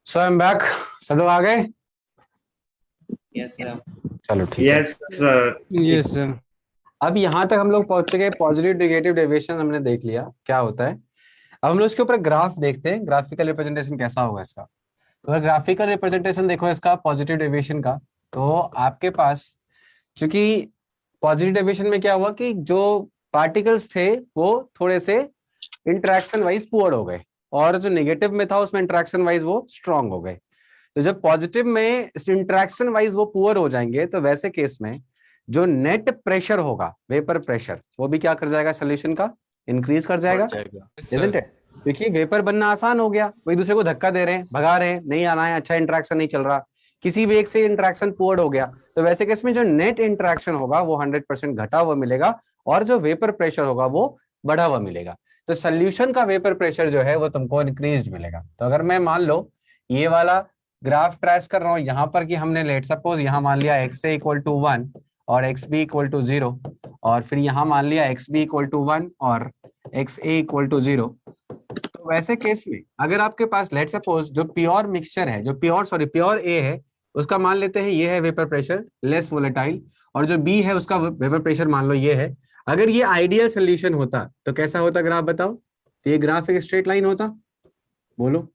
So I am back. सब लोग आ गए? Yes sir. चलो ठीक है। Yes sir. Yes sir. अब यहाँ तक हम लोग पहुंच चुके हैं, पॉजिटिव नेगेटिव डेविएशन हमने देख लिया क्या होता है। अब हम लोग इसके ऊपर ग्राफ देखते हैं, ग्राफिकल रिप्रेजेंटेशन कैसा होगा इसका। तो अगर ग्राफिकल रिप्रेजेंटेशन देखो इसका पॉजिटिव डेविएशन का, तो आपके पास चूंकि पॉजिटिव डेविएशन में क्या हुआ कि जो पार्टिकल्स थे वो थोड़े से इंटरेक्शन वाइज पुअर हो गए, और जो नेगेटिव में था उसमें इंटरेक्शन वाइज वो स्ट्रांग हो गए। तो जब पॉजिटिव में इंटरेक्शन वाइज वो पुअर हो जाएंगे, तो वैसे केस में जो नेट प्रेशर होगा, वेपर प्रेशर, वो भी क्या कर जाएगा, सोल्यूशन का इंक्रीज कर जाएगा, इजंट इट? क्योंकि वेपर बनना आसान हो गया, वो एक दूसरे को धक्का दे रहे हैं, भगा रहे हैं, नहीं आना है, अच्छा इंटरेक्शन नहीं चल रहा, किसी भी एक से इंटरेक्शन पुअर हो गया। तो वैसे केस में जो नेट इंटरेक्शन होगा वो 100% घटा हुआ मिलेगा, और जो वेपर प्रेशर होगा वो बढ़ा हुआ मिलेगा। तो सोल्यूशन का वेपर प्रेशर जो है वो तुमको इंक्रीज मिलेगा। तो अगर मैं मान लो ये वाला ग्राफ ट्रेस कर रहा हूं यहाँ पर कि हमने लेट सपोज यहाँ मान लिया एक्स ए इक्वल टू 1 और एक्स बी इक्वल टू 0, और फिर यहाँ मान लिया एक्स बी इक्वल टू 1 और एक्स ए इक्वल टू 0। तो वैसे केस में अगर आपके पास लेट सपोज जो प्योर मिक्सचर है, जो प्योर ए है, उसका मान लेते हैं ये है वेपर प्रेशर लेस वोलेटाइल, और जो बी है उसका वेपर प्रेशर मान लो ये है। अगर ये आइडियल सोल्यूशन होता तो कैसा होता ग्राफ बताओ? तो ये ग्राफ एक स्ट्रेट लाइन होता, बोलो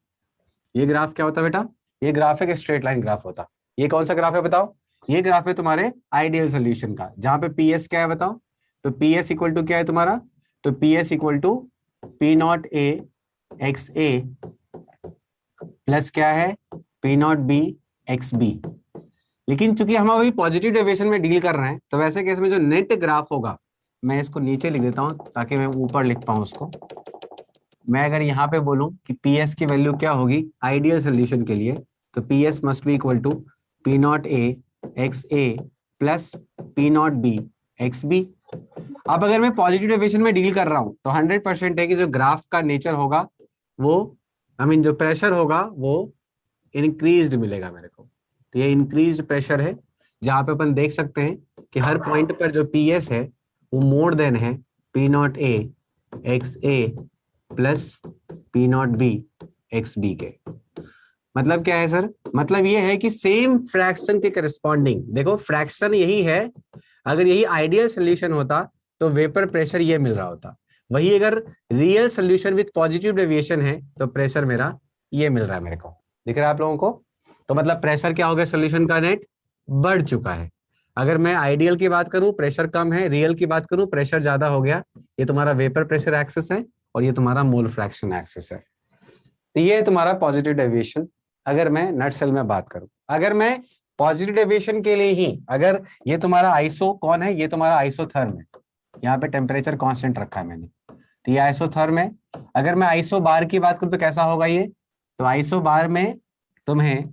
ये ग्राफ क्या होता बेटा? ये ग्राफ एक स्ट्रेट लाइन ग्राफ होता। ये कौन सा ग्राफ है बताओ? ये ग्राफ है तुम्हारे आइडियल सोल्यूशन का, जहां पे पी एस क्या है बताओ? तो पी एस इक्वल टू क्या है तुम्हारा? तो P S equal to P not A X A plus क्या है, P not B X B. लेकिन चूंकि हम अभी पॉजिटिव डेविएशन में डील कर रहे हैं, तो वैसे केस में जो नेट ग्राफ होगा, मैं इसको नीचे लिख देता हूं ताकि मैं ऊपर लिख पाऊं उसको। मैं अगर यहाँ पे बोलूं कि पी एस की वैल्यू क्या होगी आइडियल सोल्यूशन के लिए, तो P S must be equal to P not A X A plus P not B X B. अब अगर मैं पॉजिटिव डेविएशन में डील कर रहा हूं तो 100% है कि जो ग्राफ का नेचर होगा वो, जो प्रेशर होगा वो इंक्रीज्ड मिलेगा मेरे को। तो ये इंक्रीज्ड प्रेशर है, जहां पे अपन देख सकते हैं कि हर पॉइंट पर जो पी एस है वो मोर देन है P not A X A plus P not B X B के। मतलब क्या है सर? मतलब ये है कि सेम फ्रैक्शन के करस्पॉन्डिंग, देखो फ्रैक्शन यही है, अगर यही आइडियल सोल्यूशन होता तो वेपर प्रेशर ये मिल रहा होता, वही अगर real solution with positive deviation है तो प्रेशर मेरा ये मिल रहा है मेरे को। दिख रहा है आप लोगों को? तो मतलब प्रेशर क्या हो गया, सोल्यूशन का नेट बढ़ चुका है। अगर मैं आइडियल की बात करूं प्रेशर कम है, रियल की बात करूं प्रेशर ज्यादा हो गया। ये तुम्हारा वेपर प्रेशर एक्सिस है और ये तुम्हारा मोल फ्रैक्शन एक्सिस है। तो ये है तुम्हारा पॉजिटिव डेविएशन। अगर मैं नट सेल में बात करूं, अगर मैं पॉजिटिव डेविएशन के लिए ही, अगर ये तुम्हारा आइसो कौन है, ये तुम्हारा आइसोथर्म है, यहाँ पे टेम्परेचर कांस्टेंट रखा है मैंने, तो ये आइसोथर्म है। अगर मैं आइसो बार की बात करूं तो कैसा होगा ये? तो आइसो बार में तुम्हें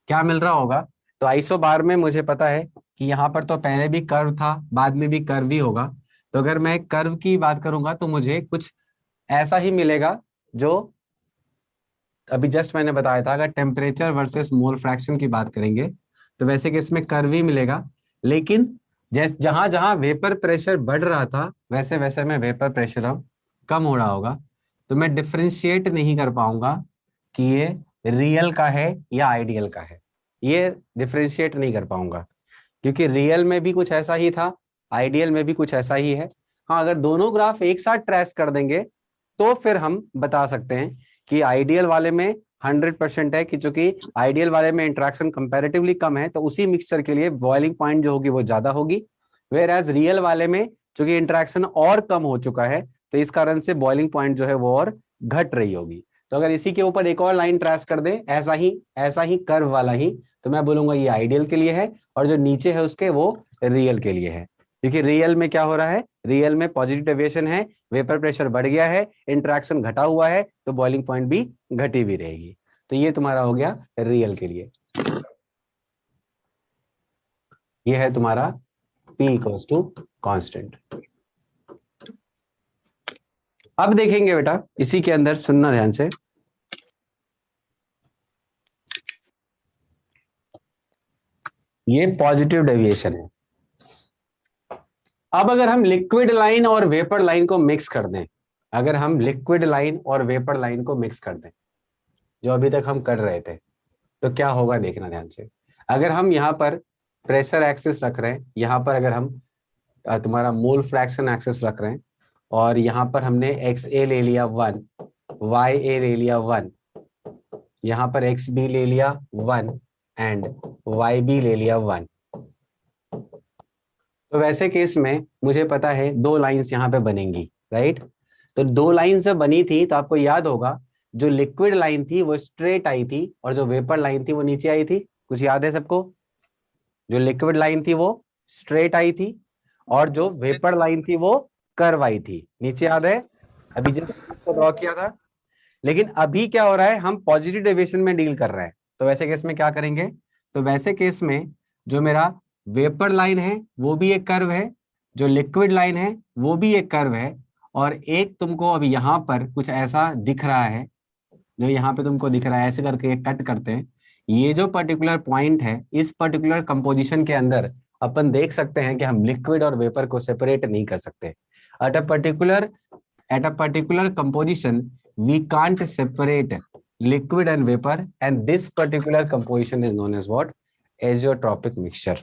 क्या मिल रहा होगा? तो आइसो बार में मुझे पता है कि यहाँ पर तो पहले भी कर्व था, बाद में भी कर्व ही होगा। तो अगर मैं कर्व की बात करूंगा तो मुझे कुछ ऐसा ही मिलेगा जो अभी जस्ट मैंने बताया था। अगर टेम्परेचर वर्सेस मोल फ्रैक्शन की बात करेंगे तो वैसे कि इसमें कर्व ही मिलेगा, लेकिन जैसे जहां जहां वेपर प्रेशर बढ़ रहा था वैसे वैसे में वेपर प्रेशर अब कम हो रहा होगा। तो मैं डिफ्रेंशिएट नहीं कर पाऊंगा कि ये रियल का है या आइडियल का है, ये डिफ्रेंशिएट नहीं कर पाऊंगा, क्योंकि रियल में भी कुछ ऐसा ही था, आइडियल में भी कुछ ऐसा ही है। हाँ, अगर दोनों ग्राफ एक साथ ट्रेस कर देंगे तो फिर हम बता सकते हैं कि आइडियल वाले में 100% है, कि चूंकि आइडियल वाले में इंटरेक्शन कंपैरेटिवली कम है तो उसी मिक्सचर के लिए बॉइलिंग पॉइंट जो होगी वो ज्यादा होगी। वेयर एज रियल वाले में चूंकि इंटरेक्शन और कम हो चुका है तो इस कारण से बॉइलिंग पॉइंट जो है वो और घट रही होगी। तो अगर इसी के ऊपर एक और लाइन ट्रेस कर दे, ऐसा ही कर्व वाला ही, तो मैं बोलूंगा ये आइडियल के लिए है, और जो नीचे है उसके वो रियल के लिए है। क्योंकि रियल में क्या हो रहा है, रियल में पॉजिटिव डेविएशन है, वेपर प्रेशर बढ़ गया है, इंटरेक्शन घटा हुआ है, तो बॉइलिंग पॉइंट भी घटी भी रहेगी। तो ये तुम्हारा हो गया रियल के लिए। ये है तुम्हारा P इक्वल्स टू कांस्टेंट। अब देखेंगे बेटा इसी के अंदर, सुनना ध्यान से, ये पॉजिटिव डेविएशन है। अब अगर हम लिक्विड लाइन और वेपर लाइन को मिक्स कर दें, अगर हम लिक्विड लाइन और वेपर लाइन को मिक्स कर दें, जो अभी तक हम कर रहे थे। तो क्या होगा देखना ध्यान से। अगर हम यहाँ पर प्रेशर एक्सिस रख रहे हैं, यहाँ पर अगर हम तुम्हारा मोल फ्रैक्शन एक्सिस रख रहे हैं, और यहाँ पर हमने एक्स ए ले लिया 1, वाई ए ले लिया 1, यहाँ पर एक्स बी ले लिया 1 एंड वाई बी ले लिया 1। तो वैसे केस में मुझे पता है दो लाइंस यहाँ पे बनेंगी, राइट। तो दो लाइन जब बनी थी तो आपको याद होगा जो लिक्विड लाइन थी वो स्ट्रेट आई थी और जो वेपर लाइन थी वो नीचे आई थी। कुछ याद है सबको? जो लिक्विड लाइन थी वो स्ट्रेट आई थी और जो वेपर लाइन थी वो कर्व आई थी नीचे, याद है? अभी जब इसको ड्रॉ किया था। लेकिन अभी क्या हो रहा है, हम पॉजिटिव डेविएशन में डील कर रहे हैं। तो वैसे केस में क्या करेंगे, तो वैसे केस में जो मेरा वेपर लाइन है वो भी एक कर्व है, जो लिक्विड लाइन है वो भी एक कर्व है, और एक तुमको अभी यहाँ पर कुछ ऐसा दिख रहा है, जो यहाँ पे तुमको दिख रहा है, ऐसे करके एक कट करते हैं। ये जो पर्टिकुलर पॉइंट है, इस पर्टिकुलर कंपोजिशन के अंदर अपन देख सकते हैं कि हम लिक्विड और वेपर को सेपरेट नहीं कर सकते। At a particular composition we can't separate liquid and vapor, and this particular composition is known as what? Azeotropic mixture।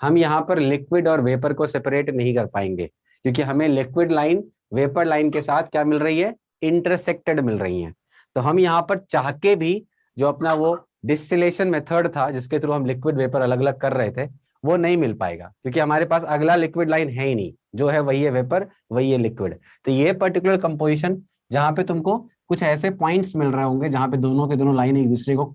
हम यहाँ पर लिक्विड और वेपर को सेपरेट नहीं कर पाएंगे, क्योंकि हमें लिक्विड लाइन वेपर लाइन के साथ क्या मिल रही है, इंटरसेक्टेड मिल रही है। तो हम यहाँ पर चाह के भी जो अपना वो डिस्टिलेशन मेथड था जिसके थ्रू हम लिक्विड वेपर अलग अलग कर रहे थे, वो नहीं मिल पाएगा, क्योंकि हमारे पास अगला लिक्विड लाइन है ही नहीं। जो है वही है वेपर, वही है लिक्विड। तो ये पर्टिकुलर कंपोजिशन जहां पे तुमको कुछ ऐसे पॉइंट्स मिल रहे होंगे जहां पे दोनों के दोनों लाइन एक दूसरे को,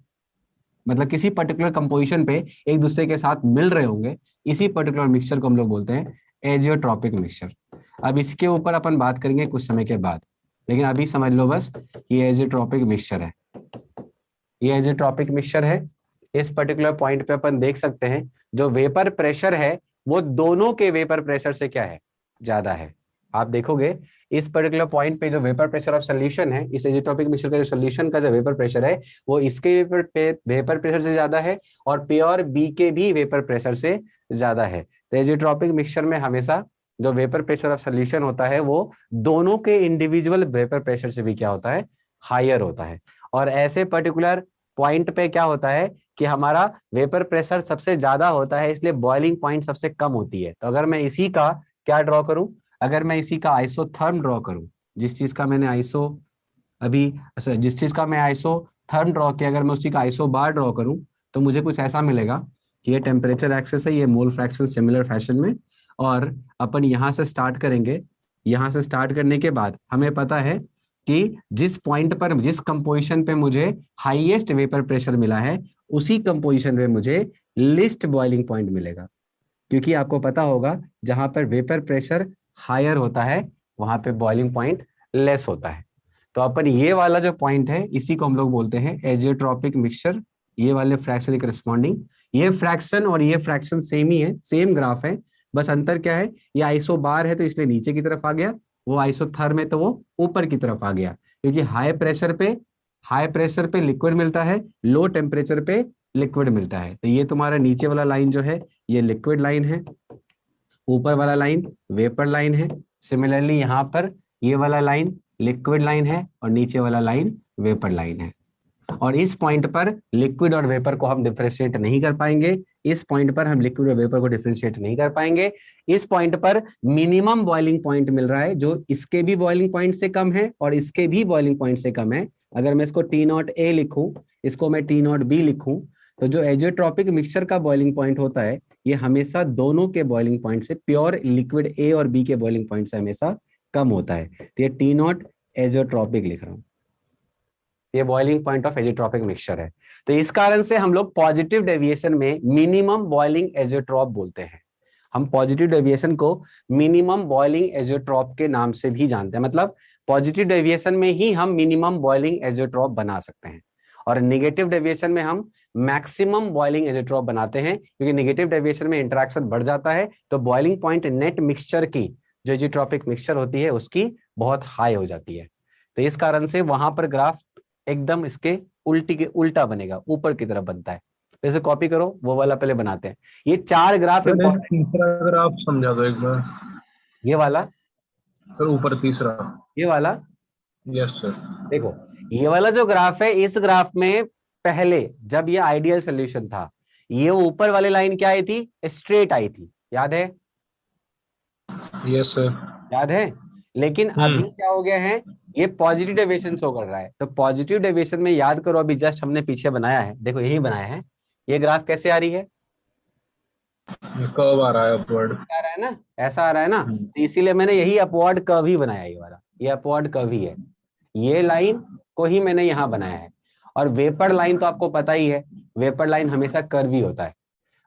मतलब किसी पर्टिकुलर कंपोजिशन पे एक दूसरे के साथ मिल रहे होंगे, इसी पर्टिकुलर मिक्सचर को हम लोग बोलते हैं एजियोट्रॉपिक मिक्सचर। अब इसके ऊपर अपन बात करेंगे कुछ समय के बाद, लेकिन अभी समझ लो बस ये एजियोट्रॉपिक मिक्सचर है। ये एजियोट्रॉपिक मिक्सचर है। इस पर्टिकुलर पॉइंट पे अपन देख सकते हैं जो वेपर प्रेशर है वो दोनों के वेपर प्रेशर से क्या है, ज्यादा है। आप देखोगे इस पर्टिकुलर पॉइंट पे जो वेपर प्रेशर ऑफ सोल्यूशन है, इस एजियोट्रॉपिक मिक्सचर का जो सोल्यूशन का जो वेपर प्रेशर है वो इसके वेपर प्रेशर से ज्यादा है और प्योर बी के भी वेपर प्रेशर से ज्यादा है। तो एजियोट्रॉपिक मिक्सचर में हमेशा जो वेपर प्रेशर ऑफ सोल्यूशन होता है वो दोनों के इंडिविजुअल वेपर प्रेशर से भी क्या होता है, हायर होता है। और ऐसे पर्टिकुलर पॉइंट पे क्या होता है कि हमारा वेपर प्रेशर सबसे ज्यादा होता है, इसलिए बॉइलिंग पॉइंट सबसे कम होती है। तो अगर मैं इसी का क्या ड्रॉ करूं, अगर मैं इसी का आइसोथर्म ड्रॉ करूं, जिस चीज का मैंने जिस चीज का मैं आइसोथर्म ड्रॉ किया, अगर मैं उसी का आइसो बार ड्रॉ करूं तो मुझे कुछ ऐसा मिलेगा कि ये टेम्परेचर एक्सेस है, ये मोल फ्रैक्शन सिमिलर फैशन में। और अपन यहां से स्टार्ट करेंगे। यहां से स्टार्ट करने के बाद हमें पता है कि जिस पॉइंट पर, जिस कंपोजिशन पे मुझे हाईएस्ट वेपर प्रेशर मिला है, उसी कंपोजिशन पे मुझे लिस्ट बॉइलिंग पॉइंट मिलेगा। क्योंकि आपको पता होगा जहां पर वेपर प्रेशर हायर होता है वहां पे बॉइलिंग पॉइंट लेस होता है। तो अपन ये वाला जो पॉइंट है इसी को हम लोग बोलते हैं एजियोट्रॉपिक मिक्सचर। ये वाले फ्रैक्शन के रिस्पॉन्डिंग, ये फ्रैक्शन और ये फ्रैक्शन सेम ही है, सेम ग्राफ है। बस अंतर क्या है, ये आइसो बार है तो इसलिए नीचे की तरफ आ गया, वो आइसोथर्म है तो वो ऊपर की तरफ आ गया। क्योंकि हाई प्रेशर पे लिक्विड मिलता है, लो टेम्परेचर पे लिक्विड मिलता है। तो ये तुम्हारा नीचे वाला लाइन जो है ये लिक्विड लाइन है, ऊपर वाला लाइन वेपर लाइन है। सिमिलरली यहाँ पर ये वाला लाइन लिक्विड लाइन है और नीचे वाला लाइन वेपर लाइन है। और इस पॉइंट पर लिक्विड और वेपर को हम डिफरेंशिएट नहीं कर पाएंगे। इस पॉइंट पर हम लिक्विड और वेपर को डिफरेंशिएट नहीं कर पाएंगे। इस पॉइंट पर मिनिमम बॉइलिंग पॉइंट मिल रहा है जो इसके भी बॉइलिंग पॉइंट से कम है और इसके भी बॉइलिंग पॉइंट से कम है। अगर मैं इसको टी नॉट ए लिखूं, इसको मैं टी नॉट बी लिखूं, तो जो एजियोट्रॉपिक मिक्सचर का बॉइलिंग पॉइंट होता है ये हमेशा दोनों के बॉइलिंग पॉइंट से, प्योर लिक्विड ए और बी के बॉइलिंग पॉइंट से हमेशा कम होता है। तो ये टी नॉट एजियोट्रॉपिक लिख रहा हूं, ये boiling point of azeotropic mixture है। तो इस कारण से हम लोग पॉजिटिव डेविएशन में मिनिमम बॉइलिंग एजियोट्रॉप बोलते हैं। हम पॉजिटिव डेविएशन को मिनिमम बॉइलिंग एजियोट्रॉप के नाम से भी जानते हैं। मतलब पॉजिटिव डेविएशन में ही हम मिनिमम बॉइलिंग एजियोट्रॉप बना सकते हैं और नेगेटिव डेविएशन में हम मैक्सिमम बॉइलिंग एजियोट्रॉप बनाते हैं, क्योंकि नेगेटिव डेविएशन में इंटरेक्शन बढ़ जाता है तो बॉइलिंग पॉइंट नेट मिक्सचर की जो एजियोट्रॉपिक मिक्सचर होती है उसकी बहुत हाई हो जाती है। तो इस कारण से वहां पर ग्राफ एकदम इसके उल्टा बनेगा, ऊपर की तरफ बनता है। जैसे कॉपी करो, वो वाला पहले बनाते हैं। ये 4 ग्राफ इंपॉर्टेंट। तीसरा अगर आप समझा दो एक बार। ये वाला सर ऊपर तीसरा, ये वाला यस सर। देखो, ये वाला जो ग्राफ है, इस ग्राफ में पहले जब ये आइडियल सोल्यूशन था, ये ऊपर वाली लाइन क्या आई थी? स्ट्रेट आई थी, याद है? Yes sir. याद है? लेकिन अभी क्या हो गया है, ये पॉजिटिव डेविएशन शो कर रहा है। तो पॉजिटिव डेविएशन में याद करो, अभी जस्ट हमने पीछे बनाया है, देखो यही बनाया है। ये ग्राफ कैसे आ रही है? कब आ रहा है अपवर्ड? आ रहा है ना, ऐसा आ रहा है ना। तो इसीलिए मैंने यही अपवर्ड कर्व ही बनाया, ये वाला, ये अपवर्ड कर्व ही है। ये लाइन को ही मैंने यहाँ बनाया है। और वेपर लाइन तो आपको पता ही है, वेपर लाइन हमेशा कर्व ही होता है।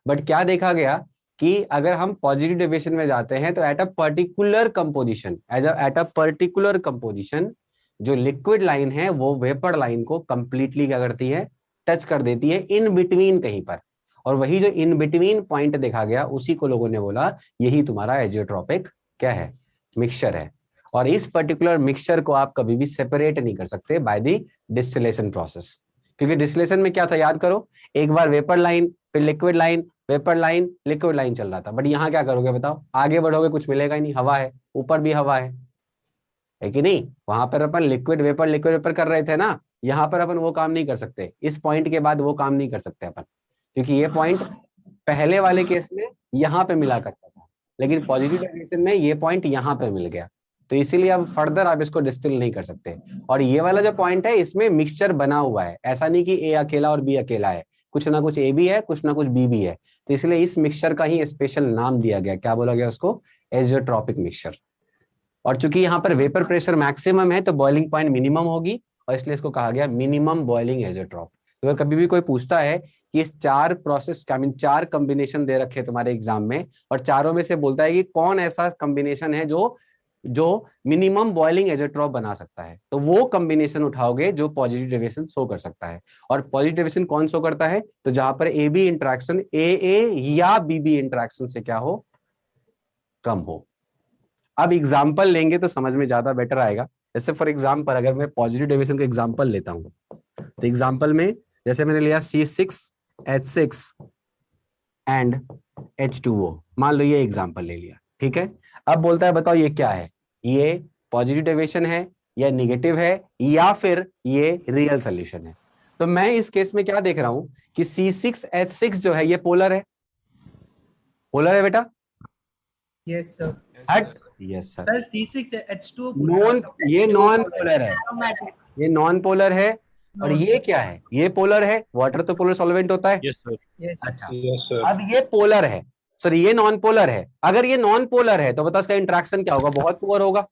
बट क्या देखा गया कि अगर हम पॉजिटिव डेविएशन में जाते हैं तो at a particular composition, at a particular composition, जो लिक्विड लाइन है वो वेपर लाइन को कंप्लीटली क्या करती है? टच कर देती है इन बिटवीन कहीं पर। और वही जो इन बिटवीन पॉइंट देखा गया, उसी को लोगों ने बोला यही तुम्हारा एजियोट्रॉपिक क्या है? मिक्सचर है। और इस पर्टिकुलर मिक्सचर को आप कभी भी सेपरेट नहीं कर सकते बाय द डिस्टिलेशन प्रोसेस। क्योंकि डिस्टिलेशन में क्या था, याद करो, एक बार वेपर लाइन, फिर liquid line, vapour line, liquid line चल रहा था। बट यहाँ क्या करोगे बताओ? आगे बढ़ोगे, कुछ मिलेगा ही नहीं, हवा है, ऊपर भी हवा है कि नहीं? वहां पर अपन लिक्विड वेपर कर रहे थे ना, यहाँ पर अपन वो काम नहीं कर सकते। इस पॉइंट के बाद वो काम नहीं कर सकते अपन, क्योंकि ये पॉइंट पहले वाले केस में यहाँ पे मिला करता था, लेकिन पॉजिटिव डेविएशन में ये पॉइंट यहाँ पे मिल गया। तो इसीलिए अब फर्दर आप इसको डिस्टिल नहीं कर सकते। और ये वाला जो पॉइंट है, इसमें मिक्सचर बना हुआ है, ऐसा नहीं कि ए अकेला और बी अकेला है, कुछ ना कुछ ए भी है, कुछ ना कुछ बी भी है। तो इसलिए इस मिक्सचर का ही स्पेशल नाम दिया गया, क्या बोला गया उसको? Azeotropic mixture. और चूंकि यहाँ पर वेपर प्रेशर मैक्सिमम है तो बॉइलिंग पॉइंट मिनिमम होगी, और इसलिए इसको कहा गया मिनिमम बॉइलिंग एजियोट्रॉप। तो अगर कभी भी कोई पूछता है कि इस चार प्रोसेस का, मीन चार कॉम्बिनेशन दे रखे तुम्हारे एग्जाम में, और चारों में से बोलता है कि कौन ऐसा कॉम्बिनेशन है जो जो मिनिमम बॉइलिंग एजियोट्रॉप बना सकता है, तो वो कॉम्बिनेशन उठाओगे जो पॉजिटिव डेविएशन शो कर सकता है। और पॉजिटिव डेविएशन कौन शो करता है? तो जहां पर ए बी इंट्रैक्शन ए या बी बी इंट्रैक्शन से क्या हो? कम हो। अब एग्जाम्पल लेंगे तो समझ में ज्यादा बेटर आएगा। जैसे फॉर एग्जाम्पल अगर मैं पॉजिटिव डेविएशन का एग्जाम्पल लेता हूं, तो एग्जाम्पल में जैसे मैंने लिया C6H6 एंड H2O, मान लो ये एग्जाम्पल ले लिया, ठीक है। अब बोलता है बताओ ये क्या है? ये पॉजिटिव डेविएशन है या निगेटिव है या फिर ये रियल सोल्यूशन है? तो मैं इस केस में क्या देख रहा हूं कि C6H6 जो है ये पोलर है। पोलर है बेटा? Yes sir. हट, yes sir. Sir C6H2O non, ये नॉन पोलर है, ये नॉन पोलर है। और ये क्या है? ये पोलर है। वाटर तो पोलर सॉल्वेंट होता है। Yes sir. यस अच्छा, यस सर। अब ये पोलर है, सॉरी ये नॉन पोलर है। अगर ये नॉन पोलर है तो बताओ इसका इंट्रैक्शन क्या होगा? बहुत पुअर होगा।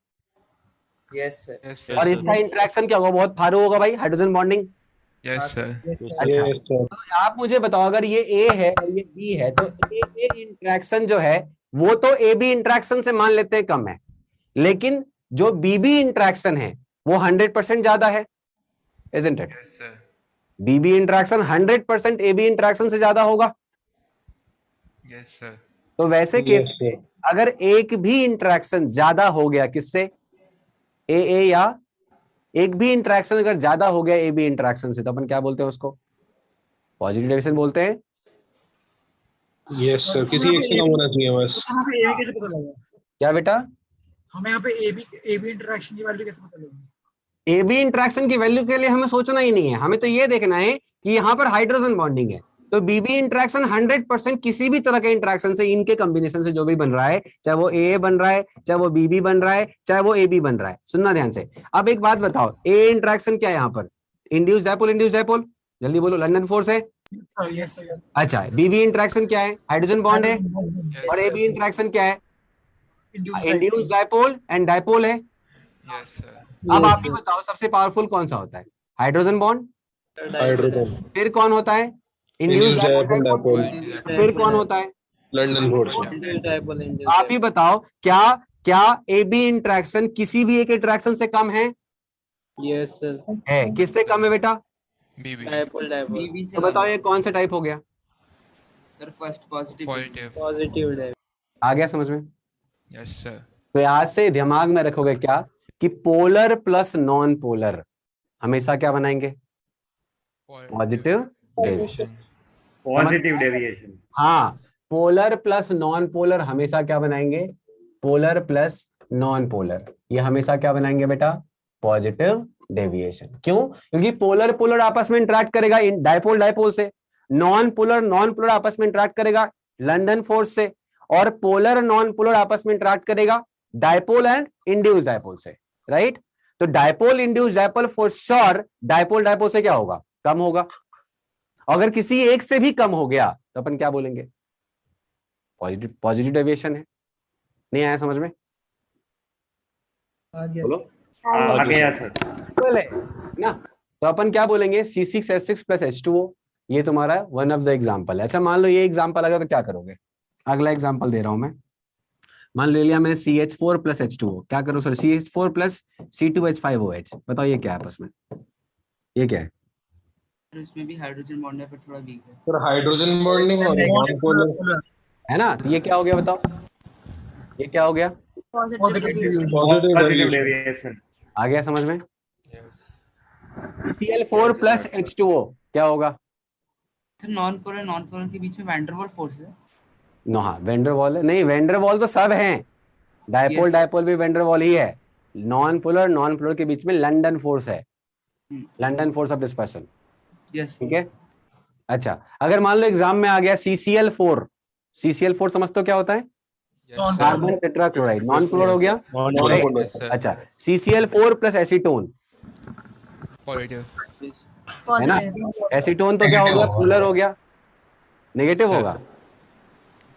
Yes sir. और इसका इंट्रैक्शन क्या होगा? बहुत फारू होगा भाई, हाइड्रोजन बॉन्डिंग। Yes sir. अच्छा, तो आप मुझे बताओ अगर ये ए है और ये बी है, तो ए इंट्रैक्शन जो है वो तो ए बी इंट्रैक्शन से मान लेते हैं कम है, लेकिन जो बी बी इंट्रैक्शन है वो 100% ज्यादा है, isn't it? Yes sir. B B interaction 100% A B interaction से ज्यादा होगा। Yes sir. तो वैसे केस में अगर एक भी इंट्रैक्शन ज्यादा हो गया किससे? ए या एक भी इंट्रैक्शन अगर ज्यादा हो गया ए बी इंट्रैक्शन से, तो अपन क्या बोलते हैं उसको? पॉजिटिव डेविएशन बोलते हैं। यस सर, किसी एक से कम होना चाहिए बस। हमें पे AB कैसे पता लगेगा? क्या बेटा? हमें यहाँ पे AB इंटरेक्शन की वैल्यू कैसे पता लगेगी? ए बी इंट्रैक्शन की वैल्यू के लिए हमें सोचना ही नहीं है, हमें तो ये देखना है कि यहाँ पर हाइड्रोजन बॉन्डिंग है। तो बीबी इंट्रैक्शन 100% किसी भी तरह के इंट्रैक्शन से, इनके कॉम्बिनेशन से जो भी बन रहा है, चाहे वो ए बन रहा है, चाहे वो बीबी बन रहा है, चाहे वो ए बी बन रहा है, सुनना ध्यान से। अब एक बात बताओ, ए इंट्रैक्शन क्या है यहाँ पर? इंड्यूस डायपोल, इंड्यूस डायपोल, जल्दी बोलो, लंदन फोर्स है। Yes sir. अच्छा, बीबी इंट्रैक्शन क्या है? हाइड्रोजन बॉन्ड है। और ए बी इंट्रैक्शन क्या है? इंड्यूस डायपोल एंड डायपोल है। Yes sir. अब आप ही बताओ सबसे पावरफुल कौन सा होता है? Hydrogen bond. हाइड्रोजन। फिर कौन होता है? Induce dipole. फिर कौन होता है? London force. आप ही बताओ, क्या क्या ए बी इंट्रैक्शन किसी भी एक इंट्रैक्शन से कम है? Yes sir. है। किससे कम है बेटा? बीबी। डायपोल बीबी से तो बताओ ये कौन सा टाइप हो गया? Sir first positive. Positive. Positive dipole. आ गया समझ में? Yes sir. तो आज से दिमाग में रखोगे क्या कि पोलर प्लस नॉन पोलर हमेशा क्या बनाएंगे? Positive deviation. Positive deviation. हाँ, पोलर प्लस नॉन पोलर हमेशा क्या बनाएंगे? पोलर प्लस नॉन पोलर, ये हमेशा क्या बनाएंगे बेटा? Positive deviation. क्यों? क्योंकि पोलर पोलर आपस में इंटरेक्ट करेगा डायपोल डायपोल से, नॉन पोलर आपस में इंटरेक्ट करेगा लंदन फोर्स से, और पोलर नॉन पोलर आपस में इंटरेक्ट करेगा डायपोल एंड इंड्यूस डायपोल से, राइट? तो dipole induce dipole for sure dipole dipole से क्या होगा? कम होगा। अगर किसी एक से भी कम हो गया तो अपन क्या बोलेंगे? पॉजिटिव डेविएशन है। नहीं आया समझ में? बोलो। आ गया सर। बोले ना, तो अपन क्या बोलेंगे? C6H6 प्लस H2O, ये तुम्हारा वन ऑफ द एग्जाम्पल है। अच्छा मान लो ये एग्जाम्पल अगर, तो क्या करोगे? अगला एग्जाम्पल दे रहा हूं मैं। मान ले लिया मैंने CH4 प्लस H2O, क्या करो सर? CH4 प्लस C2H5OH, बताओ ये क्या है आपस में? ये क्या है? इसमें भी हाइड्रोजन बॉन्ड है पर थोड़ा वीक है। सर हाइड्रोजन बॉन्डिंग और नॉन-पोलर है ना? तो ये क्या हो गया बताओ? ये क्या हो गया? Positive positive positive deviation. Deviation. आ गया समझ में? Yes. Cl4 प्लस H2O क्या होगा? सर नॉन पोलर के बीच में वैंडरवॉल फोर्स है। नो, हाँ वेंडरवॉल है। नहीं, वेंडरवॉल तो सब हैं, डायपोल Yes. डायपोल भी वेंडरवॉल ही है। नॉन पोलर के बीच में लंदन फोर्स है, London force of dispersion. Yes ठीक है। अच्छा, अगर मान लो एग्जाम में आ गया CCl4, CCl4 समझते हो क्या होता है? Yes, sir. Carbon tetrachloride, non polar हो गया। नॉन-पोलर। Yes, sir. अच्छा, CCl4 प्लस एसीटोन Positive. है ना? एसीटोन तो क्या हो गया? पोलर हो गया, नेगेटिव Sir. होगा,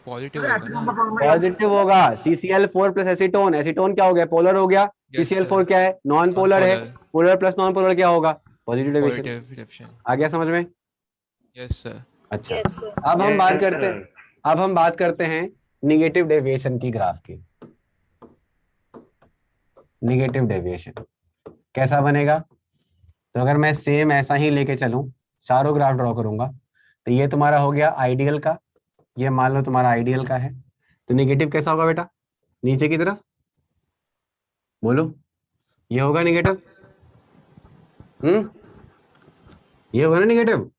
Positive होगा ना? पॉजिटिव होगा। CCl4 प्लस एसीटोन, एसीटोन क्या हो गया? पोलर हो गया। Yes, CCl4 sir. क्या है? नॉन पोलर है। Non-polar. Polar plus non polar क्या होगा? Positive deviation. Positive reduction. आ गया समझ में? Yes, sir. अच्छा, अब हम बात करते हैं, अब हम बात करते हैं निगेटिव डेविएशन की, ग्राफ की। निगेटिव डेविएशन कैसा बनेगा? तो अगर मैं सेम ऐसा ही लेके चलूं, चारों ग्राफ ड्रॉ करूंगा, तो ये तुम्हारा हो गया आइडियल का, ये मान लो तुम्हारा आइडियल का है। तो निगेटिव कैसा होगा बेटा? नीचे की तरफ बोलो, ये होगा निगेटिव। ये होगा ना निगेटिव?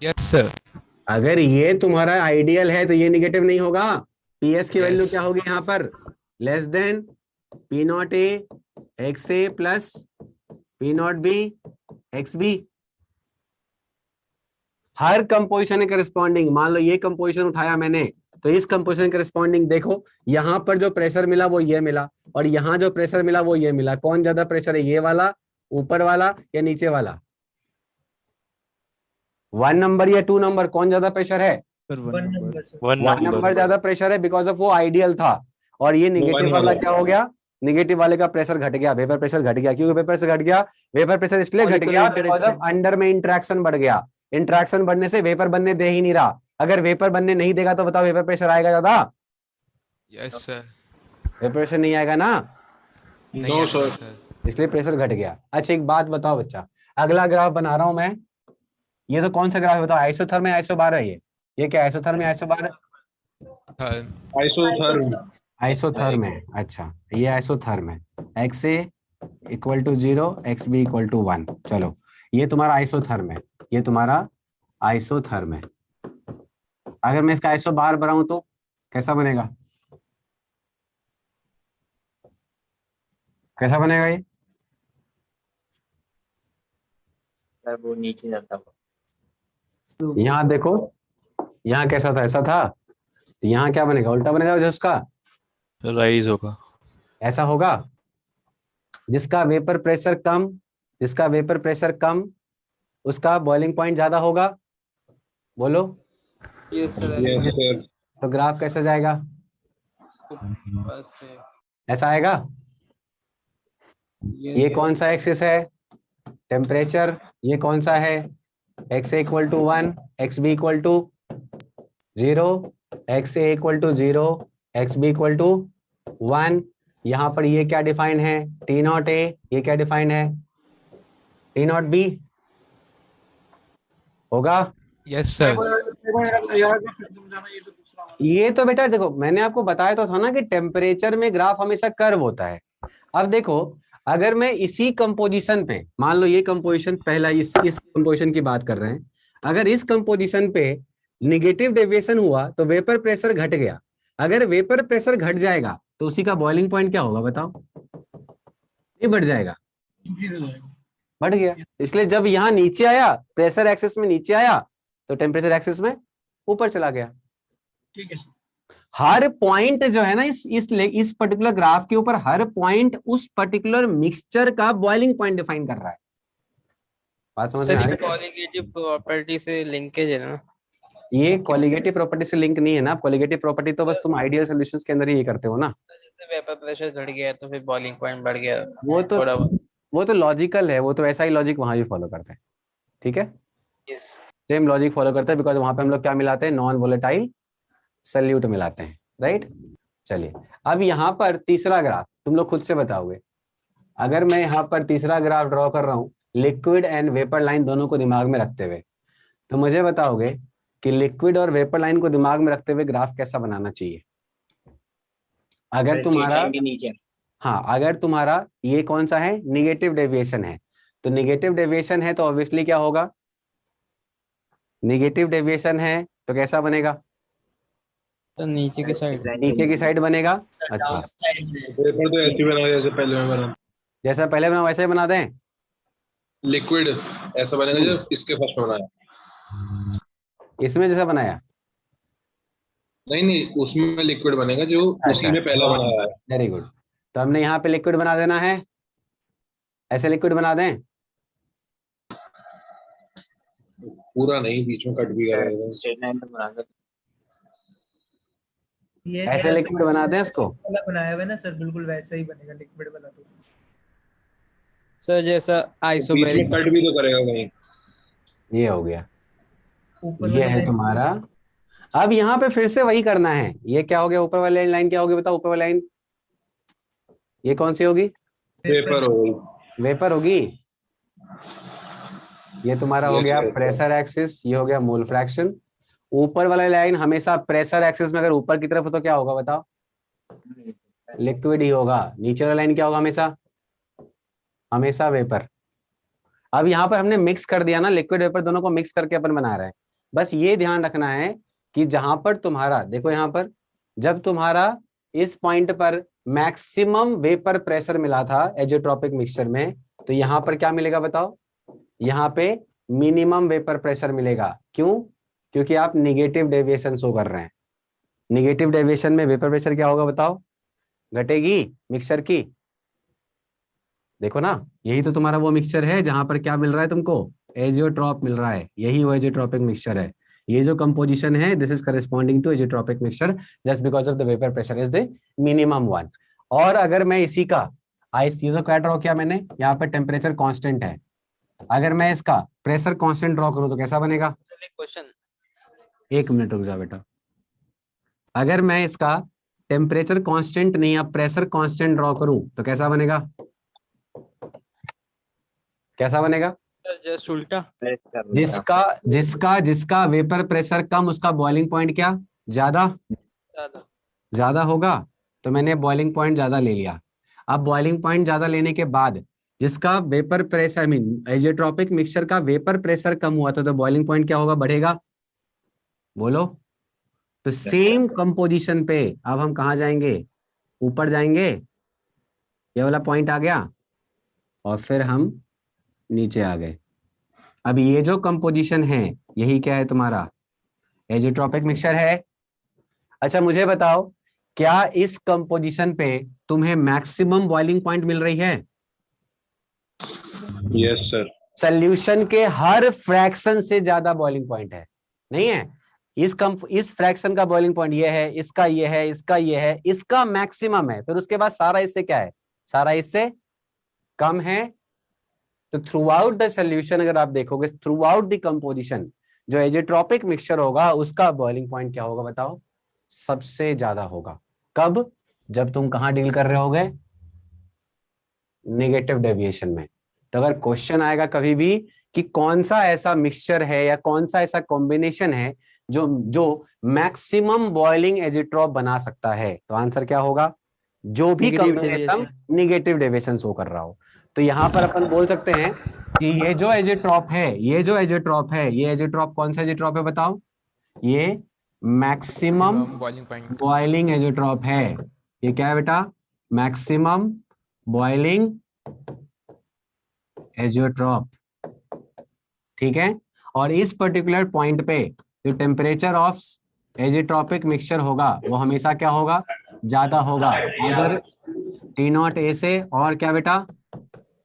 Yes, sir. अगर ये तुम्हारा आइडियल है तो ये निगेटिव नहीं होगा। PS की वैल्यू Yes. क्या होगी यहाँ पर? Less than P0A XA plus P0B XB। हर कंपोजिशन के रिस्पॉन्डिंग, मान लो ये कंपोजिशन उठाया मैंने, तो इस कंपोजिशन के रिस्पॉन्डिंग देखो, यहाँ पर जो प्रेशर मिला वो ये मिला, और यहाँ जो प्रेशर मिला वो ये मिला। कौन ज्यादा प्रेशर है? ये वाला, ऊपर वाला या नीचे वाला? 1 नंबर या 2 नंबर, कौन ज्यादा प्रेशर है? 1 नंबर ज्यादा प्रेशर है, बिकॉज ऑफ वो आइडियल था। और ये निगेटिव वाला क्या हो गया? निगेटिव वाले का प्रेशर घट गया, वेपर प्रेशर घट गया। क्यों वेपर प्रेशर घट गया? वेपर प्रेशर इसलिए घट गया बिकॉज ऑफ अंडर में इंटरेक्शन बढ़ गया। इंटरेक्शन बढ़ने से वेपर बनने दे ही नहीं रहा। अगर वेपर बनने नहीं देगा तो बताओ वेपर प्रेशर आएगा ज्यादा? Yes, sir. वेपर प्रेशर नहीं आएगा ना, नहीं No, आएगा, sir. sir. इसलिए प्रेशर घट गया। अच्छा एक बात बताओ बच्चा, अगला ग्राफ बना रहा हूं मैं, ये तो कौन सा ग्राफ है बताओ? आइसोथर्म है, आइसोबार है? ये क्या आइसोथर्म है, आइसोबार है? Third. आइसोथर्म। आइसोथर्म है। अच्छा, ये आइसोथर्म है। XA equal to 0, XB equal to 1। चलो, ये तुम्हारा आइसोथर्म है, ये तुम्हारा आइसोथर्म है। अगर मैं इसका आइसोबार बनाऊं तो कैसा बनेगा? कैसा बनेगा ये? वो नीचे जाता है। यहाँ देखो, यहाँ कैसा था? ऐसा था। तो यहाँ क्या बनेगा? उल्टा बनेगा जिसका राइज होगा। ऐसा होगा। जिसका वेपर प्रेशर कम, जिसका वेपर प्रेशर कम, उसका बॉइलिंग पॉइंट ज्यादा होगा। बोलो। Yes sir. Yes sir. तो ग्राफ कैसा जाएगा? बस ऐसा आएगा। ये कौन सा एक्सिस है? टेम्परेचर। ये कौन सा है? XA equal to 1, XB equal to 0, XA equal to 0, XB equal to 1। यहाँ पर ये क्या डिफाइन है? T0A। ये क्या डिफाइन है? T0B होगा। Yes, sir. ये तो बेटा देखो, मैंने आपको बताया तो था ना कि टेम्परेचर में ग्राफ हमेशा कर्व होता है। अब देखो, अगर मैं इसी कंपोजिशन पे, मान लो ये कंपोजिशन पहला, इस कंपोजिशन की बात कर रहे हैं, अगर इस कंपोजिशन पे निगेटिव डेविएशन हुआ तो वेपर प्रेशर घट गया। अगर वेपर प्रेशर घट जाएगा तो उसी का बॉइलिंग पॉइंट क्या होगा बताओ? ये बढ़ जाएगा, इंक्रीज हो जाएगा। बढ़ गया। इसलिए जब यहाँ नीचे आया, प्रेशर एक्सिस में नीचे आया, तो टेम्परेचर एक्सिस में ऊपर चला गया। ठीक है सर। हर पॉइंट जो है ना इस पर्टिकुलर ग्राफ के ऊपर, हर पॉइंट उस पर्टिकुलर मिक्सचर का बॉइलिंग पॉइंट डिफाइन कर रहा है। बात समझ में आ रही है? कॉलिगेटिव प्रॉपर्टी से लिंकेज है ना? ये कॉलिगेटिव प्रॉपर्टी से लिंक नहीं है ना। कॉलिगेटिव प्रॉपर्टी तो बस तुम आइडियल सॉल्यूशंस के अंदर ही करते हो ना। जैसे वेपर प्रेशर घट गया तो फिर बॉइलिंग पॉइंट बढ़ गया वो तो थोड़ा बहुत। वो तो लॉजिकल है, वो तो ऐसा ही लॉजिक वहां भी फॉलो करते हैं। ठीक है, यस। सेम लॉजिक फॉलो करते हैं, बिकॉज वहां पे हम लोग क्या मिलाते हैं, नॉन वोलेटाइल सल्यूट मिलाते हैं, राइट। चलिए, अब यहाँ पर तीसरा ग्राफ तुम लोग खुद से बताओगे। अगर मैं यहाँ पर तीसरा ग्राफ ड्रॉ कर रहा हूँ लिक्विड एंड वेपर लाइन दोनों को दिमाग में रखते हुए, तो मुझे बताओगे कि लिक्विड और वेपर लाइन को दिमाग में रखते हुए ग्राफ कैसा बनाना चाहिए। अगर तुम्हारा, नीचे हाँ, अगर तुम्हारा ये कौन सा है, निगेटिव डेविएशन है, तो निगेटिव डेविएशन है तो ऑब्वियसली क्या होगा, निगेटिव डेविएशन है तो कैसा बनेगा, तो नीचे की साइड नीचे की साइड बनेगा। अच्छा, पेपर तो ऐसे ही बना जैसे पहले में बना। जैसा पहले बना वैसे ही बना दें। लिक्विड ऐसा बनेगा जो इसके फर्स्ट में बनाया। इसमें जैसा बनाया, नहीं नहीं, उसमें लिक्विड बनेगा जो उसी में पहला बनाया है। Very good. तो हमने यहाँ पे लिक्विड बना देना है, ऐसे लिक्विड बना दें। पूरा नहीं, बीच में कट भी करेगा। स्ट्रेट लाइन बना कर ऐसे लिक्विड बना दें इसको। वाला बनाया हुआ है ना सर, बिल्कुल वैसा ही बनेगा लिक्विड वाला। तो सर जैसा बीच में आइसोबैरिक कट भी तो करेगा कहीं। ये हो गया, ऊपर ये है तुम्हारा। अब यहाँ पे फिर से वही करना है। ये क्या हो गया, ऊपर वाली लाइन क्या होगी बताओ, ऊपर वाली लाइन ये कौन सी होगी, पेपर हो गई। वेपर होगी। ये तुम्हारा हो Yes, गया yes, प्रेशर एक्सिस, ये हो गया मोल फ्रैक्शन। ऊपर वाला लाइन हमेशा प्रेशर एक्सिस में अगर ऊपर की तरफ हो तो क्या होगा बताओ, लिक्विड ही होगा। नीचे वाला लाइन क्या होगा, हमेशा हमेशा वेपर। अब यहाँ पर हमने मिक्स कर दिया ना, लिक्विड वेपर दोनों को मिक्स करके अपन बना रहे हैं। बस ये ध्यान रखना है कि जहां पर तुम्हारा, देखो यहाँ पर जब तुम्हारा इस पॉइंट पर मैक्सिमम वेपर प्रेशर मिला था एजेट्रोपिक मिक्सचर में, तो यहाँ पर क्या मिलेगा बताओ, यहाँ पे मिनिमम वेपर प्रेशर मिलेगा। क्यों, क्योंकि आप निगेटिव डेविएशन शो कर रहे हैं। निगेटिव डेविएशन में वेपर प्रेशर क्या होगा बताओ, घटेगी मिक्सचर की। देखो ना, यही तो तुम्हारा वो मिक्सचर है जहां पर क्या मिल रहा है तुमको, एजियोट्रॉप मिल रहा है। यही वो एजियोट्रॉपिक मिक्सचर है। ये जो कंपोजिशन है, this is corresponding to azeotropic mixture just because of the vapour pressure is the minimum one. और अगर मैं इसी का इस चीजों क्या ड्रॉ किया मैंने, यहाँ पर टेम्परेचर कांस्टेंट है, अगर मैं इसका प्रेशर कांस्टेंट ड्रॉ करूं तो कैसा बनेगा। क्वेश्चन, एक मिनट रुक जा बेटा। अगर मैं इसका टेम्परेचर कांस्टेंट नहीं, अब प्रेशर कांस्टेंट ड्रॉ करूं तो कैसा बनेगा, कैसा बनेगा, जस्ट उल्टा। जिसका जिसका जिसका वेपर प्रेशर कम उसका बॉइलिंग पॉइंट क्या ज्यादा, ज्यादा होगा। तो मैंने बॉइलिंग पॉइंट ज्यादा ले लिया। अब बॉइलिंग पॉइंट ज्यादा लेने के बाद जिसका vapour pressure, I mean azeotropic mixture का वेपर प्रेशर कम हुआ था, तो बॉइलिंग पॉइंट क्या होगा, बढ़ेगा। बोलो। तो सेम कंपोजिशन पे अब हम कहा जाएंगे, ऊपर जाएंगे, ये वाला पॉइंट आ गया, और फिर हम नीचे आ गए। अब ये जो कंपोजिशन है यही क्या है तुम्हारा, एजियोट्रोपिक मिक्सचर है। अच्छा मुझे बताओ, क्या इस कंपोजिशन पे तुम्हें मैक्सिमम बॉइलिंग पॉइंट मिल रही है। Yes sir. सॉल्यूशन के हर फ्रैक्शन से ज्यादा बॉइलिंग पॉइंट है, नहीं है। इस फ्रैक्शन का बॉइलिंग पॉइंट ये है, इसका ये है, इसका ये है, इसका मैक्सिमम है, फिर उसके बाद सारा इससे क्या है, सारा इससे कम है। तो थ्रू आउट द सोल्यूशन अगर आप देखोगे, थ्रू आउट द कंपोजिशन जो एजियोट्रोपिक मिक्सचर होगा उसका बॉइलिंग पॉइंट क्या होगा बताओ, सबसे ज्यादा होगा। कब, जब तुम कहां डील कर रहे होगे, नेगेटिव डेविएशन में। तो अगर क्वेश्चन आएगा कभी भी कि कौन सा ऐसा मिक्सचर है या कौन सा ऐसा कॉम्बिनेशन है जो मैक्सिमम बॉइलिंग एजिट्रॉप बना सकता है, तो आंसर क्या होगा, जो भी कॉम्बिनेशन निगेटिव डेविएशन शो कर रहा हो। तो यहां पर अपन बोल सकते हैं कि ये जो एजिट्रॉप है, ये जो एजिट्रॉप है, ये एजिट्रॉप कौन सा एजिट्रॉप है बताओ, ये मैक्सिमम बॉइलिंग पॉइंट। बॉइलिंग एजिट्रॉप है। ये क्या है बेटा, मैक्सिमम बॉइलिंग एजियोट्रॉप, ठीक है। और इस पर्टिकुलर पॉइंट पे जो टेम्परेचर ऑफ एजियोट्रॉपिक मिक्सचर होगा वो हमेशा क्या होगा, ज्यादा होगा, इधर T0A से और क्या बेटा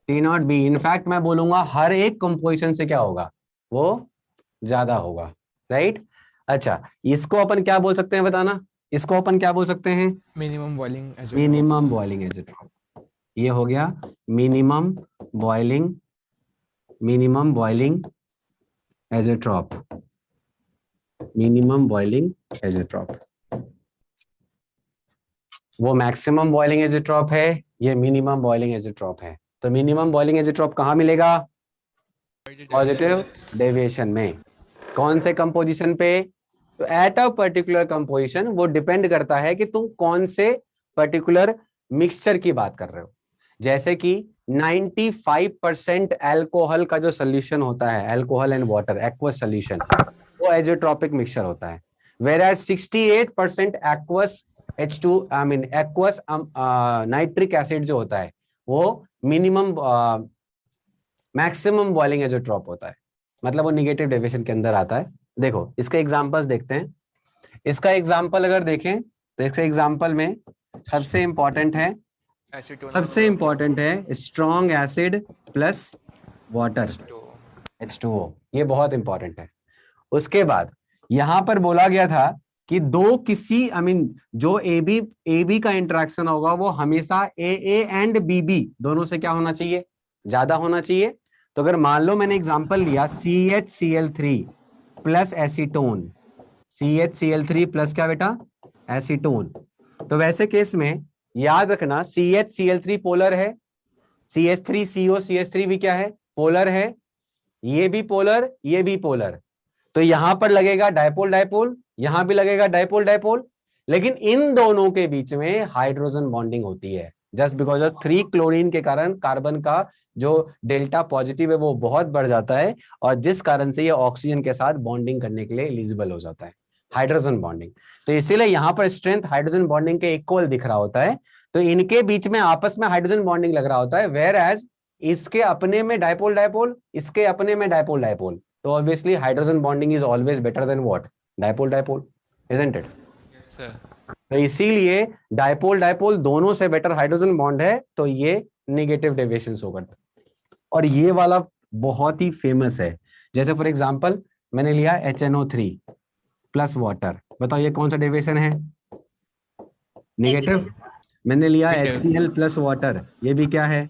T0B। इनफैक्ट मैं बोलूंगा हर एक कंपोजिशन से क्या होगा, वो ज्यादा होगा, राइट। अच्छा, इसको अपन क्या बोल सकते हैं बताना, इसको अपन क्या बोल सकते हैं, minimum boiling minimum boiling azeotrope. ये हो गया minimum boiling azeotrope, minimum boiling azeotrope. वो मैक्सिमम बॉइलिंग एजियोट्रॉप है, ये मिनिमम बॉइलिंग एजियोट्रॉप है। तो मिनिमम बॉइलिंग एजियोट्रॉप कहाँ मिलेगा, पॉजिटिव डेविएशन में। कौन से कंपोजिशन पे, तो एट अ पर्टिकुलर कंपोजिशन, वो डिपेंड करता है कि तुम कौन से पर्टिकुलर मिक्सचर की बात कर रहे हो। जैसे कि 95% अल्कोहल का जो सोल्यूशन होता है, alcohol and water aqueous solution, वो एजियोट्रॉपिक मिक्सचर होता है। whereas 68% aqueous H2 I mean aqueous nitric acid जो होता है वो मिनिमम मैक्सिमम बॉइलिंग एजियोट्रॉप होता है, मतलब वो निगेटिव डेविएशन के अंदर आता है। देखो इसके एग्जांपल्स देखते हैं। इसका एग्जांपल अगर देखें तो इसके एग्जांपल में सबसे इंपॉर्टेंट है strong acid plus water H2O, ये बहुत इंपॉर्टेंट है। उसके बाद यहां पर बोला गया था कि दो किसी जो AB का इंटरेक्शन होगा वो हमेशा AA एंड BB दोनों से क्या होना चाहिए, ज्यादा होना चाहिए। तो अगर मान लो मैंने एग्जांपल लिया CHCl3 plus acetone, CHCl3 plus क्या बेटा, एसीटोन, तो वैसे केस में याद रखना CHCl3 पोलर है, CH3CO CH3 भी क्या है, पोलर है, ये भी पोलर, ये भी पोलर। तो यहां पर लगेगा डायपोल डायपोल, यहां भी लगेगा डायपोल डायपोल, लेकिन इन दोनों के बीच में हाइड्रोजन बॉन्डिंग होती है। जस्ट बिकॉज ऑफ 3 क्लोरीन के कारण कार्बन का जो डेल्टा पॉजिटिव है वो बहुत बढ़ जाता है, और जिस कारण से ये ऑक्सीजन के साथ बॉन्डिंग करने के लिए एलिजिबल हो जाता है, हाइड्रोजन बॉन्डिंग। तो इसीलिए यहां पर स्ट्रेंथ हाइड्रोजन बॉन्डिंग के इक्वल दिख रहा होता है। तो इनके बीच में आपस में हाइड्रोजन बॉन्डिंग लग रहा होता है, वेयर एज इसके अपने में डायपोल डायपोल, इसके अपने में डायपोल डायपोल। तो obviously hydrogen bonding is always better than what, dipole dipole, isn't it. Yes, sir. तो इसीलिए डायपोल डायपोल दोनों से बेटर हाइड्रोजन बॉन्ड है, तो ये नेगेटिव डेविएशन शो करता है। और ये वाला बहुत ही फेमस है। जैसे फॉर एग्जांपल मैंने लिया HNO3 प्लस वाटर, बताओ ये कौन सा डेविएशन है, नेगेटिव। मैंने लिया Negative. HCl प्लस वाटर, ये भी क्या है,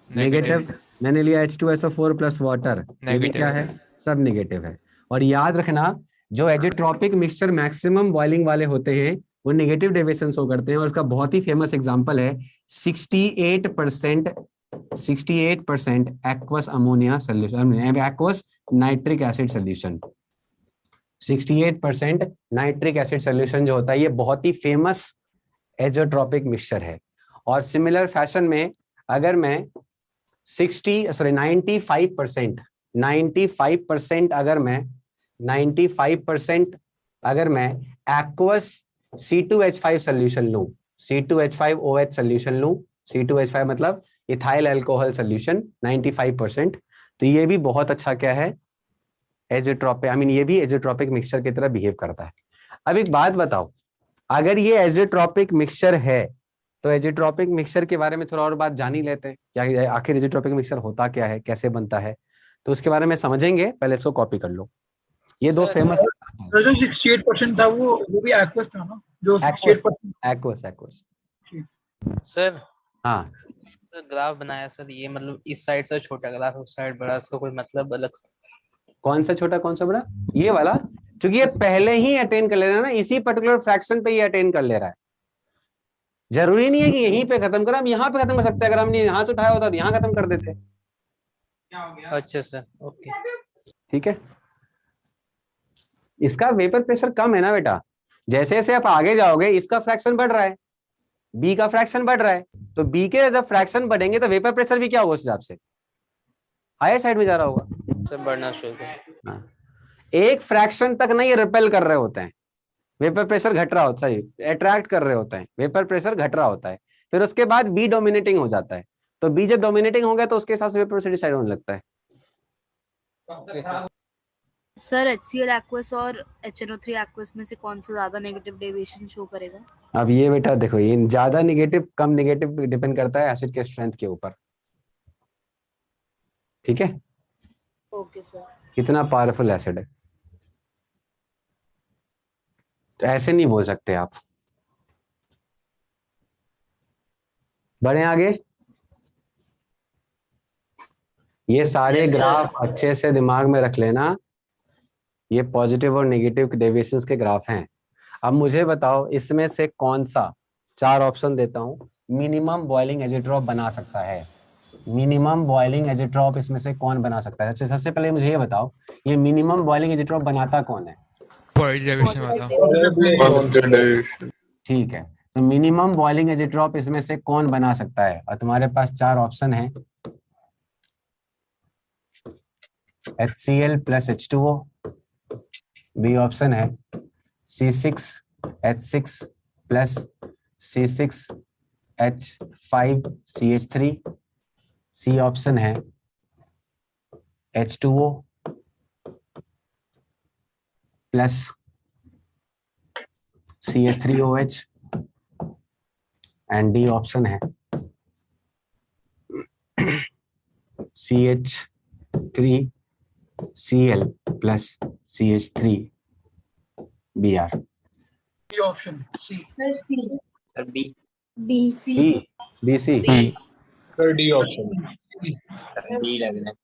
नेगेटिव। मैंने लिया H2SO4 प्लस वाटर, ये भी क्या है, सब नेगेटिव है। और याद रखना जो एजियोट्रॉपिक मिक्सचर मैक्सिमम बॉइलिंग वाले होते हैं वो नेगेटिव डेविएशन शो करते हैं। और उसका बहुत ही फेमस एग्जांपल है 68% aqueous ammonia solution, aqueous nitric acid solution. 68% nitric acid solution जो होता है ये बहुत ही फेमस एजियोट्रॉपिक मिक्सचर है। और सिमिलर फैशन में अगर मैं 95% अगर मैं एक्वस C2H5 सोल्यूशन लूं, C2H5OH सोल्यूशन लूं, C2H5 मतलब इथाइल अल्कोहल सोल्यूशन 95%, तो ये भी बहुत अच्छा क्या है, एजियोट्रॉपिक, ये भी एजियोट्रॉपिक मिक्सचर की तरह बिहेव करता है। अब एक बात बताओ, अगर ये एजियोट्रॉपिक मिक्सचर है तो एजियोट्रॉपिक मिक्सचर के बारे में थोड़ा और बात जान ही लेते हैं, क्या आखिर एजियोट्रॉपिक मिक्सचर होता क्या है, कैसे बनता है, तो उसके बारे में समझेंगे। पहले इसको कॉपी कर लो। ये दो फेमस जो 68% था वो भी एक्वस था ना, जो 68%। एक्वस। सर हाँ सर ग्राफ बनाया सर, ये मतलब इस साइड से छोटा ग्राफ उस साइड बड़ा, इसका कोई मतलब अलग से? कौन सा छोटा कौन सा बड़ा, ये वाला, क्योंकि ये पहले ही अटेन कर ले रहा है ना, इसी पर्टिकुलर फ्रैक्शन पे ये अटेन कर ले रहा है। जरूरी नहीं है कि यहीं पे खत्म करो, हम यहाँ पे खत्म कर सकते हैं। अगर हमने यहाँ से उठाया होता तो यहाँ खत्म कर देते। अच्छा सर, ओके ठीक है। इसका वेपर प्रेशर कम है ना बेटा, जैसे जैसे आप आगे जाओगे इसका फ्रैक्शन बढ़ रहा है, बी का फ्रैक्शन बढ़ रहा है, तो बी के जब फ्रैक्शन बढ़ेंगे तो वेपर प्रेशर भी क्या होगा उस हिसाब से, हायर साइड में जा रहा होगा। सर बढ़ना शुरू कर। हाँ। एक फ्रैक्शन तक ना ये रिपेल कर रहे होते हैं, वेपर प्रेशर घट रहा होता है, अट्रैक्ट कर रहे होते हैं, वेपर प्रेशर घट रहा होता है, फिर उसके बाद बी डोमिनेटिंग हो जाता है। तो बी जब डोमिनेटिंग होगा तो उसके हिसाब से वेपर प्रेशर डिसाइड होने लगता है। सर HCl एक्वस और HNO3 एक्वस में से कौन सा ज्यादा नेगेटिव डेविएशन शो करेगा? अब ये बेटा देखो, ये ज्यादा निगेटिव कम निगेटिव डिपेंड करता है एसिड के स्ट्रेंथ के ऊपर, ठीक है, ओके सर। कितना पावरफुल एसिड है। तो ऐसे नहीं बोल सकते आप। बढ़े आगे। ये सारे ग्राफ अच्छे से दिमाग में रख लेना, ये पॉजिटिव और नेगेटिव डेविएशंस के ग्राफ हैं। अब मुझे बताओ इसमें से कौन सा, 4 ऑप्शन देता हूं, मिनिमम बॉइलिंग एजेट्रॉप बना सकता है। मिनिमम बॉइलिंग एजेट्रॉप इसमें से कौन बना सकता है? अच्छा, सबसे पहले मुझे ये बताओ, ये मिनिमम बॉइलिंग एजेट्रॉप बनाता कौन है? पॉइंट डेविएशन वाला। ठीक है, तो मिनिमम बॉइलिंग एजेट्रॉप इसमें से कौन बना सकता है? और तुम्हारे पास 4 ऑप्शन है, HCl plus H2O, B option है C6H6 plus C6H5CH3, C option है H2O plus CH3OH, and D option है CH3Cl प्लस CH3Br। ये option C. Sir B. BC। B. Sir D option. B लग रहा है।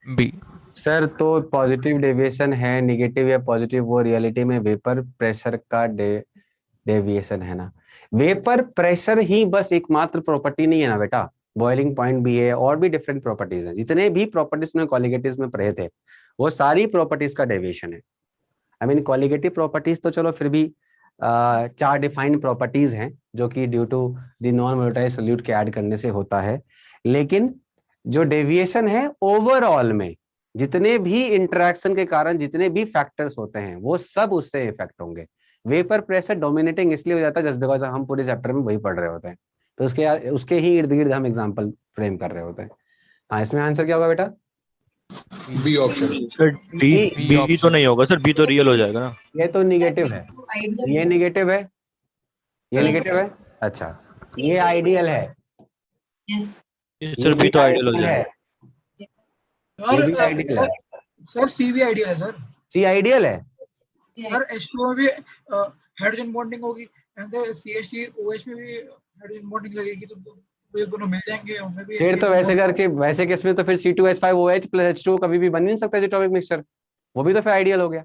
बी। सर तो positive deviation है, negative या पॉजिटिव, वो रियलिटी में वेपर प्रेशर का डेविएशन है ना। वेपर प्रेशर ही बस एकमात्र प्रॉपर्टी नहीं है ना बेटा, बॉइलिंग पॉइंट भी है और भी डिफरेंट प्रॉपर्टीज हैं। जितने भी प्रॉपर्टीज में कॉलिगेटिव्स में पढ़े थे वो सारी प्रॉपर्टीज का डेविएशन है। आई मीन कॉलिगेटिव प्रॉपर्टीज तो चलो फिर भी 4 डिफाइंड प्रॉपर्टीज हैं जो कि due to the non volatile solute के ऐड करने से होता है, लेकिन जो डेविएशन है ओवरऑल में जितने भी इंटरेक्शन के कारण जितने भी फैक्टर्स होते हैं वो सब उससे इफेक्ट होंगे। वेपर प्रेशर डोमिनेटिंग इसलिए हो जाता है जस्ट बिकॉज हम पूरे चैप्टर में वही पढ़ रहे होते हैं, तो उसके ही इर्द गिर्द हम एग्जाम्पल फ्रेम कर रहे होते हैं। हाँ, इसमें आंसर क्या होगा बेटा? B option. सर बी तो नहीं होगा सर, बी तो रियल हो जाएगा ना। ये तो निगेटिव है, ये निगेटिव है, ये निगेटिव है। अच्छा, ये आइडियल है, सर बी तो आइडियल हो जाएगा। ये भी आइडियल है। सर सी भी आइडियल है सर। सी आइडियल है। सर H2O में भी हाइड्रोजन बॉन्डिंग होगी एंड CH3OH में भी हाइड्रोजन बॉन्डिंग लगेगी, तो ये दोनों मिल जाएंगे उनमें भी। फिर तो वैसे करके वैसे केस में तो फिर C2H5OH प्लस H2O कभी भी बन नहीं सकता एजेट्रोपिक मिक्सचर, वो भी तो फिर आइडियल हो गया।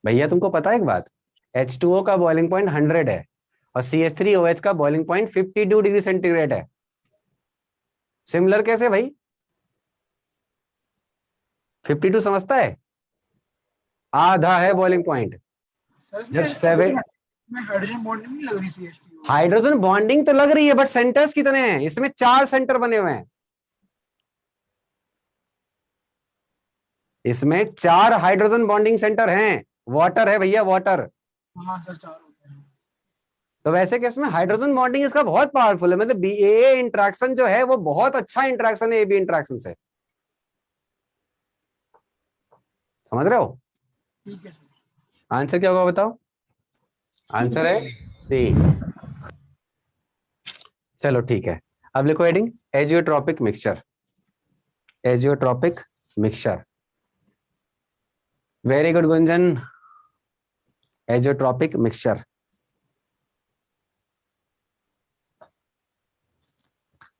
भैया तुमको पता है एक बात, H2O का बॉइलिंग पॉइंट 100 है और CH3OH का बॉइलिंग पॉइंट 52 डिग्री सेंटीग्रेड है। सिमिलर कैसे भाई? 52 समझता है, आधा है बॉइलिंग पॉइंट। जब 7 में हाइड्रोजन बॉन्डिंग नहीं लग रही CH3। हाइड्रोजन बॉन्डिंग तो लग रही है बट सेंटर्स कितने हैं? इसमें 4 सेंटर बने हुए हैं, इसमें 4 हाइड्रोजन बॉन्डिंग सेंटर हैं। वाटर है भैया, वाटर। हाँ सर 4 होते हैं। तो वैसे केस में हाइड्रोजन बॉन्डिंग इसका बहुत पावरफुल है, मतलब BA इंटरेक्शन जो है वो बहुत अच्छा इंटरेक्शन है AB इंटरेक्शन से, समझ रहे हो? ठीक है सर। आंसर क्या होगा बताओ? आंसर है सी। चलो ठीक है, अब लिखो heading azeotropic mixture. Azeotropic mixture, very good Gunjan. Azeotropic mixture,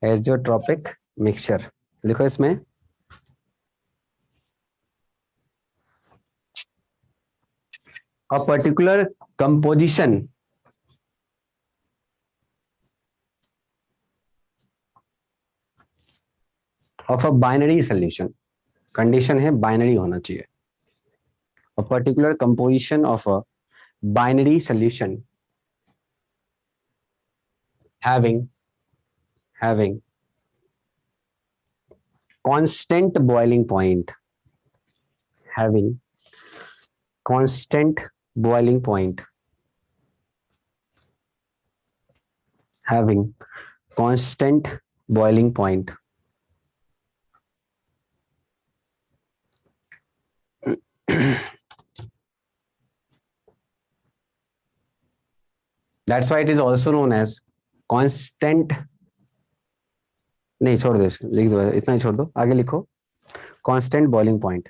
azeotropic mixture लिखो इसमें a particular composition of a binary solution, condition है बाइनरी होना चाहिए, a particular composition of a binary solution having constant boiling point, having constant boiling point having constant boiling point. That's why it is also known as constant. नहीं छोड़ दो, लिख दो, इतना ही छोड़ दो, आगे लिखो कांस्टेंट बॉइलिंग पॉइंट।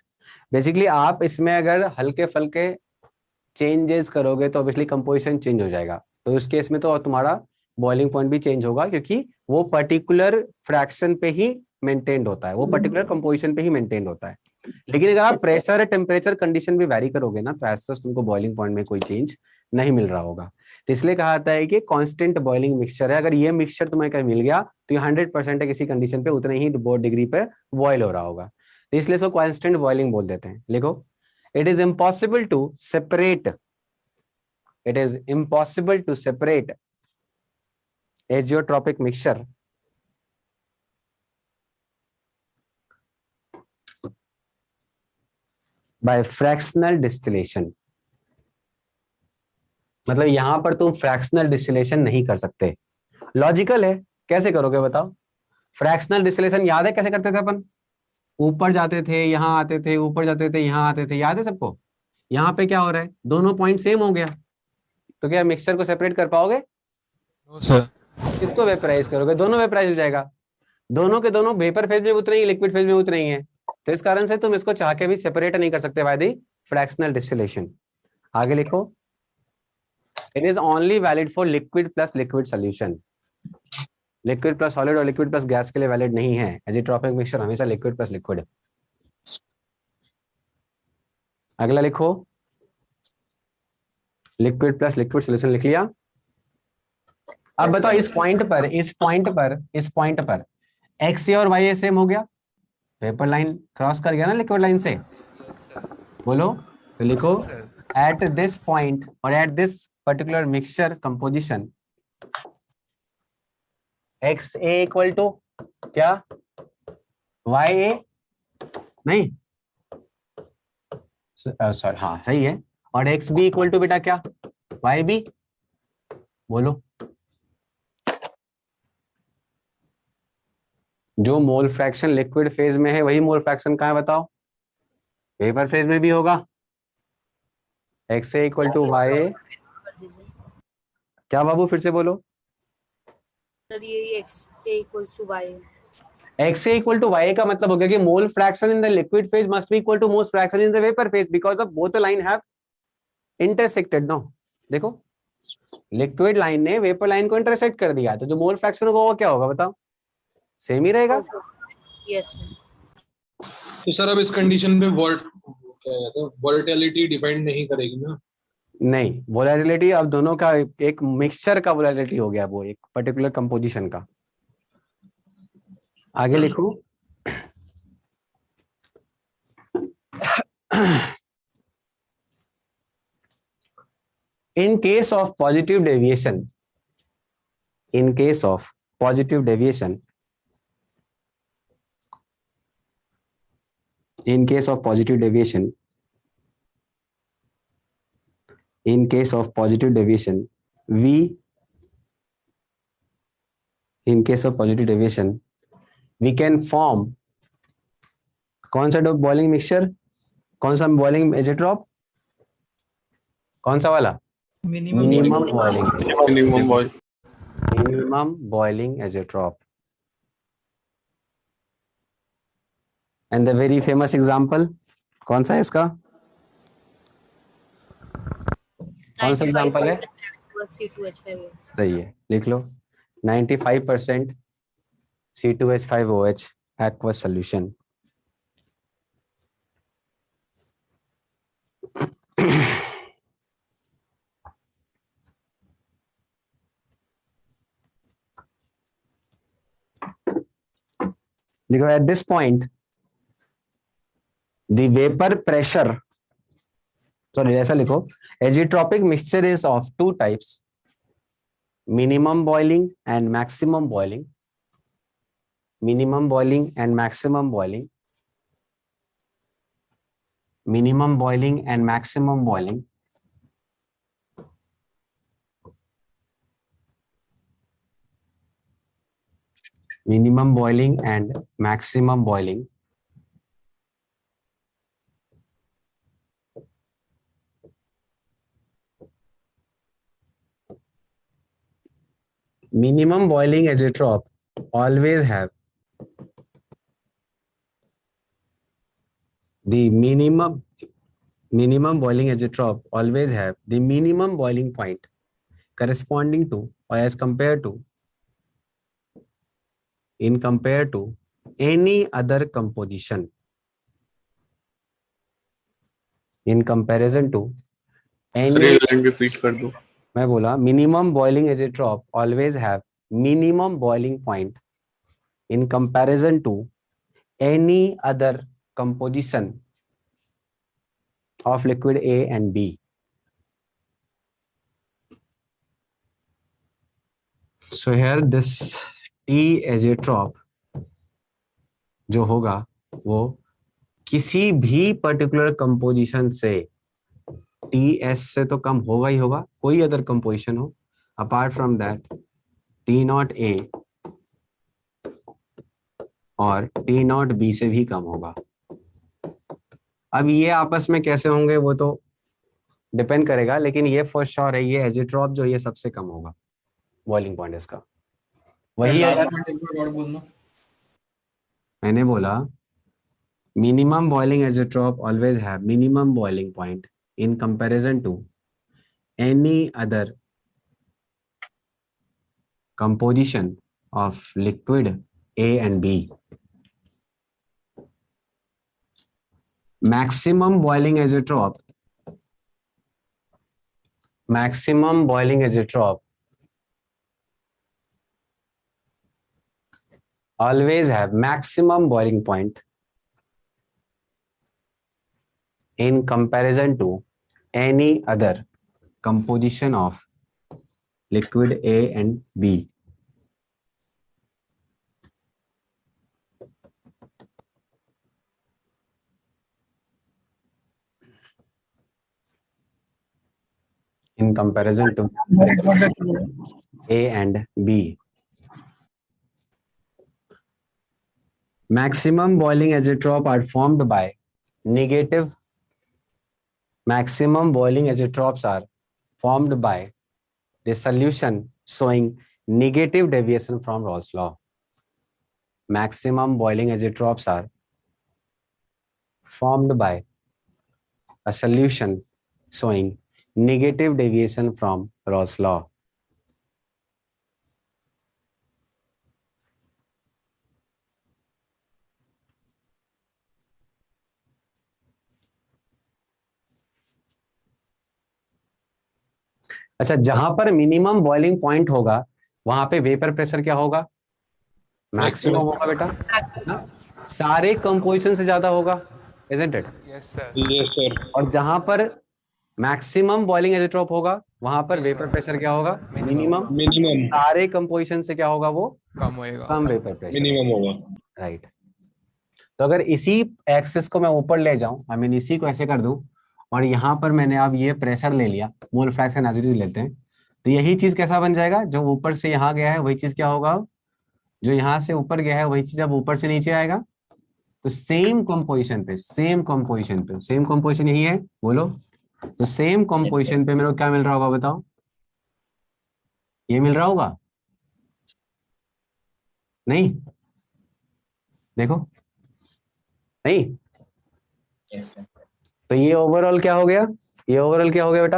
बेसिकली आप इसमें अगर हल्के फल्के चेंजेस करोगे तो ऑब्वियसली कंपोजिशन चेंज हो जाएगा, तो उस केस में तो तुम्हारा बॉइलिंग पॉइंट भी चेंज होगा, क्योंकि वो पर्टिकुलर फ्रैक्शन पे ही मेंटेन्ड होता है, वो पर्टिकुलर कंपोजिशन पे ही मेंटेन्ड होता है। लेकिन अगर आप प्रेशर टेम्परेचर कंडीशन भी वैरी करोगे ना, तो ऐसा तुमको बॉइलिंग पॉइंट में कोई चेंज नहीं मिल रहा होगा। तो इसलिए कहा जाता है कि कांस्टेंट बॉइलिंग मिक्सचर है। अगर ये मिक्सचर तुम्हें कहीं मिल गया तो ये 100% है, किसी कंडीशन पे उतने ही डिग्री पे बॉयल हो रहा होगा, तो इसलिए इसको कांस्टेंट बॉइलिंग बोल देते हैं। लिखो, it is impossible to separate, it is impossible to separate azeotropic mixture by fractional distillation। मतलब यहां पर तुम फ्रैक्शनल डिस्टिलेशन नहीं कर सकते। लॉजिकल है, कैसे करोगे बताओ? फ्रैक्शनल डिस्टिलेशन याद है कैसे करते थे अपन? ऊपर जाते थे, यहां आते थे, ऊपर जाते थे, यहां आते थे, याद है सबको? यहां पे क्या हो रहा है, दोनों पॉइंट सेम हो गया, तो क्या मिक्सचर को सेपरेट कर पाओगे? No sir. किसको वेपराइज करोगे? दोनों वेपराइज हो जाएगा, दोनों के दोनों वेपर फेज में उतरे ही, लिक्विड फेज में उतरे ही हैं, तो इस कारण से तुम इसको चाह के भी सेपरेट नहीं कर सकते बाय द फ्रैक्शनल डिस्टिलेशन। आगे लिखो, it is only valid for liquid plus liquid solution. Liquid plus solid और लिक्विड प्लस गैस के लिए वैलिड नहीं है। एजिट्रोपिक मिक्सचर हमेशा लिक्विड प्लस लिक्विड। अगला लिखो, लिक्विड प्लस लिक्विड सोल्यूशन लिख लिया। अब बताओ इस पॉइंट पर एक्स ए और वाई ए सेम हो गया, वेपर लाइन क्रॉस कर गया ना लिक्विड लाइन से, बोलो। तो लिखो, एट दिस पॉइंट और at this particular mixture composition X A equal to क्या, वाई ए, नहीं सॉरी हाँ सही है, और एक्स बी इक्वल टू बेटा क्या, वाई बी, बोलो। जो मोल फ्रैक्शन लिक्विड फेज में है वही मोल फ्रैक्शन कहाँ है बताओ? वेपर फेज में भी होगा। X A equal to Y A, क्या बाबू फिर से बोलो? सर ये X A equals to Y. X A equal to Y का मतलब हो गया कि mole fraction in the liquid phase must be equal to mole fraction in the vapour phase because of both the line have intersected. No देखो, liquid line ने vapour line को intersect कर दिया, तो जो मोल फ्रैक्शन होगा वो क्या होगा बताओ? सेम ही रहेगा। यस। तो सर अब इस कंडीशन पे वोलेटिलिटी डिपेंड नहीं करेगी ना? नहीं, वोलेटिलिटी अब दोनों का एक मिक्सचर का वोलेटिलिटी हो गया, वो एक पर्टिकुलर कंपोजिशन का। आगे लिखो, in case of positive deviation, in case of positive deviation, in case of positive deviation, in case of positive deviation, we, in case of positive deviation, we can form कौन सा डॉप boiling mixture, कौन सा boiling एजेट्रॉप, कौन सा वाला? Minimum boiling azeotrope. And the very famous example कौन सा है इसका? कौन सा एग्जांपल है? C2H5OH। सही है, लिख लो 95% C2H5OH aqueous solution। देखो, at this point the vapor pressure, sorry ऐसा लिखो, azeotropic mixture is of two types, minimum boiling and maximum boiling, minimum boiling and maximum boiling, minimum boiling and maximum boiling। minimum boiling and maximum boiling azeotrope always have the minimum boiling azeotrope always have the minimum boiling point corresponding to or as compared to any other composition in comparison to any repeat कर दो. मैं बोला minimum boiling azeotrope always have minimum boiling point in comparison to any other composition of liquid A and B. So here this T azeotrope जो होगा वो किसी भी particular composition से TS से तो कम होगा ही होगा, कोई अदर कंपोजिशन हो अपार्ट फ्रॉम दैट T0A और T0B से भी कम होगा. अब ये आपस में कैसे होंगे वो तो डिपेंड करेगा, लेकिन ये फॉर श्योर है ये एजेट्रॉप जो ये सबसे कम होगा बॉइलिंग पॉइंट इसका. वही अगर मैंने बोला minimum boiling azeotrope always have minimum boiling point in comparison to any other composition of liquid A and B. Maximum boiling azeotrope always have maximum boiling point in comparison to any other composition of liquid A and B. In comparison to A and B. Maximum boiling azeotrope are formed by negative. Maximum boiling azeotropes are formed by the solution showing negative deviation from Raoult's law. Maximum boiling azeotropes are formed by a solution showing negative deviation from Raoult's law. अच्छा, जहां पर minimum boiling point होगा वहां पे vapour pressure क्या होगा? Maximum होगा बेटा, सारे कंपोजिशन से ज्यादा होगा, isn't it? Yes, sir. Yes, sir. और जहां पर मैक्सिमम बॉइलिंग एजेट्रोप होगा वहां पर वेपर प्रेशर क्या होगा? मिनिमम. सारे कंपोजिशन से क्या होगा? वो कम होएगा. कम वेपर प्रेशर मिनिमम होगा. राइट. तो अगर इसी एक्सिस को मैं ऊपर ले जाऊं, आई मीन इसी को ऐसे कर दूं और यहाँ पर मैंने अब ये प्रेशर ले लिया, mole fraction as it is लेते हैं, तो यही चीज कैसा बन जाएगा? जो ऊपर से यहाँ गया है वही चीज क्या होगा? जो यहाँ से ऊपर गया है वही चीज अब ऊपर से नीचे आएगा. तो सेम कंपोजिशन यही है, बोलो. तो सेम कंपोजिशन पे मेरे को क्या मिल रहा होगा बताओ? ये मिल रहा होगा? नहीं, देखो नहीं. Yes sir. तो ये ओवरऑल क्या हो गया? ये ओवरऑल क्या हो गया बेटा?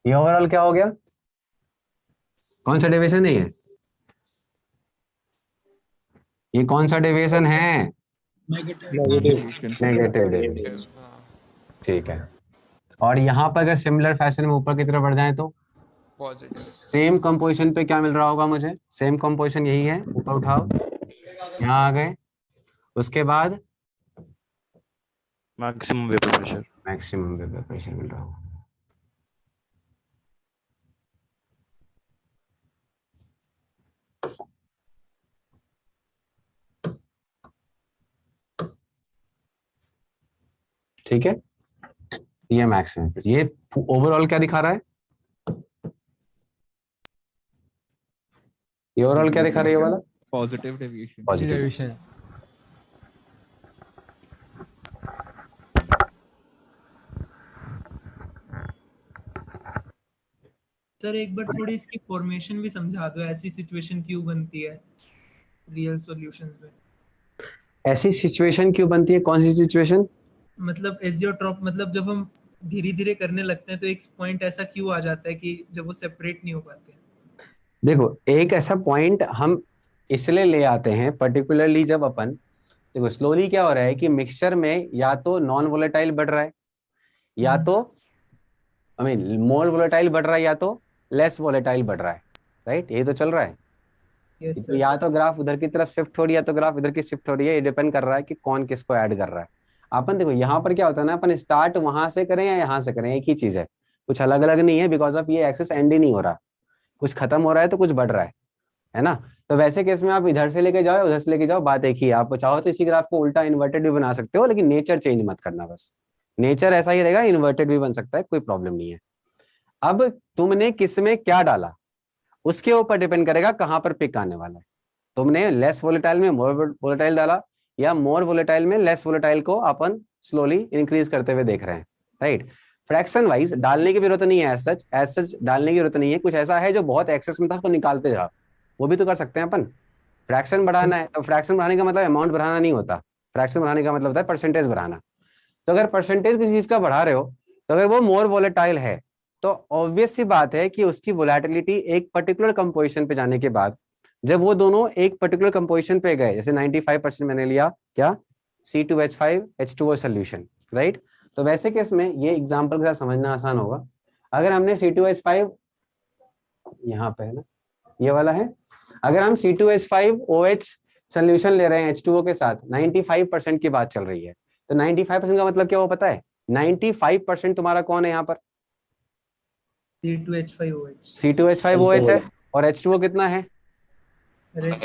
ये ओवरऑल क्या हो गया? कौन सा डेविएशन है ये? ये कौन सा डेविएशन है? Negative deviation. ठीक है. और यहाँ पर अगर सिमिलर फैशन में ऊपर की तरफ बढ़ जाए तो पॉजिटिव. सेम कंपोजिशन पे क्या मिल रहा होगा मुझे? सेम कंपोजिशन यही है, ऊपर उठाओ, यहाँ आ गए. उसके बाद मैक्सिमम वेपर प्रेशर मिल रहा होगा. ठीक है, ये मैक्सिमम. ये ओवरऑल क्या दिखा रहा है? ये ओवरऑल क्या दिखा रही है वाला? Positive deviation. Positive. Deviation. Sir एक बार थोड़ी इसकी फॉर्मेशन भी समझा दो, ऐसी सिचुएशन क्यों बनती है रियल सॉल्यूशंस में? ऐसी सिचुएशन क्यों बनती है? कौन सी सिचुएशन? मतलब एजियोट्रॉप, मतलब जब हम धीरे धीरे करने लगते हैं तो एक पॉइंट ऐसा क्यों आ जाता है कि जब वो सेपरेट नहीं हो पाते हैं? देखो, एक ऐसा पॉइंट हम इसलिए ले आते हैं पर्टिकुलरली जब अपन, देखो स्लोली क्या हो रहा है कि मिक्सचर में या तो नॉन वोलेटाइल बढ़ रहा है, या तो मोर वोलेटाइल बढ़ रहा है, या तो लेस वोलेटाइल बढ़ रहा है, राइट? ये तो चल रहा है। यस तो या तो ग्राफ उधर की तरफ शिफ्ट हो रही है, या तो ग्राफ इधर की शिफ्ट हो रही है। ये डिपेंड कर रहा है कि कौन किसको ऐड कर रहा है। अपन देखो यहाँ पर क्या होता है ना, अपन स्टार्ट वहां से करें या यहाँ से करें, एक ही चीज है, कुछ अलग अलग नहीं है। बिकॉज ऑफ ये एक्सेस एंड ही नहीं हो रहा, कुछ खत्म हो रहा है तो कुछ बढ़ रहा है ना? तो वैसे केस में आप इधर से लेके जाओ, उधर से लेके जाओ, बात एक ही है। आप चाहो तो इसी ग्राफ को उल्टा इन्वर्टेड भी बना सकते हो, लेकिन नेचर चेंज मत करना, बस नेचर ऐसा ही रहेगा। इन्वर्टेड भी बन सकता है, कोई प्रॉब्लम नहीं है। अब तुमने किस में क्या डाला उसके ऊपर डिपेंड करेगा कहां पर पिक आने वाला है। तुमने लेस वोलेटाइल में मोर वोलेटाइल डाला, या मोर वोलेटाइल में लेस वोलेटाइल को अपन स्लोली इंक्रीज करते हुए देख रहे हैं, राइट? फ्रैक्शन वाइज डालने की जरूरत नहीं है, एज सच डालने की जरूरत नहीं है। कुछ ऐसा है जो बहुत एक्सेस में था तो निकालते जाओ, वो भी तो कर सकते हैं अपन। फ्रैक्शन बढ़ाना है तो फ्रैक्शन बढ़ाने का मतलब अमाउंट बढ़ाना नहीं होता, फ्रैक्शन बढ़ाने का मतलब होता है परसेंटेज बढ़ाना। तो अगर परसेंटेज किसी चीज का बढ़ा रहे हो, तो अगर वो मोर वोलेटाइल है तो ऑब्वियस सी बात है कि उसकी वोलेटिलिटी एक पर्टिकुलर कंपोजिशन पे जाने के बाद, जब वो दोनों एक पर्टिकुलर कंपोजिशन पे गए, जैसे 95% मैंने लिया क्या, C2H5H2O सोल्यूशन, राइट? तो वैसे केस में ये एग्जांपल के साथ समझना आसान होगा। अगर हमने C2H5 यहाँ पे है ना, ये वाला है, अगर हम C2H5OH सोल्यूशन ले रहे हैं H2O के साथ, 95% की बात चल रही है, तो 95% का मतलब क्या वो पता है? 95% तुम्हारा कौन है यहाँ पर? C2H5OH। C2H5OH है, और H2O कितना है? Rest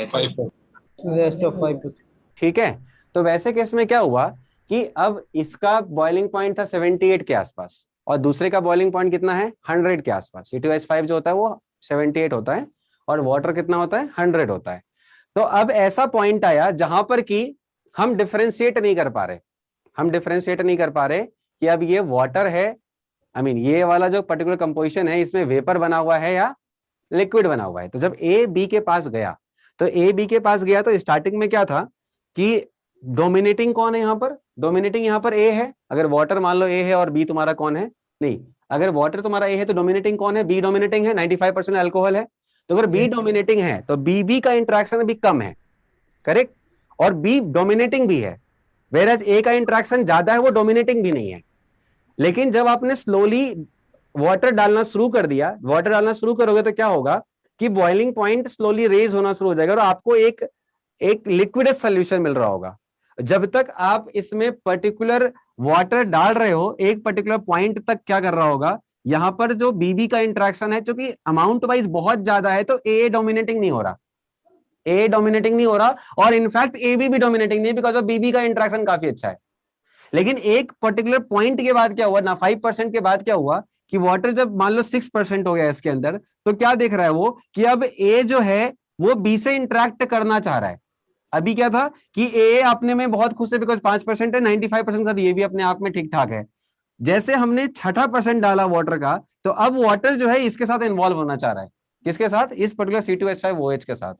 of 5%। ठीक है, तो वैसे केस में क्या हुआ कि अब इसका बॉइलिंग पॉइंट था 78 के आसपास, और दूसरे का बॉइलिंग पॉइंट कितना है? 100 के आसपास। C2H5 जो होता है वो 78 होता है, और वाटर कितना होता है? 100 होता है। तो अब ऐसा पॉइंट आया जहां पर कि हम डिफरेंशिएट नहीं कर पा रहे, कि अब ये वाटर है, ये वाला जो पर्टिकुलर कंपोजिशन है इसमें वेपर बना हुआ है या लिक्विड बना हुआ है। तो जब ए बी के पास गया, तो स्टार्टिंग में क्या था कि डोमिनेटिंग कौन है यहाँ पर? डोमिनेटिंग यहाँ पर ए है। अगर वाटर मान लो ए है और बी तुम्हारा कौन है? नहीं, अगर वाटर तुम्हारा ए है तो डोमिनेटिंग कौन है? बी डोमिनेटिंग है, 95% अल्कोहल है। तो अगर बी डोमिनेटिंग है तो बी का इंटरेक्शन अभी कम है, करेक्ट? और बी डोमिनेटिंग भी है, वेयरएज ए का इंटरेक्शन ज्यादा है, वो डोमिनेटिंग भी नहीं है। लेकिन जब आपने स्लोली वाटर डालना शुरू कर दिया, वाटर डालना शुरू करोगे तो क्या होगा कि बॉइलिंग पॉइंट स्लोली रेज होना शुरू हो जाएगा, और आपको एक लिक्विड सॉल्यूशन मिल रहा होगा। जब तक आप इसमें पर्टिकुलर वाटर डाल रहे हो, एक पर्टिकुलर पॉइंट तक क्या कर रहा होगा, यहां पर जो बीबी का इंटरेक्शन है, चूंकि अमाउंट वाइज बहुत ज्यादा है, तो ए डोमिनेटिंग नहीं हो रहा, और इनफैक्ट ए बी भी डोमिनेटिंग नहीं, बिकॉज ऑफ बीबी का इंटरेक्शन काफी अच्छा है। लेकिन एक पर्टिकुलर पॉइंट के बाद क्या हुआ ना, 5% के बाद क्या हुआ कि वाटर जब मान लो 6% हो गया इसके अंदर, तो क्या देख रहा है वो कि अब ए जो है वो बी से इंटरेक्ट करना चाह रहा है। अभी क्या था कि ए अपने में बहुत खुश है बिकॉज 5% है, 95% का ये भी अपने आप में ठीक ठाक है। जैसे हमने 6% डाला वाटर का, तो अब वाटर जो है इसके साथ इन्वॉल्व होना चाह रहा है। किसके साथ? इस पर्टिकुलर C2H5OH के साथ।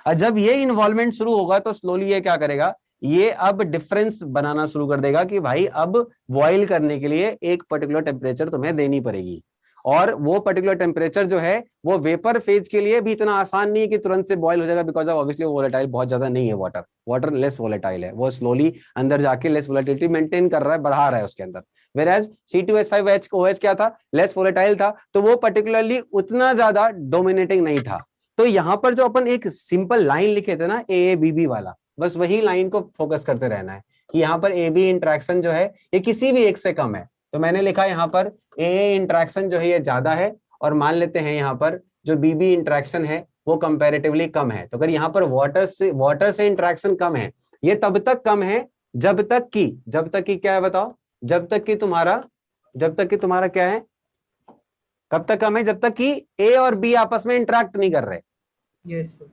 और जब ये इन्वॉल्वमेंट शुरू होगा तो स्लोली ये क्या करेगा, ये अब डिफरेंस बनाना शुरू कर देगा कि भाई अब बॉईल करने के लिए एक पर्टिकुलर टेम्परेचर तुम्हें देनी पड़ेगी, और वो पर्टिकुलर टेम्परेचर जो है वो वेपर फेज के लिए भी इतना आसान नहीं है कि तुरंत से बॉईल हो जाएगा, बिकॉज ऑफ ऑब्वियसली वोलेटाइल बहुत ज्यादा नहीं है। वाटर लेस वोलेटाइल है, वो स्लोली अंदर जाके लेस वोलेटिलिटी मेंटेन कर रहा है, बढ़ा रहा है उसके अंदर। वेयरएज C2H5OH क्या था? लेस वोलेटाइल था, तो वो पर्टिकुलरली उतना ज्यादा डोमिनेटिंग नहीं था। तो यहाँ पर जो अपन एक सिंपल लाइन लिखे थे ना, AABB वाला, बस वही लाइन को फोकस करते रहना है कि यहाँ पर AB इंटरेक्शन जो है ये किसी भी एक से कम है। तो मैंने लिखा यहाँ पर AA इंटरेक्शन जो है ये ज्यादा है, और मान लेते हैं यहाँ पर जो BB इंटरेक्शन है वो कंपैरेटिवली कम है। तो अगर यहाँ पर वाटर से इंटरेक्शन कम है, ये तब तक कम है जब तक कि क्या है बताओ? जब तक कि तुम्हारा क्या है? कब तक कम है? जब तक कि A और B आपस में इंटरेक्ट नहीं कर रहे। Yes sir.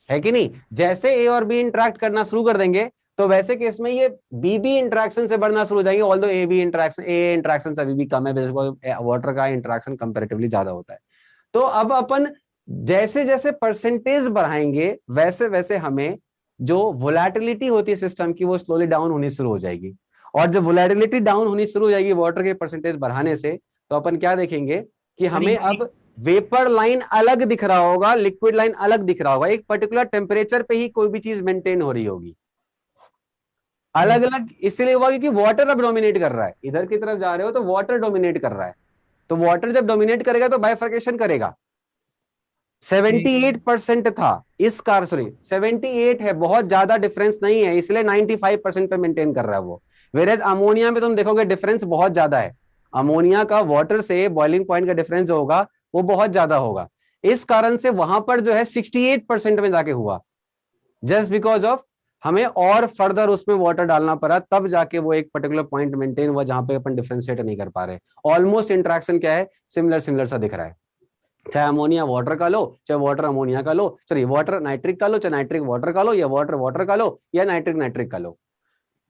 है कि नहीं? जैसे ए और बी इंटरेक्ट करना शुरू कर देंगे तो वैसे केस में ये बी भी इंटरेक्शन से बढ़ना शुरू हो जाएंगे, although A B interaction, A interaction अभी भी कम है, वाटर का इंटरेक्शन कंपैरेटिवली ज्यादा होता है। तो अब अपन जैसे जैसे परसेंटेज बढ़ाएंगे वैसे वैसे हमें जो वोलेटिलिटी होती है सिस्टम की वो स्लोली डाउन होनी शुरू हो जाएगी। और जब वोलेटिलिटी डाउन होनी शुरू हो जाएगी वाटर के परसेंटेज बढ़ाने से, तो अपन क्या देखेंगे कि हमें अब वेपर लाइन अलग दिख रहा होगा, लिक्विड लाइन अलग दिख रहा होगा। एक पर्टिकुलर टेम्परेचर पे ही कोई भी चीज मेंटेन हो रही होगी, अलग अलग इसलिए हुआ क्योंकि वाटर अब डोमिनेट कर रहा है। इधर की तरफ जा रहे हो तो वाटर डोमिनेट कर रहा है, तो वाटर जब डोमिनेट करेगा तो बाइफर्केशन करेगा। 78% था इस कार, सॉरी 78 है, बहुत ज्यादा डिफरेंस नहीं है, इसलिए 95% पे मेंटेन कर रहा है वो। वेरेज अमोनिया में तुम देखोगे डिफरेंस बहुत ज्यादा है, अमोनिया का वाटर से बॉइलिंग पॉइंट का डिफरेंस जो होगा वो बहुत ज्यादा होगा। इस कारण से वहां पर जो है 68% में जाके हुआ, जस्ट बिकॉज ऑफ हमें और फर्दर उसमें वाटर डालना पड़ा, तब जाके वो एक पर्टिकुलर पॉइंट मेंटेन हुआ जहां पे अपन डिफरेंशिएट नहीं कर पा रहे। ऑलमोस्ट इंटरेक्शन क्या है, सिमिलर सिमिलर सा दिख रहा है, चाहे अमोनिया वाटर का लो, चाहे वाटर अमोनिया का लो, सॉरी वाटर नाइट्रिक का लो, चाहे नाइट्रिक वाटर का लो, या वाटर वाटर का लो, या नाइट्रिक नाइट्रिक का लो,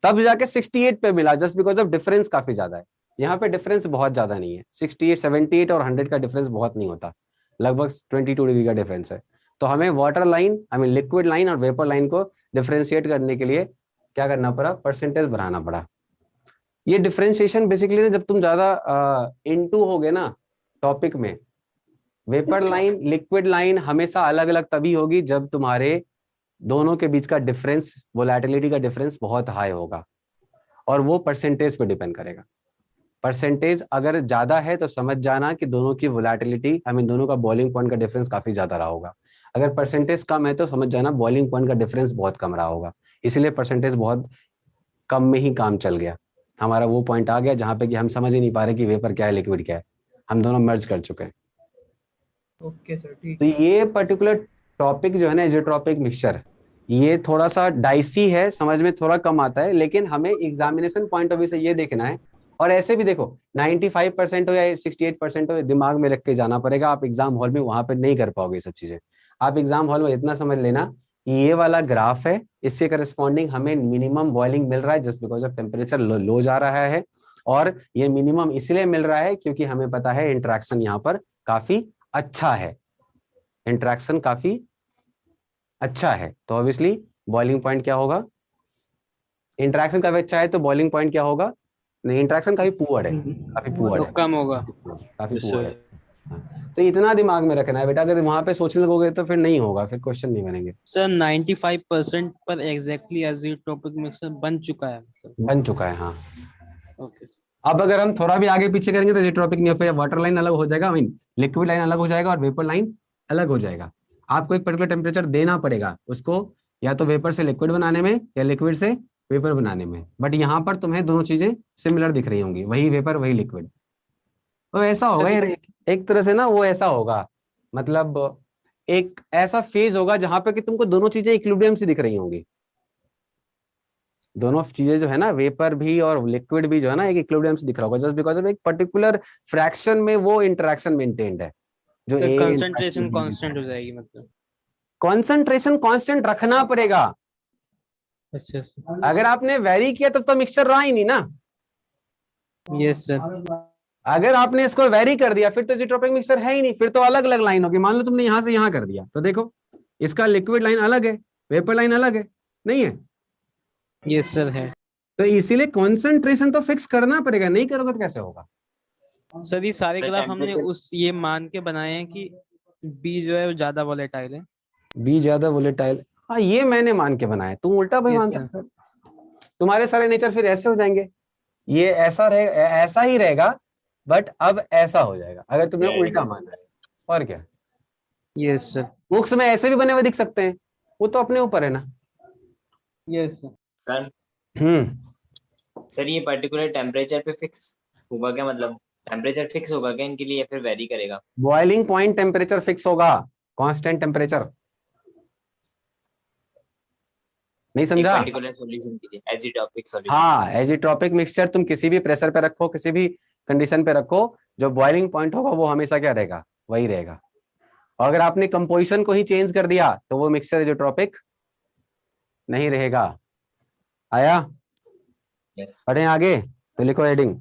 तब जाके 68 पे मिला, जस्ट बिकॉज ऑफ डिफरेंस काफी ज्यादा है। यहाँ पे डिफरेंस बहुत ज्यादा नहीं है, 68, 78 और 100 का डिफरेंस बहुत नहीं होता, लगभग 22 डिग्री का डिफरेंस है। तो हमें water line, I mean liquid line और वेपर लाइन को डिफरेंशिएट करने के लिए क्या करना पड़ा, परसेंटेज बढ़ाना पड़ा। ये डिफरेंशिएशन बेसिकली ना जब तुम ज्यादा इनटू होगे ना टॉपिक में, वेपर लाइन लिक्विड लाइन हमेशा अलग अलग तभी होगी जब तुम्हारे दोनों के बीच का डिफरेंस, वोलेटिलिटी का डिफरेंस बहुत हाई होगा, और वो परसेंटेज पे डिपेंड करेगा। परसेंटेज अगर ज्यादा है तो समझ जाना कि दोनों की वोलेटिलिटी, आई मीन दोनों का बॉइलिंग पॉइंट का डिफरेंस काफी ज्यादा रहा होगा। अगर परसेंटेज कम है तो समझ जाना बॉइलिंग पॉइंट का डिफरेंस बहुत कम रहा होगा, इसलिए परसेंटेज बहुत कम में ही काम चल गया। हमारा वो पॉइंट आ गया जहां पे कि हम समझ ही नहीं पा रहे कि वेपर क्या है लिक्विड क्या है, हम दोनों मर्ज कर चुके हैं। ओके सर, ठीक। तो ये पर्टिकुलर टॉपिक जो है ना एजियोट्रॉपिक मिक्सचर, ये थोड़ा सा डाइसी है, समझ में थोड़ा कम आता है, लेकिन हमें एग्जामिनेशन पॉइंट ऑफ व्यू से ये देखना है। और ऐसे भी देखो 95% हो या 68% हो, दिमाग में रख के जाना पड़ेगा। आप एग्जाम हॉल में वहां पर नहीं कर पाओगे ये सब चीजें। आप एग्जाम हॉल में इतना समझ लेना कि ये वाला ग्राफ है, इससे करस्पॉन्डिंग हमें मिनिमम बॉइलिंग मिल रहा है just because of temperature low जा रहा है, और ये मिनिमम इसलिए मिल रहा है क्योंकि हमें पता है इंटरेक्शन यहाँ पर काफी अच्छा है, इंटरेक्शन काफी अच्छा है। तो ऑब्वियसली बॉइलिंग पॉइंट क्या होगा, इंटरेक्शन काफी अच्छा है तो बॉइलिंग पॉइंट क्या होगा, नहीं इंटरेक्शन काफी पुअर है, काफी पुअर है, कम होगा, काफी पुअर है। तो इतना दिमाग में रखना है बेटा, अगर वहां पे सोचने लगोगे तो फिर नहीं होगा, फिर क्वेश्चन नहीं बनेंगे। सर 95% पर एग्जैक्टली एजियोट्रोपिक मिक्सचर बन चुका है, मतलब बन चुका है, हाँ। ओके। अब अगर हम थोड़ा भी आगे पीछे करेंगे तो एजियोट्रोपिक नहीं, फिर वाटर लाइन अलग हो जाएगा, आई मीन लिक्विड लाइन अलग हो जाएगा और वेपर लाइन अलग हो जाएगा। आपको एक पर्टिकुलर टेम्परेचर देना पड़ेगा उसको, या तो वेपर से लिक्विड बनाने में या लिक्विड से वेपर बनाने में, बट यहाँ पर तुम्हें दोनों चीजें सिमिलर दिख रही होंगी, वही वेपर वही लिक्विड। तो ऐसा होगा यार, एक तरह से ना वो ऐसा होगा, मतलब एक ऐसा फेज होगा जहां पे कि तुमको दोनों चीजें इक्विलिब्रियम से दिख रही होंगी। दोनों चीजें जो है ना, वेपर भी और लिक्विड भी जो है ना, एक इक्विलिब्रियम से दिख रहा होगा, जस्ट बिकॉज ऑफ एक पर्टिकुलर फ्रैक्शन में वो इंटरेक्शन मेंटेन्ड है, जो कंसंट्रेशन कांस्टेंट हो जाएगी, मतलब कंसंट्रेशन कांस्टेंट रखना पड़ेगा। अच्छा, अगर आपने वेरी किया तब तो मिक्सचर रहा ही नहीं ना। Yes sir. अगर आपने इसको वेरी कर दिया फिर तो एजियोट्रोपिक मिक्सचर है ही नहीं, फिर तो अलग अलग लाइन होगी। मान लो तुमने यहां से यहां कर दिया तो देखो इसका लिक्विड लाइन अलग है, वेपर लाइन अलग है, नहीं है? यस सर है। तो इसीलिए कंसंट्रेशन तो फिक्स करना पड़ेगा, नहीं करोगे तो कैसे होगा? सर ये सारे ग्राफ हमने उस ये मान के बनाए हैं कि बी जो है वो ज्यादा वोलेटाइल है। बी ज्यादा वोलेटाइल, हाँ ये मैंने मान के बनाया, तुम उल्टा भी मान सकते हो। तुम्हारे सारे नेचर फिर ऐसे हो जाएंगे, ये ऐसा रहेगा, ऐसा ही रहेगा, बट अब ऐसा हो जाएगा अगर तुमने उल्टा माना है। और क्या? Yes sir. बुक्स में ऐसे भी बने हुए दिख सकते हैं, वो तो अपने ऊपर है ना। Yes sir. सर ये पर्टिकुलर टेम्परेचर पे फिक्स होगा क्या, मतलब टेम्परेचर फिक्स होगा क्या इनके लिए या फिर वेरी करेगा? बॉइलिंग पॉइंट टेम्परेचर फिक्स होगा, कांस्टेंट टेम्परेचर। नहीं समझा? पर्टिकुलर सॉल्यूशन के लिए एजियोट्रोपिक सॉल्यूशन। हाँ, एजियोट्रोपिक मिक्सचर तुम किसी भी प्रेशर पे रखो, किसी भी कंडीशन पे रखो, जो बॉइलिंग पॉइंट होगा वो हमेशा क्या रहेगा, वही रहेगा। और अगर आपने कंपोजिशन को ही चेंज कर दिया तो वो मिक्सचर इजोट्रॉपिक नहीं रहेगा। आया? यस पढ़े आगे? तो लिखो हेडिंग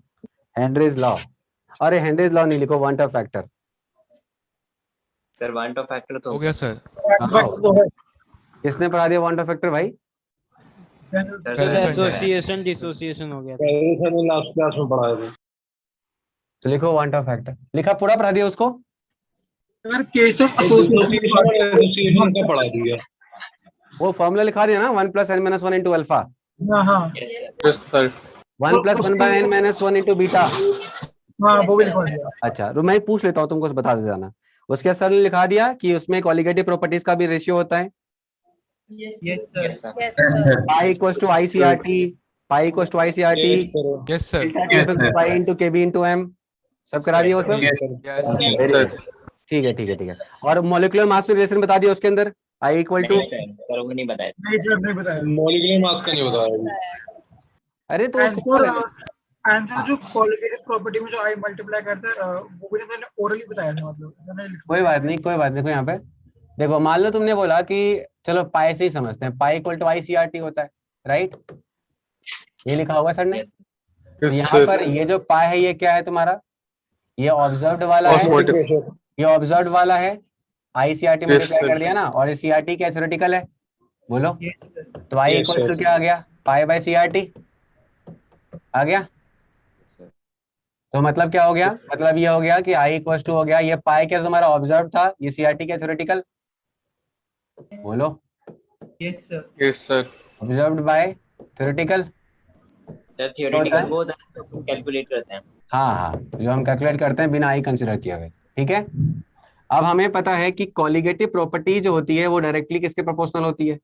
हेनरीज लॉ। अरे हेनरीज लॉ नहीं लिखो, want of factor. Sir want of factor तो हो गया सर। किसने पढ़ा दिया वांट ऑफ फैक्टर भाई? सर सर, एसोसिएशन डिसोसिएशन हो गया था। लास्ट क्लास में पढ़ाया था। तो लिखो वांट ऑफ फैक्टर। लिखा पूरा पढ़ा दिया उसको? अगर केस ऑफ एसोसिएशन का पढ़ा दिया। वो फॉर्मूला लिखा दिया ना, 1 + n - 1 × अल्फा, हाँ हाँ यस सर। 1 + 1/n - 1 × beta. हाँ वो भी लिखवा दिया। अच्छा तो मैं पूछ लेता हूँ, तुमको बता दे जाना। उसके बाद सर ने लिखा दिया कि उसमें कॉलिगेटिव प्रॉपर्टीज का भी रेशियो होता है। Yes sir. Yes sir pi equals to ICRT, pi equals to ICRT, yes sir. Pi into KB into M। सब करा दिया वो सब? यस ठीक है ठीक है ठीक है। और मॉलिक्यूलर मास में रिलेशन बता दिया उसके अंदर, I = नहीं सर वो नहीं बताया। नहीं सर नहीं बताया। मॉलिक्यूलर मास का नहीं बताया। अरे तो आंसर आंसर जो क्वालिटेटिव प्रॉपर्टी में जो आई मल्टीप्लाई करता है वो भी मैंने ओरली बताया था, मतलब मैंने लिखा कोई बात नहीं कोई बात नहीं। कोई यहाँ पे देखो, मान लो तुमने बोला कि चलो पाई से ही समझते हैं, पाई इक्वल टू ICRT होता है, राइट? ये लिखा होगा सर ने। तो यहाँ पर ये जो पाई है ये क्या है तुम्हारा? ये ऑब्जर्व्ड वाला है, ये ऑब्जर्व्ड वाला है। ICRT मल्टीप्लाई कर दिया ना, और ये CRT क्या थ्योरेटिकल है? बोलो। Yes sir. तो I इक्वल टू क्या आ गया? पाई/CRT आ गया। तो मतलब क्या हो गया? मतलब ये हो गया कि I इक्वल टू हो गया, ये पाई क्या तुम्हारा ऑब्जर्व था, ये CRT क्या थ्योरेटिकल? बोलो। Yes sir. Yes sir. Observed bye theoretical. Sir theoretical वो होता है तो कैलकुलेट करते हैं। हाँ हाँ, जो हम कैलकुलेट करते हैं बिना आई कंसिडर किए हुए। ठीक है। अब हमें पता है कि कॉलिगेटिव प्रॉपर्टी जो होती है वो डायरेक्टली किसके प्रोपोर्शनल होती है?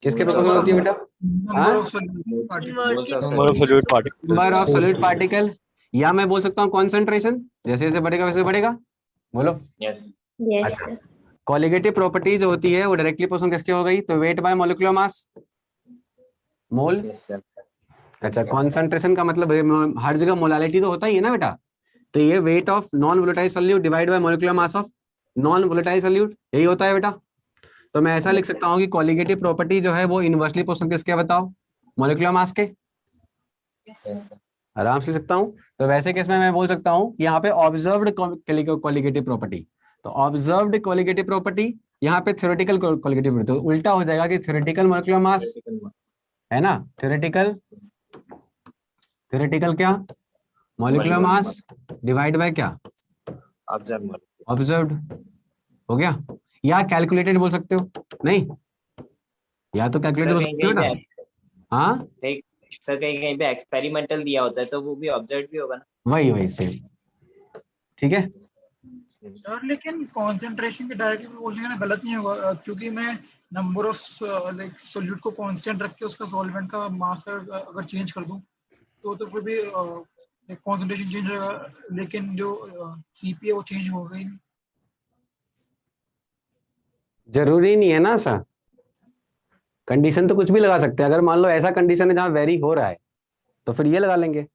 किसके प्रोपोर्शनल होती है बेटा? Number of solute number of solute particle, या मैं बोल सकता हूँ कॉन्सेंट्रेशन। जैसे जैसे बढ़ेगा वैसे बढ़ेगा। बोलो। यस अच्छा, कॉलिगेटिव प्रॉपर्टी जो होती है वो डायरेक्टली प्रोपोर्शनल किसके हो गई? तो weight by molecular mass, mole. Yes sir. अच्छा, कॉन्सेंट्रेशन का मतलब हर जगह मोलालिटी तो होता ही है ना बेटा। तो ये weight of non volatile solute divide by molecular mass of non volatile solute, यही होता है बेटा। तो मैं ऐसा लिख सकता हूँ कि कॉलिगेटिव प्रॉपर्टी जो है वो इनवर्सली प्रोपोर्शनल किसके बताओ? मॉलिक्यूलर मास के। आराम से सकता हूँ। तो वैसे केस में मैं बोल सकता हूँ कि यहाँ पे ऑब्जर्व्ड कॉलिगेटिव प्रॉपर्टी, तो ऑब्जर्व्ड कॉलिगेटिव प्रॉपर्टी यहाँ पे थ्योरेटिकल कॉलिगेटिव प्रॉपर्टी, तो उल्टा हो जाएगा कि थ्योरेटिकल मॉलिक्यूलर मास है ना, थ्योरेटिकल क्या? मॉलिक्यूलर मास डिवाइड बाय क्या? ऑब्जर्व्ड। हो गया। या कैलकुलेटेड बोल सकते हो, नहीं या तो कैलकुलेटेड बोल सकते हो ना। हाँ सर कहीं कहीं पे एक्सपेरिमेंटल दिया होता है तो वो भी ऑब्जर्व भी होगा ना। वही वही सेम। ठीक है सर, लेकिन कंसंट्रेशन के डायरेक्टली प्रोपोर्शनल करना गलत नहीं होगा, क्योंकि मैं नंबर ऑफ लाइक सॉल्यूट को कांस्टेंट रख के उसका सॉल्वेंट का मास अगर चेंज कर दूं तो फिर भी कंसंट्रेशन चेंज होगा, लेकिन जो सीपी है वो चेंज होगा ही नहीं। जरूरी नहीं है ना सर, कंडीशन तो कुछ भी लगा सकते हैं। अगर मान लो ऐसा कंडीशन है जहां वेरी हो रहा है तो फिर ये लगा लेंगे।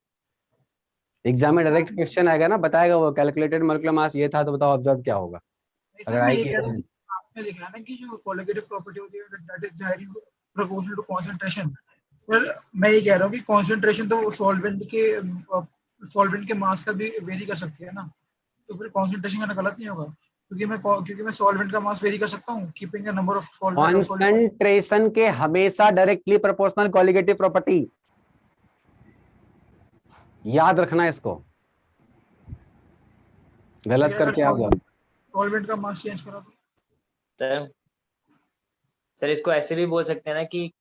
एग्जाम में डायरेक्ट क्वेश्चन आएगा ना, बताएगा वो कैलकुलेटेड मॉलिक्यूलर मास ये था, तो बताओ ऑब्जर्व क्या होगा अगर आएगी। आपने लिखा ना कि जो कॉलिगेटिव प्रॉपर्टी होती है that is directly proportional to concentration, पर मैं ये कह रहा हूँ कि कंसंट्रेशन तो सॉल्वेंट के मास का भी वेरी कर सकती है ना, तो फिर कंसंट्रेशन करना गलत नहीं होगा, क्योंकि मैं सॉल्वेंट का मास वेरी कर सकता हूँ keeping the number of solvent. Concentration के हमेशा डायरेक्टली प्रोपोर्शनल कॉलिगेटिव प्रॉपर्टी, याद रखना इसको, गलत करके आप सॉल्वेंट का मास चेंज करा तो सर इसको ऐसे भी बोल सकते हैं ना कि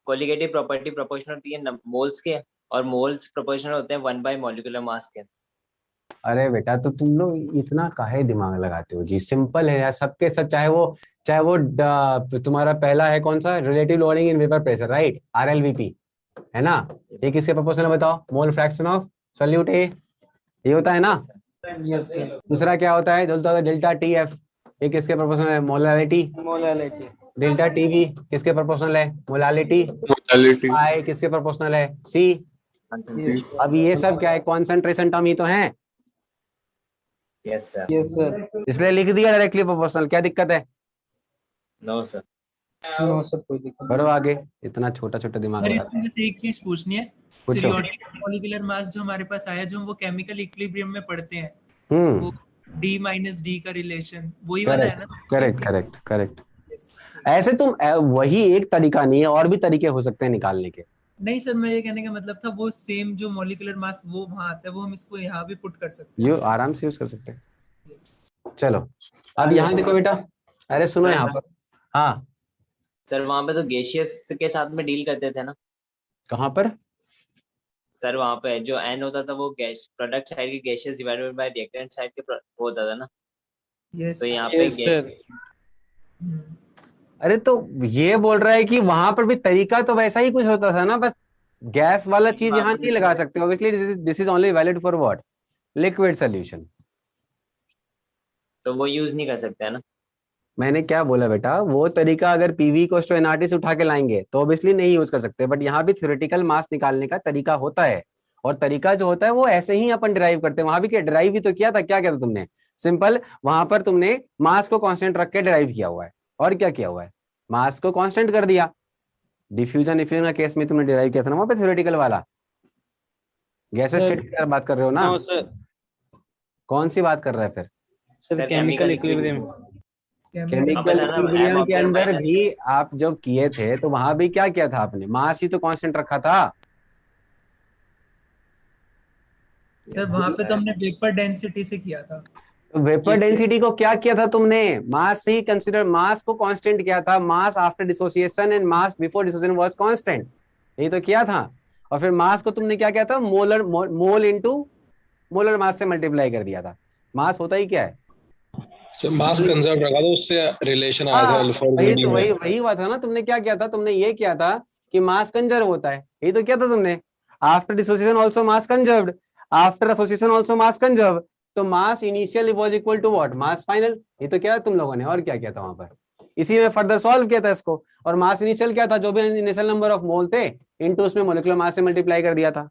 कॉलिगेटिव प्रॉपर्टी प्रोपोर्शनल होती है मोल्स के, और मोल्स प्रोपोर्शनल होते हैं 1 बाय मॉलिक्यूलर मास के। अरे बेटा तो तुम लोग इतना काहे दिमाग लगाते हो जी, सिंपल है यार सबके सब। चाहे वो तुम्हारा पहला है कौन सा, relative loading in vapour pressure, right, RLVP है ना। ये किसके प्रोपोर्शनल बताओ? मोल फ्रैक्शन ऑफ सॉल्यूट ए, ये होता है ना। दूसरा क्या होता है? डेल्टा TF, ये किसके प्रोपोर्शनल है? मोलालिटी। डेल्टा TV किसके प्रोपोर्शनल है? मोलालिटी। I किसके प्रोपोर्शनल है? C। अब ये सब क्या है? कॉन्सेंट्रेशन टर्म ही तो है। Yes sir. Yes sir. इसलिए लिख दिया डायरेक्टली प्रोपोर्शनल। क्या दिक्कत है? No sir. नो सर, कोई दिक्कत बढ़ो आगे, इतना छोटा छोटा दिमाग सर लगा। इसमें बस एक चीज पूछनी है, पूछो। पीरियोडिक मॉलिक्यूलर मास जो हमारे पास आया, जो हम वो केमिकल इक्विलिब्रियम में पढ़ते हैं, हम्म, वो D माइनस D का रिलेशन वही वाला है ना? Correct correct correct. Yes, सही। ऐसे तुम वही एक तरीका नहीं है, और भी तरीके हो सकते हैं निकालने के। नहीं सर, मैं ये कहने का मतलब था वो सेम जो मॉलिक्यूलर मास वो वहां आता है, वो हम इसको यहाँ भी पुट कर सकते हैं। ये आराम से यूज कर सकते हैं। Yes. चलो अब यहाँ देखो बेटा, अरे सुनो यहाँ पर। हाँ, सर वहां पे तो गैसियस के साथ में डील करते थे ना कहाँ पर? सर? वहां पे जो एन होता था वो गैस प्रोडक्ट साइड के gaseous divided by reactant side के वो होता था ना। Yes. तो यहाँ पे यस सर। हम्म। अरे तो ये बोल रहा है कि वहां पर भी तरीका तो वैसा ही कुछ होता था ना, बस गैस वाला चीज यहाँ नहीं लगा सकते। Obviously this is only valid for what? Liquid solution. तो वो यूज नहीं कर सकते है ना? मैंने क्या बोला बेटा, वो तरीका अगर पीवी को एनआरटी से उठा के लाएंगे तो ऑब्वियसली नहीं यूज कर सकते, बट यहाँ भी थ्योरेटिकल मास निकालने का तरीका होता है। और तरीका जो होता है वो ऐसे ही अपन डिराइव करते हैं। वहां भी क्या डिराइव भी तो किया था, क्या किया था तुमने? सिंपल, वहां पर तुमने मास को कांस्टेंट रख के डिराइव किया हुआ है। और क्या किया हुआ है? मास को कांस्टेंट कर दिया। डिफ्यूजन इफ्यूजन का केस में तुमने डिराइव किया था ना वहां पे थ्योरेटिकल वाला। गैस स्टेट की बात कर रहे हो ना? No sir. कौन सी बात कर रहा है फिर? Sir chemical equilibrium. Chemical equilibrium के अंदर भी आप जब किए थे तो वहां भी क्या किया था आपने? मास ही तो कांस्टेंट रखा था। सर वहां पे तो हमने वेपर डेंसिटी से किया था। वेपर डेंसिटी को क्या किया था तुमने? मास से ही कंसीडर, मास को कांस्टेंट किया था। Mass after dissociation and mass before dissociation was constant, यही तो किया था। और फिर मास को तुमने क्या किया था? मोल इनटू मोलर मास से मल्टीप्लाई कर दिया था। मास होता ही क्या है? मास कंजर्व रखा था, उससे रिलेशन आया था अल्फा और वही बीटा तो में। वही हुआ था ना। तुमने क्या किया था? तुमने ये किया था कि मास कंजर्व होता है, यही तो किया था तुमने। After dissociation also mass conserved, after association also mass conserve. तो mass initial was equal to what? Mass final. ये तो किया तुम लोगों ने। और क्या किया था वहां पर? इसी में फर्दर सॉल्व किया था इसको। और मास इनिशियल क्या था? जो भी इनिशियल नंबर ऑफ मोल थे इनटू उसमें मोलिकुलर मास से मल्टीप्लाई कर दिया था,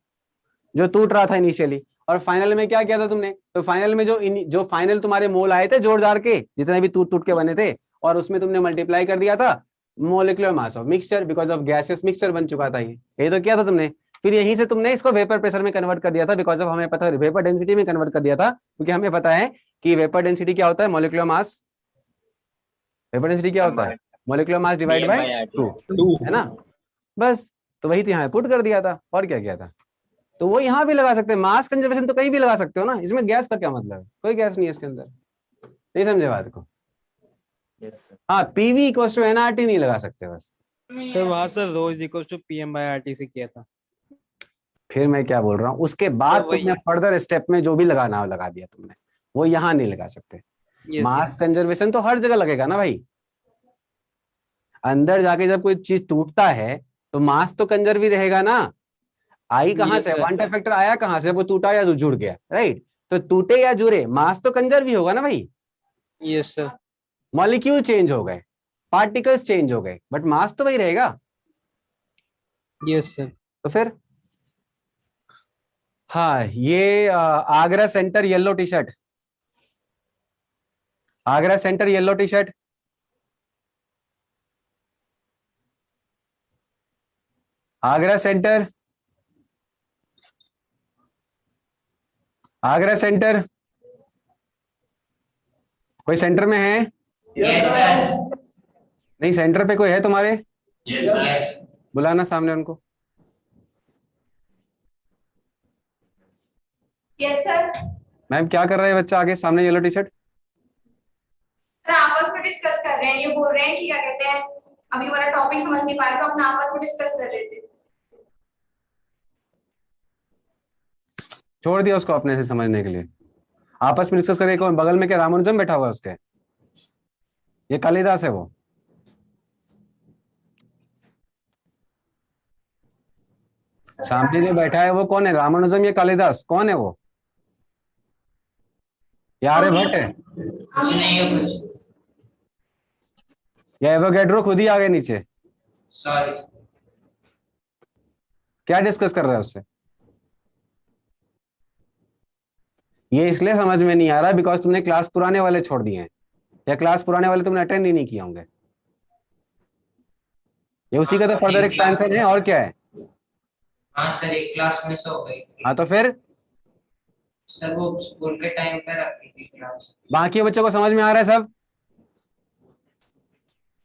जो टूट रहा था इनिशियली। और फाइनल में क्या किया था तुमने? तो फाइनल में जो फाइनल तुम्हारे मोल आए थे जोड़दार के, जितने भी टूट टूट के बने थे, और उसमें तुमने मल्टीप्लाई कर दिया था molecular mass of mixture, because of gases mixture बन चुका था ये तो किया था तुमने। फिर यहीं से तुमने इसको वेपर प्रेशर में कन्वर्ट कर दिया था, बिकॉज ऑफ हमें पता है वेपर डेंसिटी में कन्वर्ट कर दिया था, क्योंकि हमें पता है कि वेपर डेंसिटी क्या होता है? Molecular mass. वेपर डेंसिटी क्या होता है? मोलिकुलर मास डिवाइड बाय 2, है ना? बस, तो वही तो यहाँ पुट कर दिया था। और क्या किया था? तो वो यहाँ भी लगा सकते हैं। मास कंजर्वेशन तो कहीं भी लगा सकते हो ना। इसमें गैस का क्या मतलब है? कोई गैस नहीं है इसके अंदर। नहीं समझे बात को? हाँ, पीवी इक्वल्स टू एनआरटी नहीं लगा सकते बस। सर वहां sir rho is equal to PM by RT से किया था। फिर मैं क्या बोल रहा हूँ, उसके बाद तुमने फर्दर स्टेप में जो भी लगाना हो लगा दिया तुमने, वो यहाँ नहीं लगा सकते। मास कंजर्वेशन तो हर जगह लगेगा ना भाई। अंदर जाके जब कोई चीज टूटता है तो मास तो कंजर्व ही रहेगा ना। आई कहां से? क्वांटम फैक्टर आया कहां से? वो टूटा या जुड़ गया, राइट? तो टूटे या जुड़े, मास तो कंजर्व ही होगा ना भाई। Yes sir. मॉलिक्यूल चेंज हो गए, पार्टिकल्स चेंज हो गए, बट मास तो वही रहेगा। Yes sir. तो फिर हाँ, ये Agra centre yellow T shirt, Agra centre yellow T shirt, Agra centre, Agra centre, कोई सेंटर में है? Yes sir. नहीं, सेंटर पे कोई है तुम्हारे? Yes yes. बुलाना सामने उनको। Yes sir. मैम क्या कर रहा है बच्चा आगे सामने येलो टी शर्ट? सर आपस में डिस्कस कर रहे हैं, ये बोल रहे हैं कि क्या कहते हैं अभी वाला टॉपिक समझ नहीं पाए तो अपना आपस में डिस्कस कर रहे थे। छोड़ दिया उसको अपने से समझने के लिए। आपस में डिस्कस करके कौन बगल में? क्या रामानुजम बैठा हुआ है उसके? ये कालिदास है वो। सामने जो बैठा है वो कौन है? रामानुजम या कालिदास? कौन है वो? यार भट्ट है कुछ नहीं है कुछ। या एवोगैड्रो खुद ही आ गए नीचे? सॉरी। क्या डिस्कस कर रहा है उससे? ये इसलिए समझ में नहीं आ रहा बिकॉज तुमने क्लास पुराने वाले छोड़ दिए हैं, या क्लास पुराने वाले तुमने अटेंड ही नहीं किए होंगे। ये उसी का तो फर्दर एक्सपेंशन है, और क्या है। हाँ सर, एक क्लास मिस हो गई थी। हाँ तो फिर सर वो स्कूल के टाइम पे रखी थी क्लास। बाकी बच्चों को समझ में आ रहा है सब?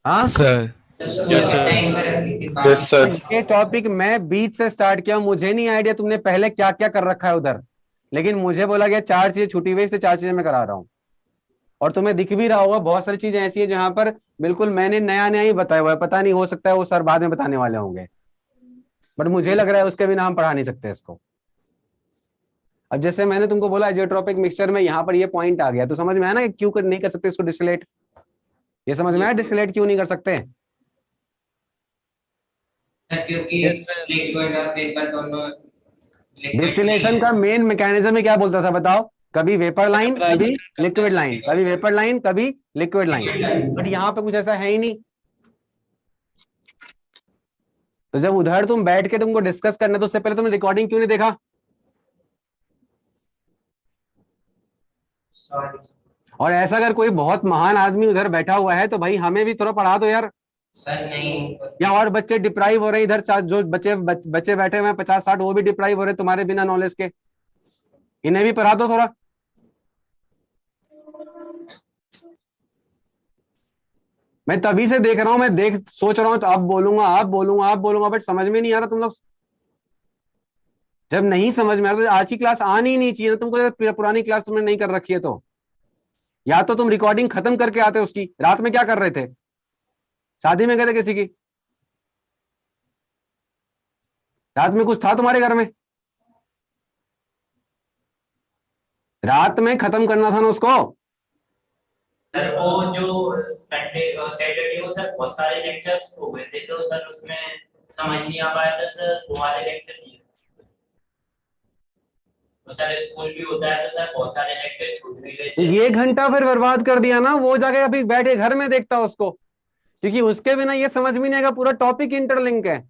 हाँ सर। Yes sir. ये टॉपिक मैं बीच से स्टार्ट किया, मुझे नहीं आइडिया तुमने पहले क्या क्या कर रखा है उधर, लेकिन मुझे बोला गया 4 चीजें छुट्टी हुई, इसलिए 4 चीजें मैं करा रहा हूँ। और तुम्हें दिख भी रहा होगा बहुत सारी चीजें ऐसी है जहां पर बिल्कुल मैंने नया नया ही बताया हुआ है, पता नहीं हो सकता है वो सर बाद में बताने वाले होंगे, बट मुझे लग रहा है उसके बिना हम पढ़ा नहीं सकते इसको। अब जैसे मैंने तुमको बोला आइसोट्रोपिक मिक्सचर में यहाँ पर ये पॉइंट आ गया, तो समझ में आया ना कि क्यों नहीं कर सकते इसको डिस्टिलेट। ये समझ में आया डिस्टिलेट क्यों नहीं कर सकते? क्योंकि लिक्विड और वेपर दोनों। डिस्टिलेशन का मेन मैकेनिज्म में क्या बोलता था बताओ? कभी वेपर लाइन, कभी लिक्विड लाइन, कभी वेपर लाइन, कभी लिक्विड लाइन, बट यहाँ पे कुछ ऐसा है ही नहीं। तो जब उधर तुम बैठ के तुमको डिस्कस करना, तो उससे पहले तुमने रिकॉर्डिंग क्यों नहीं देखा? और ऐसा अगर कोई बहुत महान आदमी उधर बैठा हुआ है तो भाई हमें भी थोड़ा पढ़ा दो यार। सर नहीं। या और बच्चे डिप्राइव हो रहे हैं इधर, जो बच्चे बैठे हुए हैं 50-60, वो भी डिप्राइव हो रहे हैं तुम्हारे बिना नॉलेज के, इन्हें भी पढ़ा दो थोड़ा। मैं तभी से देख रहा हूं, मैं सोच रहा हूं तो अब बोलूंगा, बट समझ में नहीं आ रहा तुम लोग। जब नहीं समझ में आ रहा तो आज की क्लास आनी ही नहीं चाहिए ना तुमको। पुरानी क्लास तुमने नहीं कर रखी है तो या तो तुम रिकॉर्डिंग खत्म करके आते उसकी। रात में क्या कर रहे थे? शादी में गए थे किसी की? रात में कुछ था तुम्हारे घर में? रात में खत्म करना था ना उसको। सर वो जो सैटरडे को सर बहुत सारे लेक्चर्स हो गए थे, तो सर उसमें समझ नहीं आ पाया था सर, वो वाले लेक्चर नहीं। तो सर स्कूल भी होता है तो सर बहुत सारे लेक्चर छूट भी गए थे। ये घंटा फिर बर्बाद कर दिया ना, वो जाके अभी बैठे घर में देखता उसको, क्योंकि उसके बिना ये समझ में नहीं आएगा। पूरा टॉपिक इंटरलिंक है।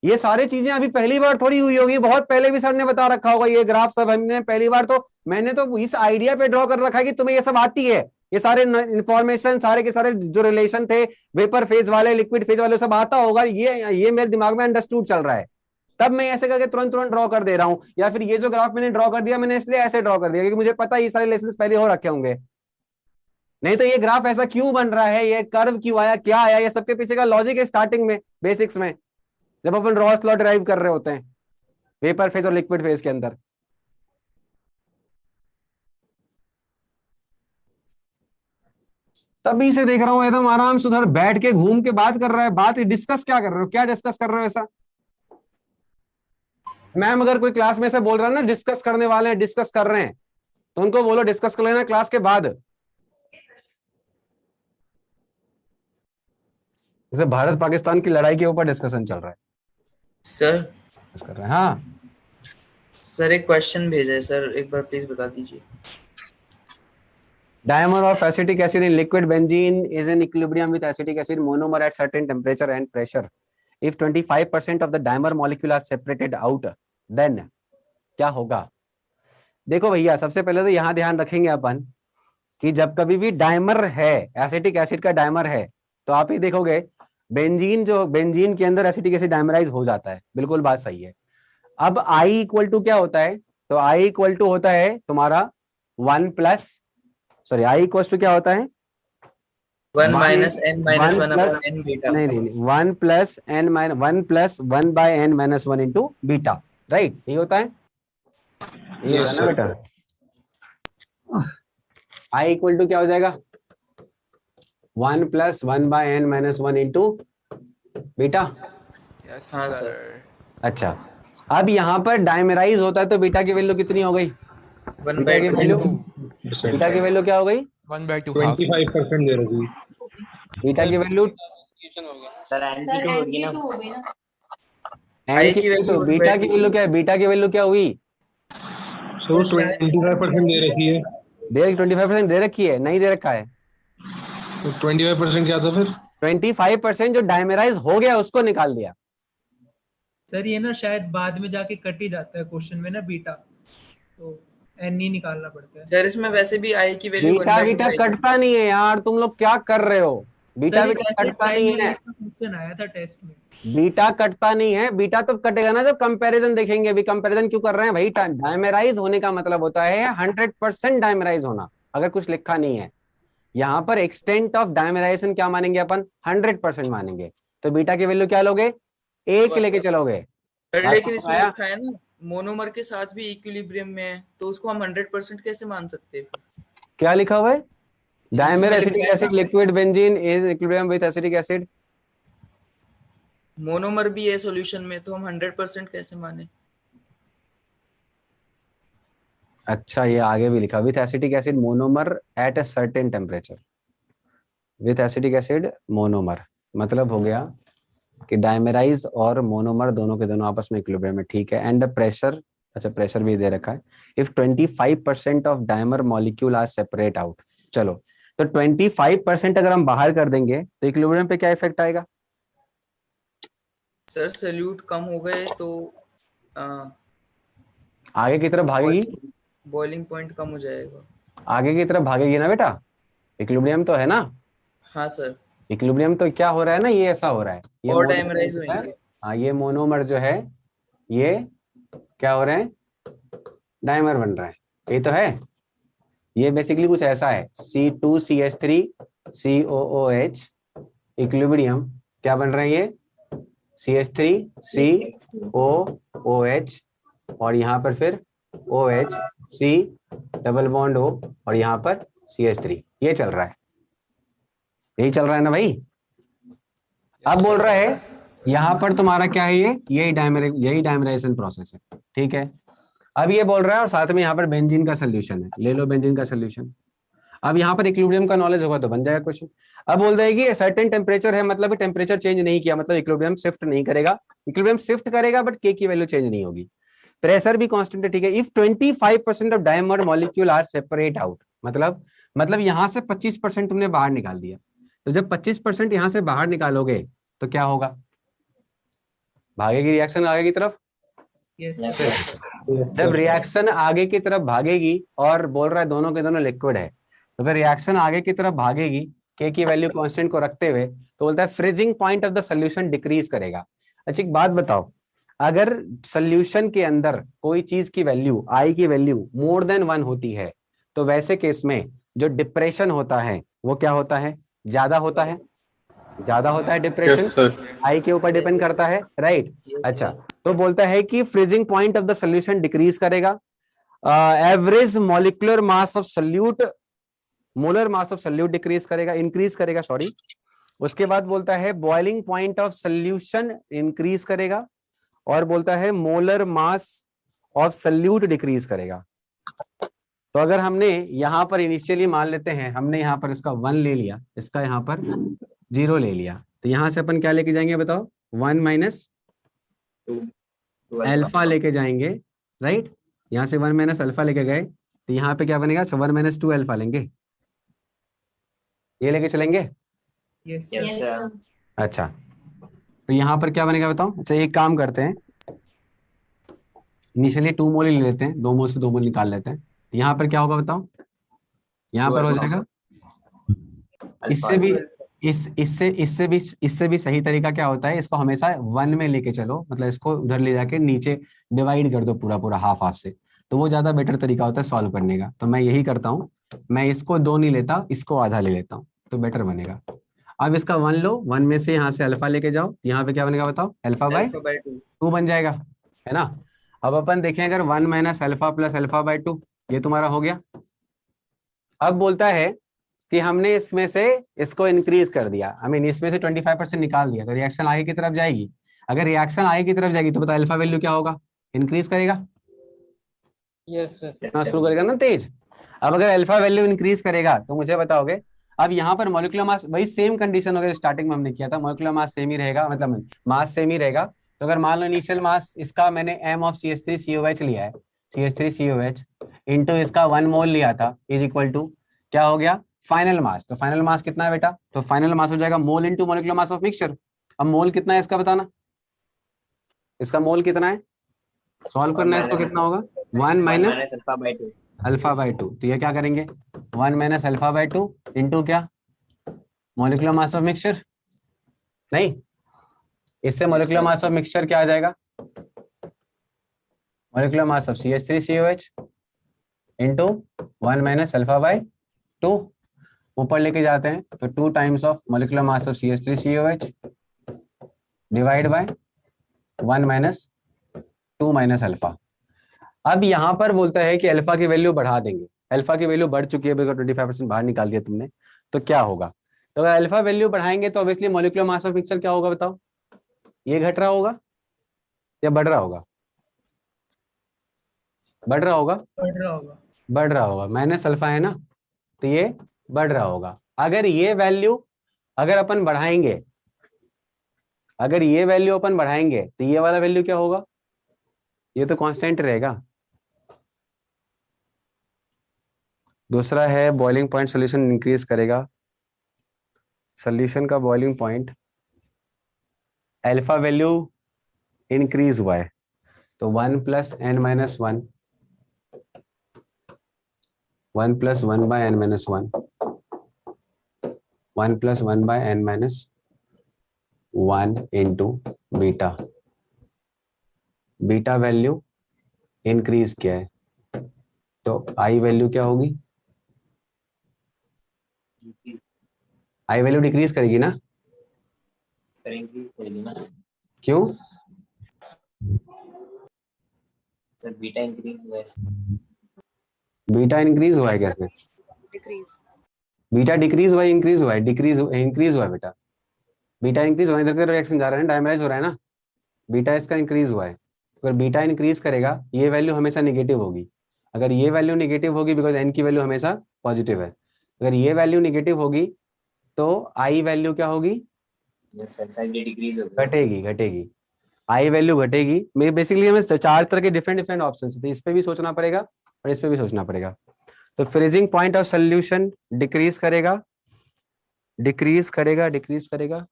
ये सारी चीजें अभी पहली बार थोड़ी हुई होगी, बहुत पहले भी सर ने बता रखा होगा। ये ग्राफ सब हमने पहली बार, तो मैंने तो इस आइडिया पे ड्रॉ कर रखा है कि तुम्हें ये सब आती है। ये सारे इंफॉर्मेशन, सारे के सारे जो रिलेशन थे वेपर फेज वाले, लिक्विड फेज वाले, सब आता होगा। ये मेरे दिमाग में अंडरस्टूड चल रहा है, तब मैं ऐसे करके तुरंत ड्रॉ कर दे रहा हूं। या फिर ये जो ग्राफ मैंने ड्रॉ कर दिया, मैंने इसलिए ऐसे ड्रॉ कर दिया क्योंकि मुझे पता है ये सारे लेसन पहले हो रखे होंगे। नहीं तो ये ग्राफ ऐसा क्यों बन रहा है, ये कर्व क्यों आया, क्या आया, ये सबके पीछे का लॉजिक है स्टार्टिंग में, बेसिक्स में, जब अपन रॉस लॉ ड्राइव कर रहे होते हैं वेपर फेज और लिक्विड फेज के अंदर। तभी से देख रहा हूं एकदम आराम से उधर बैठ के घूम के बात कर रहा है। बात डिस्कस क्या कर रहे हो, क्या डिस्कस कर रहे हो ऐसा? मैम अगर कोई क्लास में से बोल रहा है ना डिस्कस करने वाले हैं, डिस्कस कर रहे हैं, तो उनको बोलो डिस्कस कर लेना क्लास के बाद। जैसे भारत पाकिस्तान की लड़ाई के ऊपर डिस्कशन चल रहा है सर। कर रहे हैं। हाँ सर एक क्वेश्चन भेजा है सर, एक बार प्लीज बता दीजिए। Dimer of acetic acid in liquid benzene is in equilibrium with acetic acid monomer at certain temperature and pressure. If 25% of the dimer molecule are separated out, then क्या होगा? देखो भैया, सबसे पहले तो यहाँ ध्यान रखेंगे अपन कि जब कभी भी डायमर है, एसिटिक एसिड का डायमर है, तो आप ही देखोगे बेंजीन के अंदर एसिटिक एसिड डायमराइज हो जाता है। बिल्कुल बात सही है। अब I इक्वल टू क्या होता है? तो I इक्वल टू होता है तुम्हारा 1 plus, sorry I equal to क्या होता है? 1 minus n minus 1 upon n beta. नहीं 1 plus n minus 1 plus 1 by n minus 1 into beta, right? ये होता है, ये होता है ना बेटा। I इक्वल टू क्या हो जाएगा? 1 plus 1 by n minus 1 into beta. हाँ सर। अच्छा, अब यहाँ पर डायमेराइज होता है तो बीटा की वैल्यू कितनी हो गई? बीटा की वैल्यू क्या हो गई? 1/2 25% दे रही। बीटा की वैल्यू सर एन की टू होगी ना। एन की वैल्यू, बीटा की वैल्यू क्या है? बीटा की वैल्यू क्या हुई? सो 25% दे रखी है। 25% दे रखी है? नहीं दे रखा है। तो 25% क्या था फिर? 25% जो डायमेराइज हो गया उसको निकाल दिया। सर ये ना शायद बाद में जाके कट ही जाता है क्वेश्चन में ना बीटा, तो N ही निकालना पड़ता है। सर इसमें वैसे भी I की वैल्यू बीटा बीटा कटता नहीं है यार, तुम लोग क्या कर रहे हो? बीटा बीटा कटता नहीं है, क्वेश्चन आया था टेस्ट में। बीटा कटता नहीं है। बीटा तब कटेगा ना जब कंपैरिजन देखेंगे। अभी कंपैरिजन क्यों कर रहे हैं भाई? डायमेराइज होने का मतलब होता है 100% डायमेराइज होना। अगर कुछ लिखा नहीं है यहाँ पर, एक्सटेंट ऑफ डायमेराइजेशन क्या मानेंगे अपन? 100% मानेंगे। तो बीटा की वैल्यू क्या लोगे? 1 लेके चलोगे। लेकिन इसमें लिखा है ना मोनोमर के साथ भी इक्विलिब्रियम में है, तो उसको हम 100% कैसे मान सकते हैं? क्या लिखा हुआ है? Dimer acetic acid liquid benzene is equilibrium with acetic acid. Monomer भी है सॉल्यूशन में, तो हम 100% कैसे माने? अच्छा, ये आगे भी लिखा with acetic acid monomer at a certain temperature. With acetic acid monomer मतलब हो गया कि डायमेराइज और मोनोमर दोनों के दोनों आपस में इक्विलिब्रियम में, ठीक है। एंड द प्रेशर, अच्छा प्रेशर भी दे रखा है। If 25% of dimer molecule are separate out. चलो, तो 25% अगर हम बाहर कर देंगे तो इक्विलिब्रियम पे क्या इफेक्ट आएगा? सर सॉल्यूट कम हो गए तो आगे की तरफ भागेगी, बॉइलिंग पॉइंट कम हो जाएगा। आगे की तरफ भागेगी ना बेटा, इक्विलिब्रियम तो है ना। हाँ सर, इक्विलिब्रियम तो क्या हो रहा है ना, ये ऐसा हो रहा है, ये और डायमराइज होंगे। हाँ, ये मोनोमर जो है ये क्या हो रहे हैं? डायमर बन रहा है, ये तो है। ये बेसिकली कुछ ऐसा है, C2CH3 COOH इक्विलिब्रियम क्या बन रहे हैं? ये CH3 COOH और यहाँ पर फिर OH C double bond O और यहाँ पर CH3। ये चल रहा है, यही चल रहा है ना भाई। अब बोल रहा है यहाँ पर तुम्हारा क्या है? ये यही डायमराइजेशन प्रोसेस है, ठीक है। अब ये बोल रहा है और साथ में यहाँ पर बेंजीन का सोल्यूशन है, ले लो बेंजीन का सोल्यूशन। अब यहाँ पर इक्विलिब्रियम का नॉलेज होगा तो बन जाएगा क्वेश्चन। अब बोल रहा है कि सर्टेन टेम्परेचर है, मतलब टेम्परेचर चेंज नहीं किया, मतलब इक्विलिब्रियम शिफ्ट नहीं करेगा। इक्विलिब्रियम शिफ्ट करेगा बट के की वैल्यू चेंज नहीं होगी। प्रेशर भी कांस्टेंट है, ठीक है। If 25% of dimer molecule are separate out, मतलब यहाँ से 25% तुमने बाहर निकाल दिया। तो जब 25% यहाँ से बाहर निकालोगे तो क्या होगा? भागेगी रिएक्शन आगे की तरफ। जब रिएक्शन आगे की तरफ भागेगी और बोल रहा है दोनों के दोनों लिक्विड है, तो फिर रिएक्शन आगे की तरफ भागेगी के की वैल्यू कांस्टेंट को रखते हुए, तो बोलता है freezing point of the solution decrease करेगा। अच्छा एक बात बताओ, अगर सोल्यूशन के अंदर कोई चीज की वैल्यू आई की वैल्यू मोर देन 1 होती है, तो वैसे केस में जो डिप्रेशन होता है वो क्या होता है? ज्यादा होता है, ज्यादा होता है डिप्रेशन, आई के ऊपर डिपेंड करता है, राइट। अच्छा, तो बोलता है कि freezing point of the solution decrease करेगा, average molecular mass of solute, molar mass of solute decrease करेगा, इंक्रीज करेगा सॉरी। उसके बाद बोलता है boiling point of solution increase करेगा और बोलता है molar mass of solute decrease करेगा। तो अगर हमने यहाँ पर इनिशियली मान लेते हैं, हमने यहाँ पर इसका 1 ले लिया, इसका यहाँ पर 0 ले लिया, तो यहाँ से अपन क्या लेके जाएंगे बताओ? 1 माइनस अल्फा लेके जाएंगे, राइट। यहाँ से 1 माइनस अल्फा लेके गए तो यहाँ पे क्या बनेगा? 1 माइनस 2 अल्फा लेंगे, ये लेके चलेंगे। Yes sir. अच्छा, तो यहाँ पर क्या बनेगा बताओ? अच्छा एक काम करते हैं, इनिशियली 2 मोल ही ले लेते हैं, 2 मोल से 2 मोल निकाल लेते हैं। यहाँ पर क्या होगा बताओ? यहाँ पर हो जाएगा, इससे भी सही तरीका क्या होता है? इसको हमेशा 1 में लेके चलो, मतलब इसको उधर ले जाके नीचे डिवाइड कर दो पूरा हाफ हाफ से, तो वो ज्यादा बेटर तरीका होता है सॉल्व करने का। तो मैं यही करता हूँ, मैं इसको 2 नहीं लेता, इसको आधा ले लेता हूँ, तो बेटर बनेगा। अब इसका 1 लो, 1 में से यहाँ से अल्फा लेके जाओ, यहाँ पे क्या बनेगा बताओ? अल्फा बाय 2 बन जाएगा, है ना। अब अपन देखें, अगर 1 minus alpha plus alpha by 2, ये तुम्हारा हो गया। अब बोलता है कि हमने इसमें से इसको इंक्रीज कर दिया, इसमें से 25% निकाल दिया, तो रिएक्शन आगे की तरफ जाएगी। अगर रिएक्शन आगे की तरफ जाएगी तो बताओ अल्फा वैल्यू क्या होगा? इंक्रीज करेगा, यस सर, शुरू करेगा ना तेज। अब अगर अल्फा वैल्यू इंक्रीज करेगा तो मुझे बताओगे, अब यहाँ पर मॉलिक्यूलर मास वही सेम कंडीशन होगा, स्टार्टिंग में हमने किया था, मॉलिक्यूलर मास सेम ही रहेगा, मतलब मास सेम ही रहेगा। तो अगर मान लो इनिशियल मास इसका मैंने m ऑफ CH3COH लिया है, CH3COH इंटू इसका 1 मोल लिया था, इज इक्वल टू क्या हो गया? फाइनल मास। तो फाइनल मास कितना है बेटा? तो फाइनल मास हो जाएगा mole into molecular mass of mixture. अब मोल कितना है इसका बताना, इसका मोल कितना है? सॉल्व करना है इसको, कितना होगा? 1 माइनस अल्फा बाई 2, तो ये क्या करेंगे 1 माइनस अल्फा बाई 2 इंटू क्या मॉलिक्यूलर मास ऑफ मिक्सचर, नहीं इससे मॉलिक्यूलर मास ऑफ मिक्सचर क्या आ जाएगा, molecular mass of CH3COH into 1 minus alpha by 2, ऊपर लेके जाते हैं तो 2 times of molecular mass of CH3COH divide by 1 minus 2 minus alpha. अब यहां पर बोलता है कि अल्फा की वैल्यू बढ़ा देंगे, अल्फा की वैल्यू बढ़ चुकी है बिकॉज 25% बाहर निकाल दिया तुमने, तो क्या होगा, तो अगर अल्फा वैल्यू बढ़ाएंगे तो obviously molecular mass of mixture क्या होगा बताओ, ये घट रहा होगा या बढ़ रहा होगा, बढ़ रहा होगा, बढ़ रहा होगा, बढ़ रहा होगा, माइनस अल्फा है ना, तो ये बढ़ रहा होगा। अगर ये वैल्यू अगर अपन बढ़ाएंगे, अगर ये वैल्यू अपन बढ़ाएंगे तो ये वाला वैल्यू क्या होगा, ये तो कांस्टेंट रहेगा। दूसरा है बॉइलिंग पॉइंट सॉल्यूशन इंक्रीज करेगा, सॉल्यूशन का boiling point alpha value increase हुआ है तो 1 plus n minus 1, 1 plus 1 by n minus 1, 1 plus 1 by n minus 1 into beta, beta value increase किया है तो आई वैल्यू क्या होगी, आई वैल्यू डिक्रीज करेगी ना, सर इंक्रीज करेगी ना, क्यों, सर बीटा इंक्रीज हुआ है, बीटा इंक्रीज हुआ है कैसे, डिक्रीज, बीटा डिक्रीज हुआ है इंक्रीज हुआ है, डिक्रीज इंक्रीज हुआ है बेटा, बीटा इंक्रीज हुआ है, इधर का रिएक्शन जा रहा है, डायमराइज हो रहा है ना, बीटा इसका इंक्रीज हुआ है, अगर बीटा इंक्रीज करेगा ये वैल्यू हमेशा नेगेटिव होगी, अगर ये वैल्यू नेगेटिव होगी बिकॉज n की वैल्यू हमेशा पॉजिटिव है, अगर ये वैल्यू नेगेटिव होगी तो आई वैल्यू क्या होगी, डिक्रीज होगी, घटेगी, घटेगी, आई वैल्यू घटेगी। मैं बेसिकली हमें 4 तरह के डिफरेंट डिफरेंट ऑप्शन थे, इस पे भी सोचना पड़ेगा और इस पे भी सोचना पड़ेगा। तो freezing point of solution decrease करेगा, डिक्रीज करेगा, डिक्रीज करेगा,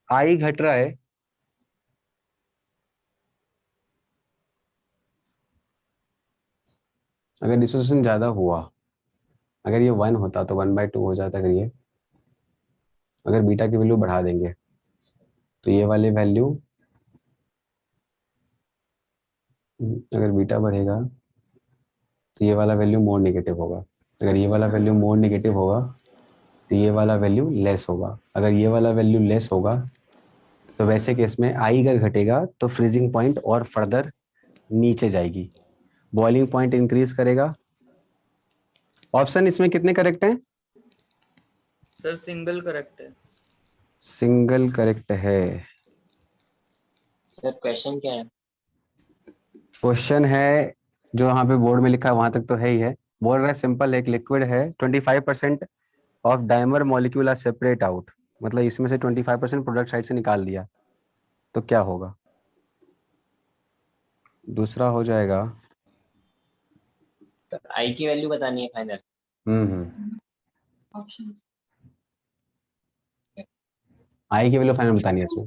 आई घट रहा है, अगर डिसोसिएशन ज्यादा हुआ, अगर ये 1 होता तो 1/2 हो जाता, अगर ये अगर बीटा की वैल्यू बढ़ा देंगे तो ये वाली वैल्यू, अगर बीटा बढ़ेगा तो ये वाला वैल्यू मोर नेगेटिव होगा, अगर ये वाला वैल्यू मोर नेगेटिव होगा तो ये वाला वैल्यू लेस होगा, अगर ये वाला वैल्यू लेस होगा तो वैसे केस में आई अगर घटेगा तो फ्रीजिंग पॉइंट और फर्दर नीचे जाएगी, बॉइलिंग पॉइंट इंक्रीज करेगा। ऑप्शन इसमें कितने करेक्ट हैं, सर सिंगल करेक्ट है, सिंगल करेक्ट है। सर क्वेश्चन क्या है, क्वेश्चन है जो यहाँ पे बोर्ड में लिखा है वहां तक तो है ही है, बोल रहा है सिंपल एक लिक्विड है 25% of dimer molecule are separate out, मतलब इसमें से 25% प्रोडक्ट साइड से निकाल दिया तो क्या होगा, दूसरा हो जाएगा सर आई की वैल्यू बतानी है फाइनल, ऑप्शंस आई की वैल्यू फाइनल बतानी है इसमें,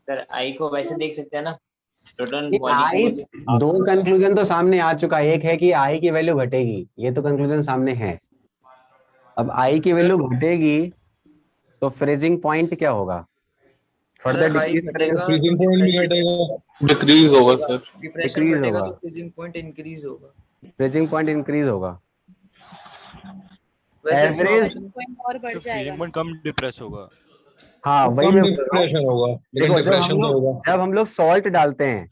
सर आई को वैसे देख सकते हैं ना, टोटल आई मॉलिक्यूल, दो कंक्लूजन तो सामने आ चुका है, एक है कि आई की वैल्यू घटेगी, ये तो कंक्लूजन सामने है, अब आई की वैल्यू घटेगी तो फ्रीजिंग पॉइंट क्या होगा, फर्दर आई डिक्रीज करेगा, घटेगा फ्रीजिंग तो पॉइंट भी घटेगा, डिक्रीज होगा सर, डिप्रेशन डिक्रीज घटेगा होगा, तो फ्रीजिंग पॉइंट इंक्रीज होगा, फ्रीजिंग पॉइंट इंक्रीज होगा, वैसे इसमें एवरेज option- पॉइंट और बढ़ जाएगा, कम डिप्रेस होगा, हाँ वही कम मैं बोल रहा हूँ। डिप्रेशन होगा, लेकिन देखो डिप्रेशन तो होगा, जब हम लोग सॉल्ट डालते हैं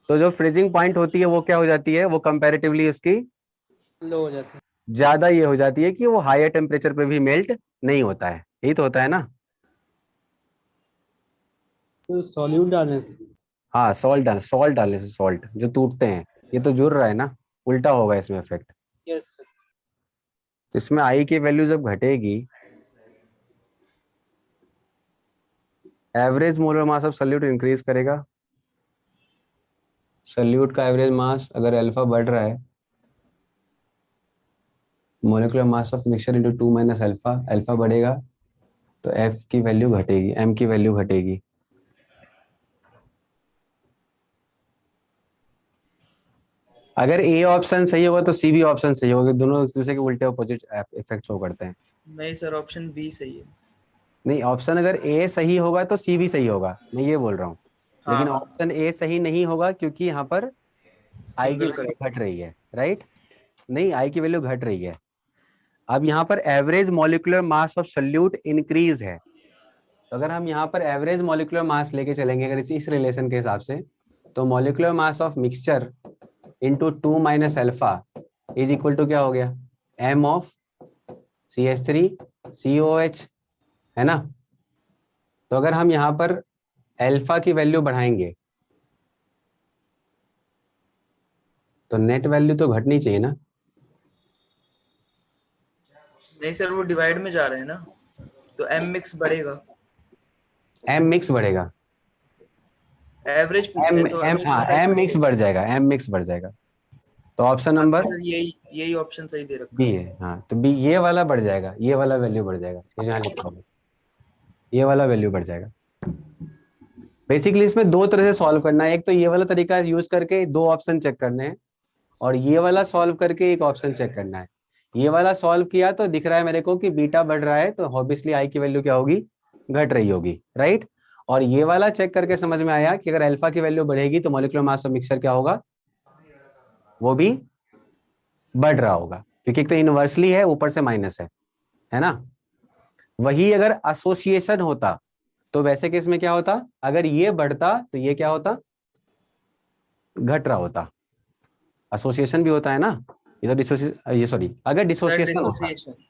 तो जो फ्रीजिंग पॉइंट होती है वो क्या हो जाती है, वो कंपैरेटिवली उसकी लो हो जाता है। ज्यादा ये हो जाती है कि वो हायर टेम्परेचर पे भी मेल्ट नहीं होता है, यही तो होता है ना, तो सॉल्यूट डालने से, हाँ सॉल्ट डालने से, सॉल्ट जो टूटते हैं, ये तो जुड़ रहा है ना, उल्टा होगा इसमें इफेक्ट, यस इसमें आई की वैल्यू जब घटेगी, average molar mass of solute increase करेगा, सॉल्यूट का एवरेज मास अगर अल्फा बढ़ रहा है, molecular mass of mixture into 2 minus alpha, alpha बढ़ेगा तो एफ की वैल्यू घटेगी, एम की वैल्यू घटेगी, अगर ए ऑप्शन सही होगा तो सी भी ऑप्शन सही होगा, दोनों एक दूसरे के उल्टे अपोजिट इफेक्ट शो करते हैं। नहीं सर, ऑप्शन बी सही है। नहीं, ऑप्शन अगर ए सही होगा तो सी भी सही होगा, मैं ये बोल रहा हूँ। लेकिन हाँ। ऑप्शन ए सही नहीं होगा क्योंकि यहाँ पर आई की सिंगल वैल्यू करेक्ट। घट रही है, राइट? नहीं, आई की वैल्यू घट रही है। अब यहाँ पर average molecular mass of solute increase है, तो अगर हम यहाँ पर एवरेज मॉलिक्यूलर मास लेके चलेंगे अगर इस रिलेशन के हिसाब से, तो molecular mass of mixture into 2 minus alpha is equal to क्या हो गया, m ऑफ CH3COH, है ना? तो अगर हम यहाँ पर अल्फा की वैल्यू बढ़ाएंगे तो नेट वैल्यू तो घटनी चाहिए ना? नहीं सर, वो डिवाइड में जा रहे हैं ना, तो एम मिक्स बढ़ेगा। एम मिक्स बढ़ेगा, एवरेज पूछा है तो एम मिक्स बढ़ जाएगा, एम मिक्स बढ़ जाएगा। तो ऑप्शन नंबर सर यही ऑप्शन सही दे रखा बी है। हाँ, तो बी, ये वाला बढ़ जाएगा, ये वाला वैल्यू बढ़ जाएगा, यहाँ लिखा होगा ये वाला वैल्यू बढ़ जाएगा। बेसिकली इसमें दो तरह से सॉल्व करना है, एक तो ये वाला तरीका यूज करके दो ऑप्शन चेक करने हैं, और ये वाला सॉल्व करके एक ऑप्शन चेक करना है। ये वाला सॉल्व किया तो दिख रहा है मेरे को कि बीटा बढ़ रहा है, तो ऑब्वियसली आई की वैल्यू क्या होगी, घट रही होगी, राइट? और ये वाला चेक करके समझ में आया कि अगर अल्फा की वैल्यू बढ़ेगी तो मॉलिक्यूलर मास ऑफ मिक्सचर क्या होगा, वो भी बढ़ रहा होगा, क्योंकि एक तो इनवर्सली है, ऊपर से माइनस है ना? वही अगर एसोसिएशन होता तो वैसे केस में क्या होता, अगर ये बढ़ता तो ये क्या होता, घट रहा होता। एसोसिएशन भी होता है ना, ये तो ये सॉरी, अगर डिसोसिएशन होता,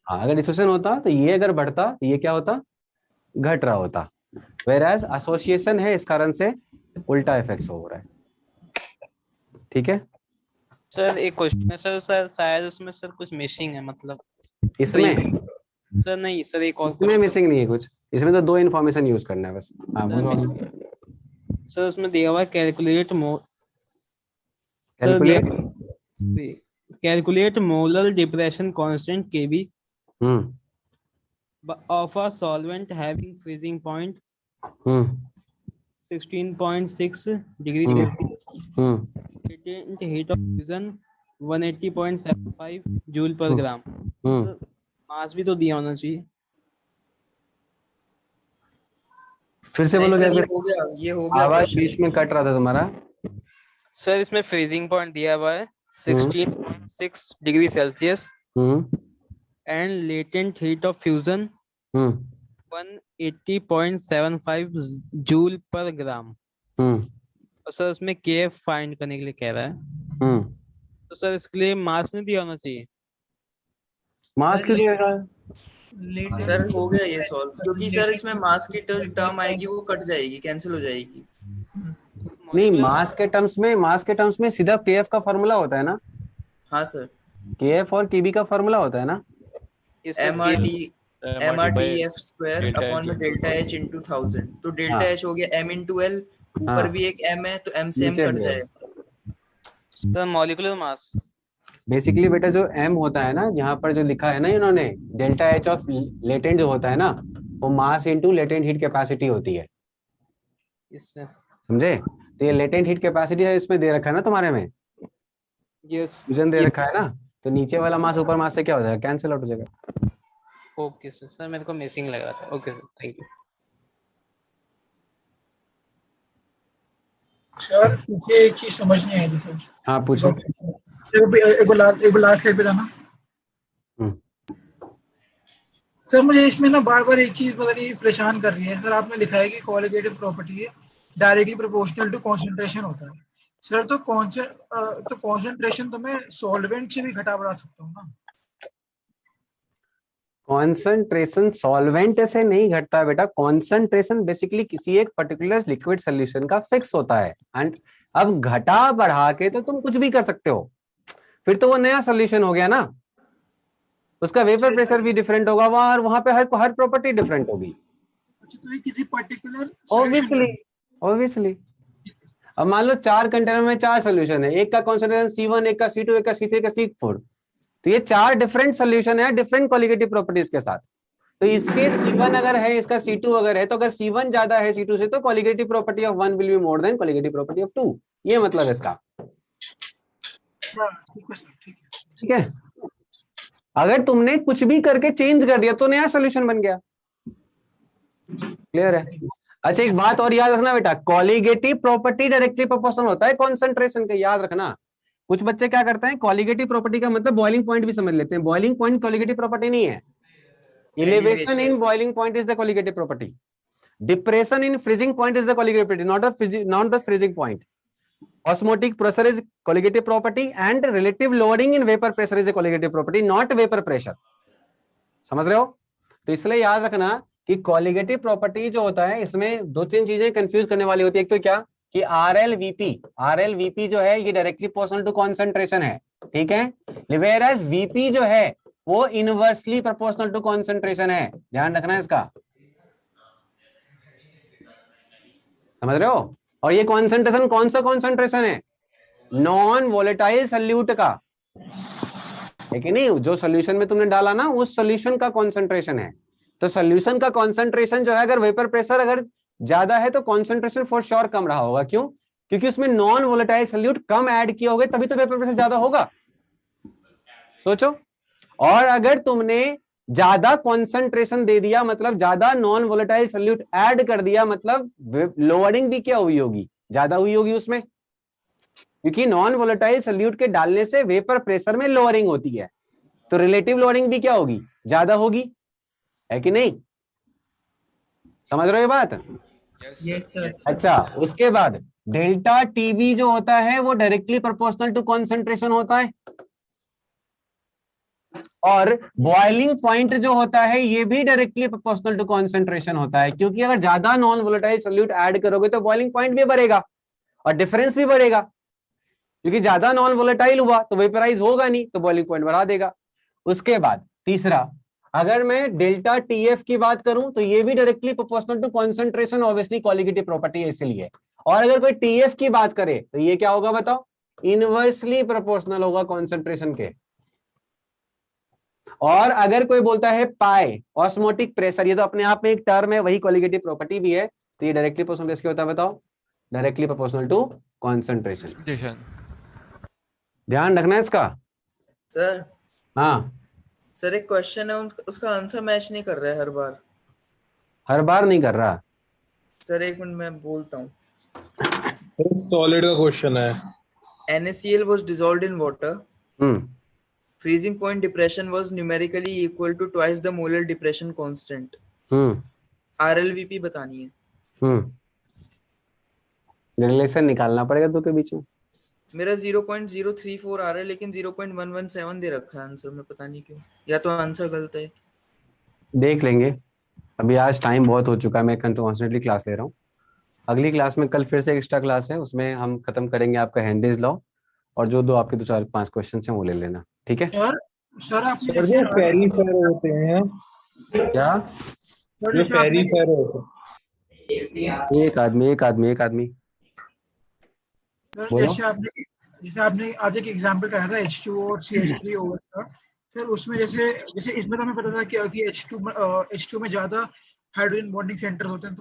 हाँ, अगर डिसोसिएशन होता तो ये अगर बढ़ता तो ये क्या होता, घट रहा होता। वेराज एसोसिएशन है, इस कारण से उल्टा इफेक्ट हो रहा है। ठीक है सर, एक क्वेश्चन है सर शायद उसमें सर कुछ मिसिंग है, मतलब इसमें सर नहीं सर, एक और इसमें मिसिंग नहीं है कुछ, इसमें तो दो इन्फॉर्मेशन यूज करना है बस। हाँ बोलो। सर उसमें दिया हुआ calculate molar depression constant Kb of a solvent having freezing point 16.6 degree Celsius, latent heat of fusion 180.75 joule पर ग्राम। मास भी तो दिया होना चाहिए। फिर से बोलो, ये हो गया आवाज बीच में कट रहा था तुम्हारा। सर इसमें फ्रीजिंग पॉइंट दिया हुआ है 16.6 degree Celsius and latent heat of fusion 180.75 joule पर ग्राम। और सर उसमें Kf फाइंड करने के लिए कह रहा है, तो सर इसके लिए मास नहीं दिया होना चाहिए। मास के लिए सर हो गया ये सॉल्व, क्योंकि सर इसमें मास की टर्म आएगी वो कट जाएगी, कैंसिल हो जाएगी। नहीं, मास के टर्म्स में सीधा Kf का फॉर्मूला होता है ना। हाँ सर, Kf और Kb का फॉर्मूला होता है ना, MRTF स्क्वायर अपॉन में डेल्टा H इंटू 1000। तो डेल्टा H हो गया M इंटू L, ऊपर भी एक M है तो M से M कट जाएगा। तो मॉलिक्यूलर मास बेसिकली बेटा जो M होता है ना, यहाँ पर जो लिखा है ना इन्होंने, डेल्टा H ऑफ लेटेंट जो होता है ना, वो mass into latent heat capacity होती है, समझे? तो ये लेटेंट हीट कैपेसिटी है, इसमें दे रखा है ना तुम्हारे में, यस फ्यूजन दे रखा है ना, तो नीचे वाला मास ऊपर मास से क्या हो जाएगा, कैंसिल आउट हो जाएगा। ओके सर, मेरे को मिसिंग लग रहा था। Okay sir, thank you. Sir मुझे एक चीज समझ नहीं आई थी सर। हाँ पूछो। एक बार लास्ट स्लाइड पे था ना सर, मुझे इसमें ना बार बार एक चीज पता नहीं परेशान कर रही है सर। आपने लिखा है कि क्वालिटेटिव प्रॉपर्टी है डायरेक्टली प्रोपोर्शनल टू कंसंट्रेशन होता है सर, तो कंसंट्रेशन तो मैं सॉल्वेंट से भी घटा बढ़ा सकता हूँ ना। कॉन्सेंट्रेशन सॉल्वेंट से नहीं घटता है बेटा, कॉन्सेंट्रेशन बेसिकली किसी एक पर्टिकुलर लिक्विड सोल्यूशन का फिक्स होता है। एंड अब घटा बढ़ा के तो तुम कुछ भी कर सकते हो, फिर तो वो नया सोल्यूशन हो गया ना, उसका वेपर प्रेशर भी डिफरेंट होगा, वहां पे हर प्रॉपर्टी डिफरेंट होगी। अच्छा, तो ये किसी पर्टिकुलर ऑब्वियसली अब मान लो 4 कंटेनर में 4 सोल्यूशन है, एक का कॉन्सेंट्रेशन C1, एक का C2, एक का C3, एक का C4, तो ये 4 डिफरेंट सोल्यूशन है डिफरेंट क्वालिटेटिव प्रॉपर्टीज के साथ। तो इसके C1 अगर है, इसका C2 अगर है, तो अगर C1 ज्यादा है C2 से तो qualitative property of 1 will be more than qualitative property of 2, ये मतलब इसका। ठीक है, अगर तुमने कुछ भी करके चेंज कर दिया तो नया सोल्यूशन बन गया। क्लियर है? अच्छा एक बात और याद रखना बेटा, कॉलिगेटिव प्रॉपर्टी डायरेक्टली प्रोपोर्शनल होता है कॉन्सेंट्रेशन का, याद रखना। कुछ बच्चे क्या करते हैं, कॉलिगेटिव प्रॉपर्टी का मतलब बॉइलिंग पॉइंट भी समझ लेते हैं। बॉइलिंग पॉइंट कॉलिगेटिव प्रॉपर्टी नहीं है। Elevation in boiling point is the colligative property. Depression in freezing point is the colligative property, not the freezing point. Osmotic pressure is colligative property and relative lowering in vapor pressure is a colligative property, not vapor pressure. समझ रहे हो? तो इसलिए याद रखना कि colligative property जो होता है इसमें दो तीन चीजें कंफ्यूज करने वाली होती है। एक तो क्या कि RLVP जो है ये डायरेक्टली प्रोपोर्शनल टू कॉन्सेंट्रेशन है, ठीक है, whereas VP जो है वो इनवर्सली प्रोपोर्शनल टू कॉन्सेंट्रेशन है। ध्यान रखना है इसका, समझ रहे हो? और ये कॉन्सेंट्रेशन कौन सा कॉन्सेंट्रेशन है? नॉन वोलेटाइल सॉल्यूट का, है कि नहीं? जो सॉल्यूशन में तुमने डाला ना उस सॉल्यूशन का कॉन्सेंट्रेशन है। तो सॉल्यूशन का कॉन्सेंट्रेशन जो है, अगर वेपर प्रेशर अगर ज्यादा है तो कॉन्सेंट्रेशन फॉर श्योर कम रहा होगा। क्यों? क्योंकि उसमें नॉन वोलेटाइल सॉल्यूट कम ऐड किए होंगे, तभी तो वेपर प्रेशर ज्यादा होगा। सोचो, और अगर तुमने ज्यादा कॉन्सेंट्रेशन दे दिया मतलब ज्यादा नॉन वोलेटाइल सॉल्यूट ऐड कर दिया, मतलब लोअरिंग भी क्या हुई होगी? ज्यादा हुई होगी उसमें, क्योंकि नॉन वोलेटाइल सॉल्यूट के डालने से वेपर प्रेशर में लोअरिंग होती है, तो रिलेटिव लोअरिंग भी क्या होगी? ज्यादा होगी, है कि नहीं? समझ रहे हो ये बात? Yes sir. अच्छा, उसके बाद डेल्टा टीबी जो होता है वो डायरेक्टली प्रोपोर्शनल टू कॉन्सेंट्रेशन होता है, और बॉइलिंग पॉइंट जो होता है ये भी डायरेक्टली प्रोपोर्शनल टू कॉन्सेंट्रेशन होता है, क्योंकि अगर ज्यादा नॉन वोलेटाइल सॉल्यूट ऐड करोगे तो बॉइलिंग पॉइंट भी बढ़ेगा और डिफरेंस भी बढ़ेगा, क्योंकि ज्यादा नॉन वोलेटाइल हुआ तो वेपराइज होगा नहीं, तो बॉइलिंग पॉइंट बढ़ा देगा। उसके बाद तीसरा, अगर मैं डेल्टा टीएफ की बात करूं तो ये भी directly proportional to concentration, obviously colligative property है इसलिए। और अगर कोई टीएफ की बात करे तो ये क्या होगा बताओ? इनवर्सली प्रोपोर्शनल होगा कॉन्सेंट्रेशन के। और अगर कोई बोलता है पाई ऑस्मोटिक प्रेशर, ये तो अपने आप में एक टर्म है, वही कॉलिगेटिव प्रॉपर्टी भी है, तो ये डायरेक्टली प्रोपोर्शनल किसके होता है बताओ? Directly proportional to concentration. ध्यान रखना है इसका। सर हाँ सर, एक क्वेश्चन है, उसका आंसर मैच नहीं कर रहा है हर बार नहीं कर रहा सर। एक मिनट मैं बोलता हूँ। सॉलिड का क्वेश्चन है। NaCl was dissolved in water. Freezing point depression was numerically equal to twice the molar depression constant. RLVP बतानी है। रिलेशन निकालना पड़ेगा दो के बीच में। मेरा 0.034 आ रहा है, लेकिन 0.117 दे रखा है आंसर में, पता नहीं क्यों, या तो आंसर गलत है। देख लेंगे, अभी आज टाइम बहुत हो चुका है, मैं कॉन्स्टेंटली क्लास ले रहा हूँ। अगली क्लास में, कल फिर से एक्स्ट्रा क्लास है, उसमें हम खत्म करेंगे आपका हेनरीज लॉ, और जो दो आपके 2-4-5 क्वेश्चन हैं वो ले लेना, ठीक है? सर आप फेरी फेर होते हैं क्या? जो फेरी फेर होते हैं। एक आदमी जैसे आपने आज एक एग्जांपल कराया था H2O और CH3 ओवर का सर, उसमें जैसे इसमें तो हमें पता था कि H2 में ज्यादा हाइड्रोजन बॉन्डिंग सेंटर्स होते हैं,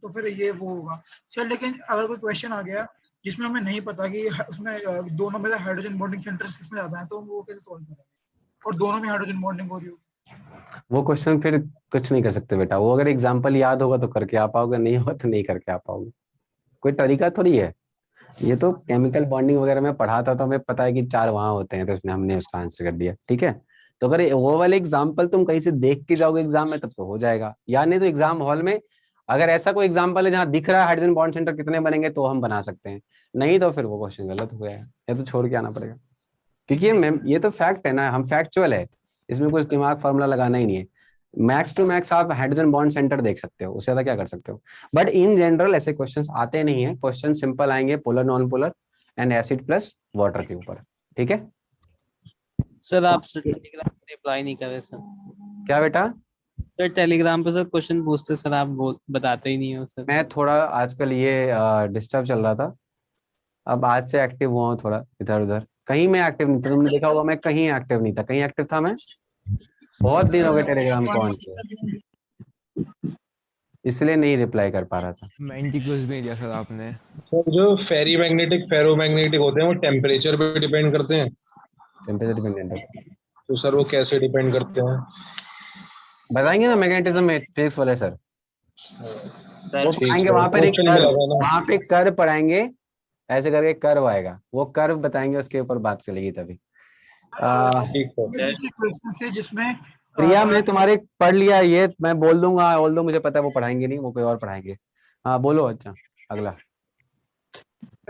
तो फिर ये वो होगा सर। लेकिन अगर कोई क्वेश्चन आ गया जिसमें हमें नहीं पता कि उसमें दोनों में हाइड्रोजन बॉन्डिंग सेंटर्स किसमें ज्यादा है, तो वो कैसे सॉल्व करेंगे? और दोनों में हाइड्रोजन बॉन्डिंग हो रही हो, वो क्वेश्चन फिर कुछ नहीं कर सकते बेटा। वो अगर एग्जांपल याद होगा तो करके आ पाओगे, नहीं होगा तो नहीं करके आ पाओगे। कोई तरीका थोड़ी है, ये तो केमिकल बॉन्डिंग वगैरह में पढ़ा था तो हमें पता है कि 4 वहां होते हैं, तो उसने हमने उसका आंसर कर दिया, ठीक है? तो अगर वो वाले एग्जाम्पल तुम कहीं से देख के जाओगे एग्जाम में तब तो हो जाएगा, या नहीं तो एग्जाम हॉल में अगर ऐसा कोई एग्जाम्पल है जहाँ दिख रहा है हाइड्रोजन बॉन्ड सेंटर कितने बनेंगे तो हम बना सकते हैं, नहीं तो फिर वो क्वेश्चन गलत हो गया है, या तो छोड़ के आना पड़ेगा। क्योंकि ये तो फैक्ट है ना, हम फैक्चुअल है, इसमें कुछ दिमाग फार्मूला लगाना ही नहीं है। मैक्स टू मैक्स आप हाइड्रोजन बॉन्ड सेंटर देख सकते हो, उससे ज्यादा क्या कर सकते हो। बट इन जनरल ऐसे क्वेश्चंस आते नहीं है, क्वेश्चन सिंपल आएंगे polar non polar and acid plus water के ऊपर, ठीक है? सर आप टेलीग्राम पे रिप्लाई नहीं कर रहे सर। क्या बेटा? सर टेलीग्राम पे सर क्वेश्चन पूछते सर, आप बताते ही नहीं हो सर। मैं थोड़ा आजकल ये डिस्टर्ब चल रहा था, अब आज से एक्टिव हुआ हूँ थोड़ा इधर उधर। कहीं मैं एक्टिव नहीं था, तुमने देखा होगा मैं कहीं एक्टिव नहीं था, कहीं एक्टिव था मैं? बहुत दिन हो गए टेलीग्राम को ऑन किया। इसलिए नहीं रिप्लाई कर पा रहा था। मैंटिक्यूज में दिया सर आपने। तो जो फेरी मैग्नेटिक फेरोमैग्नेटिक होते हैं वो टेम्परेचर पे डिपेंड करते हैं। टेम्परेचर डिपेंडेंट है। तो सर वो कैसे डिपेंड करते हैं? बताएंगे ना मैग्नेटिज्म में फिजिक्स वाले सर। वो पढ़ाएंगे वहां पर, वहां पे कर्व पढ़ाएंगे, ऐसे करके कर्व आएगा, वो कर्व बताएंगे, उसके ऊपर बात चलेगी तभी। जिसमें प्रिया मैं तुम्हारे पढ़ लिया ये, मैं बोल दूंगा, बोल दो, मुझे पता है वो पढ़ाएंगे नहीं, वो कोई और पढ़ाएंगे। हाँ बोलो। अच्छा अगला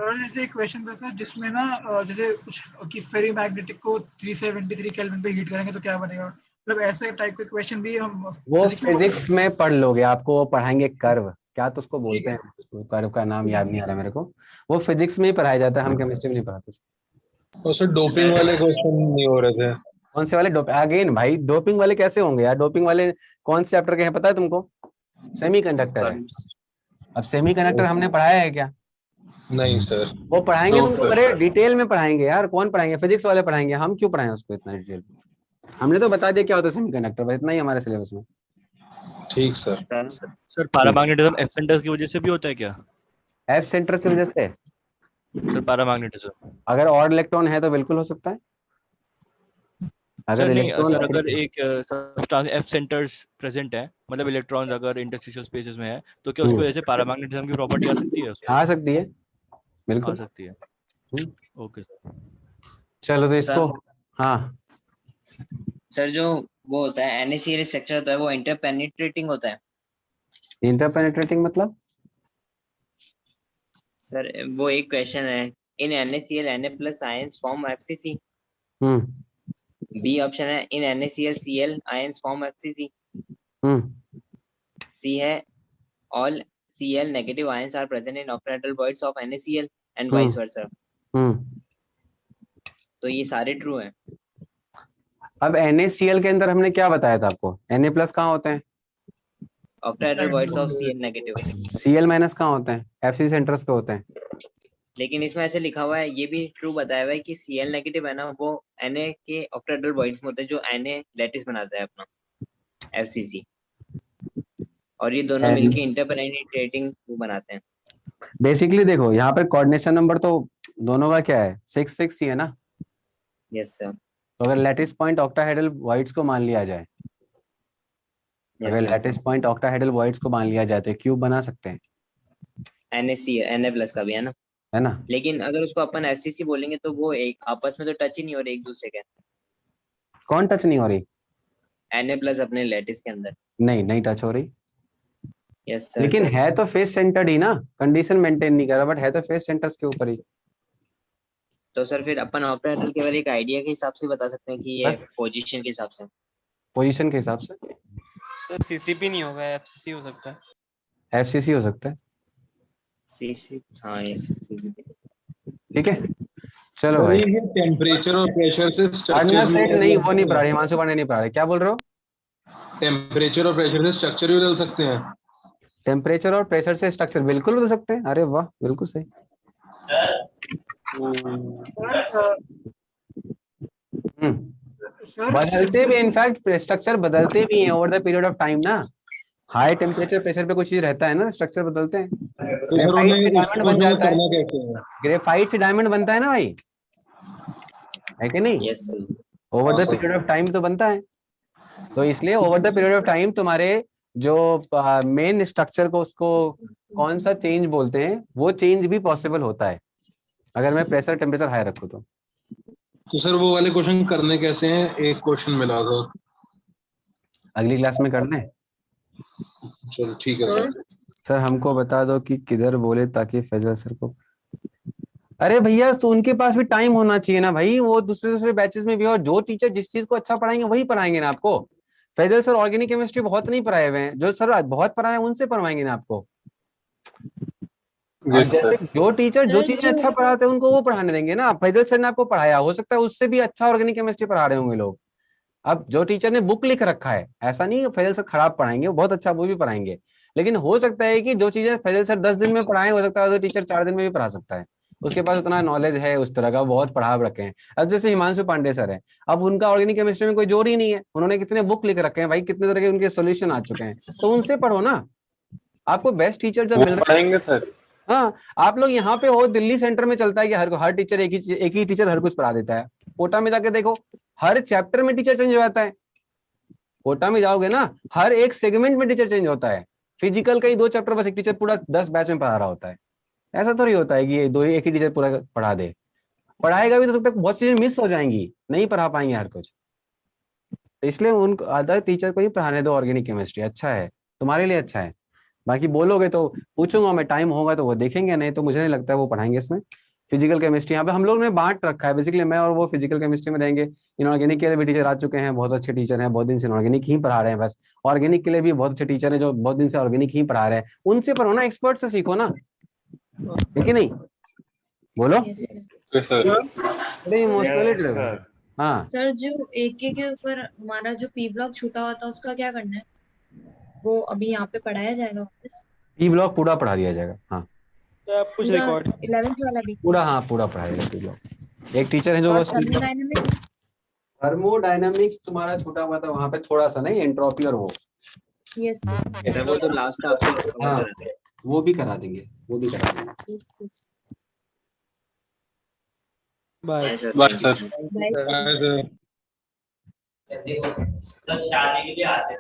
जैसे एक क्वेश्चन था सर जिसमें ना जैसे कुछ कि फेरी मैग्नेटिक को 373 केल्विन पे हीट करेंगे तो क्या बनेगा, मतलब ऐसे टाइप के क्वेश्चन भी हम वो फिजिक्स में पढ़ लोगे, आपको वो पढ़ाएंगे कर्व, क्या तो उसको बोलते हैं, कर्व का नाम याद नहीं आ रहा मेरे को, वो फिजिक्स में ही पढ़ाया जाता है, हम केमिस्ट्री में नहीं पढ़ाते। और सर डोपिंग वाले क्वेश्चन नहीं हो रहे थे। कौन से वाले? अगेन भाई डोपिंग वाले कैसे होंगे यार? डोपिंग वाले कौन से चैप्टर के हैं पता है तुमको? सेमीकंडक्टर है। अब सेमीकंडक्टर हमने पढ़ाया है क्या? नहीं सर। वो पढ़ाएंगे तुमको, बड़े डिटेल में पढ़ाएंगे यार। कौन पढ़ाएंगे? फिजिक्स वाले पढ़ाएंगे, हम क्यों पढ़ाएं उसको इतना डिटेल? हमने तो बता दिया क्या होता है सेमीकंडक्टर, बस इतना ही हमारे सिलेबस में। ठीक sir. Sir paramagnetism F centre की वजह से भी होता है क्या? एफ सेंटर की वजह से सर पैरामैग्नेटिज्म अगर और इलेक्ट्रॉन है तो बिल्कुल हो सकता है। अगर इलेक्ट्रॉन अगर एक सब्सटेंस एफ सेंटर्स प्रेजेंट है, मतलब इलेक्ट्रॉन्स अगर इंटरस्टिशियल स्पेसेस में है, तो क्या उसकी वजह से पैरामैग्नेटिज्म की प्रॉपर्टी आ सकती है? आ सकती है, बिल्कुल आ सकती है। Okay sir. चलो तो इसको हाँ सर जो वो होता है NaCl स्ट्रक्चर होता है वो इंटरपेनिट्रेटिंग होता है। इंटरपेनिट्रेटिंग मतलब? सर वो एक क्वेश्चन है, in NaCl Na+ ions form FCC। B option है, in NaCl Cl ions form FCC। सी है, all Cl negative ions are present in octahedral voids of NaCl and vice versa। तो ये सारे ट्रू हैं। अब NaCl के अंदर हमने क्या बताया था आपको? Na+ कहाँ होते हैं? octahedral voids of Cl negative। Cl- कहाँ होते हैं? FC सेंटर्स पे होते हैं। लेकिन इसमें ऐसे लिखा हुआ है, ये भी ट्रू बताया हुआ है कि Cl नेगेटिव है ना, वो Na के octahedral voids में होते हैं, जो Na लैटिस बनाता है अपना FCC, और ये दोनों मिलके इंटरपेनिट्रेटिंग बनाते हैं। बेसिकली देखो यहाँ पे कोऑर्डिनेशन नंबर तो दोनों का क्या है? 6 ही है ना? Yes sir. तो अगर लैटिस पॉइंट ऑक्टाहेड्रल वॉइड्स को मान लिया जाए, अगर लैटिस पॉइंट ऑक्टाहेड्रल वॉइड्स को मान लिया जाए तो क्यूब बना सकते हैं। Na+ का भी है ना? लेकिन अगर उसको अपन FCC बोलेंगे तो वो एक आपस में तो टच ही नहीं हो रहे एक दूसरे के। कौन टच नहीं हो रही? Na+ अपने लैटिस के अंदर नहीं टच हो रही। Yes sir. लेकिन है तो फेस सेंटर्ड ही ना, कंडीशन मेंटेन नहीं कर रहा, बट है तो फेस सेंटर्स के ऊपर ही। तो सर फिर अपन ऑक्टाहेड्रल केवल एक आइडिया के हिसाब से बता सकते हैं कि ये पोजीशन के हिसाब से। पोजीशन के हिसाब से सर CCP नहीं होगा, FCC हो सकता है। FCC हो सकता है। CC हाँ ये CCP। ठीक है चलो भाई। टेम्परेचर और प्रेशर से स्ट्रक्चर नहीं, वो नहीं पढ़ा रहे, हिमांशु पांडे नहीं पढ़ा रहे। क्या बोल रहे हो? टेम्परेचर और प्रेशर से स्ट्रक्चर भी बदल सकते हैं। टेम्परेचर और प्रेशर से स्ट्रक्चर बिल्कुल बदल सकते हैं। अरे वाह, बिल्कुल सही। बदलते भी, इनफैक्ट स्ट्रक्चर बदलते भी हैं over the period of time ना। हाई टेम्परेचर प्रेशर पे कुछ चीज रहता है ना, स्ट्रक्चर बदलते हैं। ग्रेफाइट से डायमंड बन जाता है, ग्रेफाइट से डायमंड बनता है ना भाई, है कि नहीं? Over the period of time तो बनता है। तो इसलिए over the period of time तुम्हारे जो मेन स्ट्रक्चर को, उसको कौन सा चेंज बोलते हैं, वो चेंज भी पॉसिबल होता है अगर मैं प्रेशर टेम्परेचर हाई रखूं तो सर वो वाले क्वेश्चन करने कैसे हैं? एक क्वेश्चन मिला था, अगली क्लास में करना है। चलो ठीक है सर हमको बता दो कि किधर बोले ताकि फैजल सर को। अरे भैया तो उनके पास भी टाइम होना चाहिए ना भाई, वो दूसरे बैचेस में भी, और जो टीचर जिस चीज को अच्छा पढ़ाएंगे वही पढ़ाएंगे ना आपको। फैजल सर ऑर्गेनिक केमिस्ट्री बहुत नहीं पढ़ाए हुए हैं, जो सर बहुत पढ़ाए हैं उनसे पढ़वाएंगे ना आपको। जो टीचर जो चीजें अच्छा पढ़ाते हैं उनको वो पढ़ाने देंगे ना। फैजल सर ने आपको पढ़ाया, हो सकता है उससे भी अच्छा ऑर्गेनिक केमिस्ट्री पढ़ा रहे होंगे लोग। अब जो टीचर ने बुक लिख रखा है, ऐसा नहीं फैजल सर खराब पढ़ाएंगे, वो बहुत अच्छा वो भी पढ़ाएंगे, लेकिन हो सकता है कि जो चीजें फैजल सर 10 दिन में पढ़ाए, हो सकता है तो टीचर 4 दिन में भी पढ़ा सकता है। उसके पास उतना नॉलेज है उस तरह का, बहुत पढ़ा रखे हैं। अब जैसे हिमांशु पांडे सर है, अब उनका ऑर्गेनिक केमिस्ट्री में कोई जोर ही नहीं है, उन्होंने कितने बुक लिख रखे हैं भाई, कितने तरह के उनके सोल्यूशन आ चुके हैं, तो उनसे पढ़ो ना। आपको बेस्ट टीचर जब मिल रहा है सर। हाँ, आप लोग यहाँ पे हो, दिल्ली सेंटर में चलता है कि हर टीचर एक ही टीचर हर कुछ पढ़ा देता है। कोटा में जाके देखो, हर चैप्टर में टीचर चेंज हो जाता है। कोटा में जाओगे ना, हर एक सेगमेंट में टीचर चेंज होता है। फिजिकल का ही 2 चैप्टर बस एक टीचर पूरा 10 बैच में पढ़ा रहा होता है। ऐसा थोड़ी होता है कि ये एक ही टीचर पूरा पढ़ा दे। पढ़ाएगा भी तो तब तक बहुत चीजें मिस हो जाएंगी, नहीं पढ़ा पाएंगे हर कुछ। इसलिए उन अदर टीचर को ही पढ़ाने दो। ऑर्गेनिक केमिस्ट्री अच्छा है, तुम्हारे लिए अच्छा है। बाकी बोलोगे तो पूछूंगा मैं, टाइम होगा तो वो देखेंगे, नहीं तो मुझे नहीं लगता है वो पढ़ाएंगे इसमें। फिजिकल केमिस्ट्री यहाँ पे हम लोग ने बांट रखा है, बेसिकली मैं और वो फिजिकल केमिस्ट्री में रहेंगे। इनऑर्गेनिक के लिए भी टीचर आ चुके हैं, बहुत अच्छे टीचर हैं, बहुत दिन से इनऑर्गेनिक ही पढ़ा रहे हैं। बस ऑर्गेनिक के लिए भी बहुत अच्छे टीचर हैं जो बहुत दिन से ऑर्गेनिक ही पढ़ा रहे हैं। उनसे पढ़ो ना, एक्सपर्ट से सीखो ना, है कि नहीं? बोलो इमोशनल। हाँ सर, जो AK के ऊपर हमारा जो P ब्लॉक छूटा हुआ था उसका क्या करना है? वो अभी यहाँ पे पढ़ाया जाएगा वापस? पी ब्लॉक पूरा पढ़ा दिया जाएगा। हाँ कुछ रिकॉर्ड 11th वाला भी पूरा, हाँ पूरा पढ़ाएगा पी ब्लॉक। एक टीचर है जो बस थर्मोडायनामिक्स तुम्हारा छूटा हुआ था, वहां पे थोड़ा सा नहीं, एंट्रोपी और वो। यस वो तो लास्ट आपको हाँ वो भी करा देंगे, वो भी करा देंगे। Bye sir. शादी के लिए आते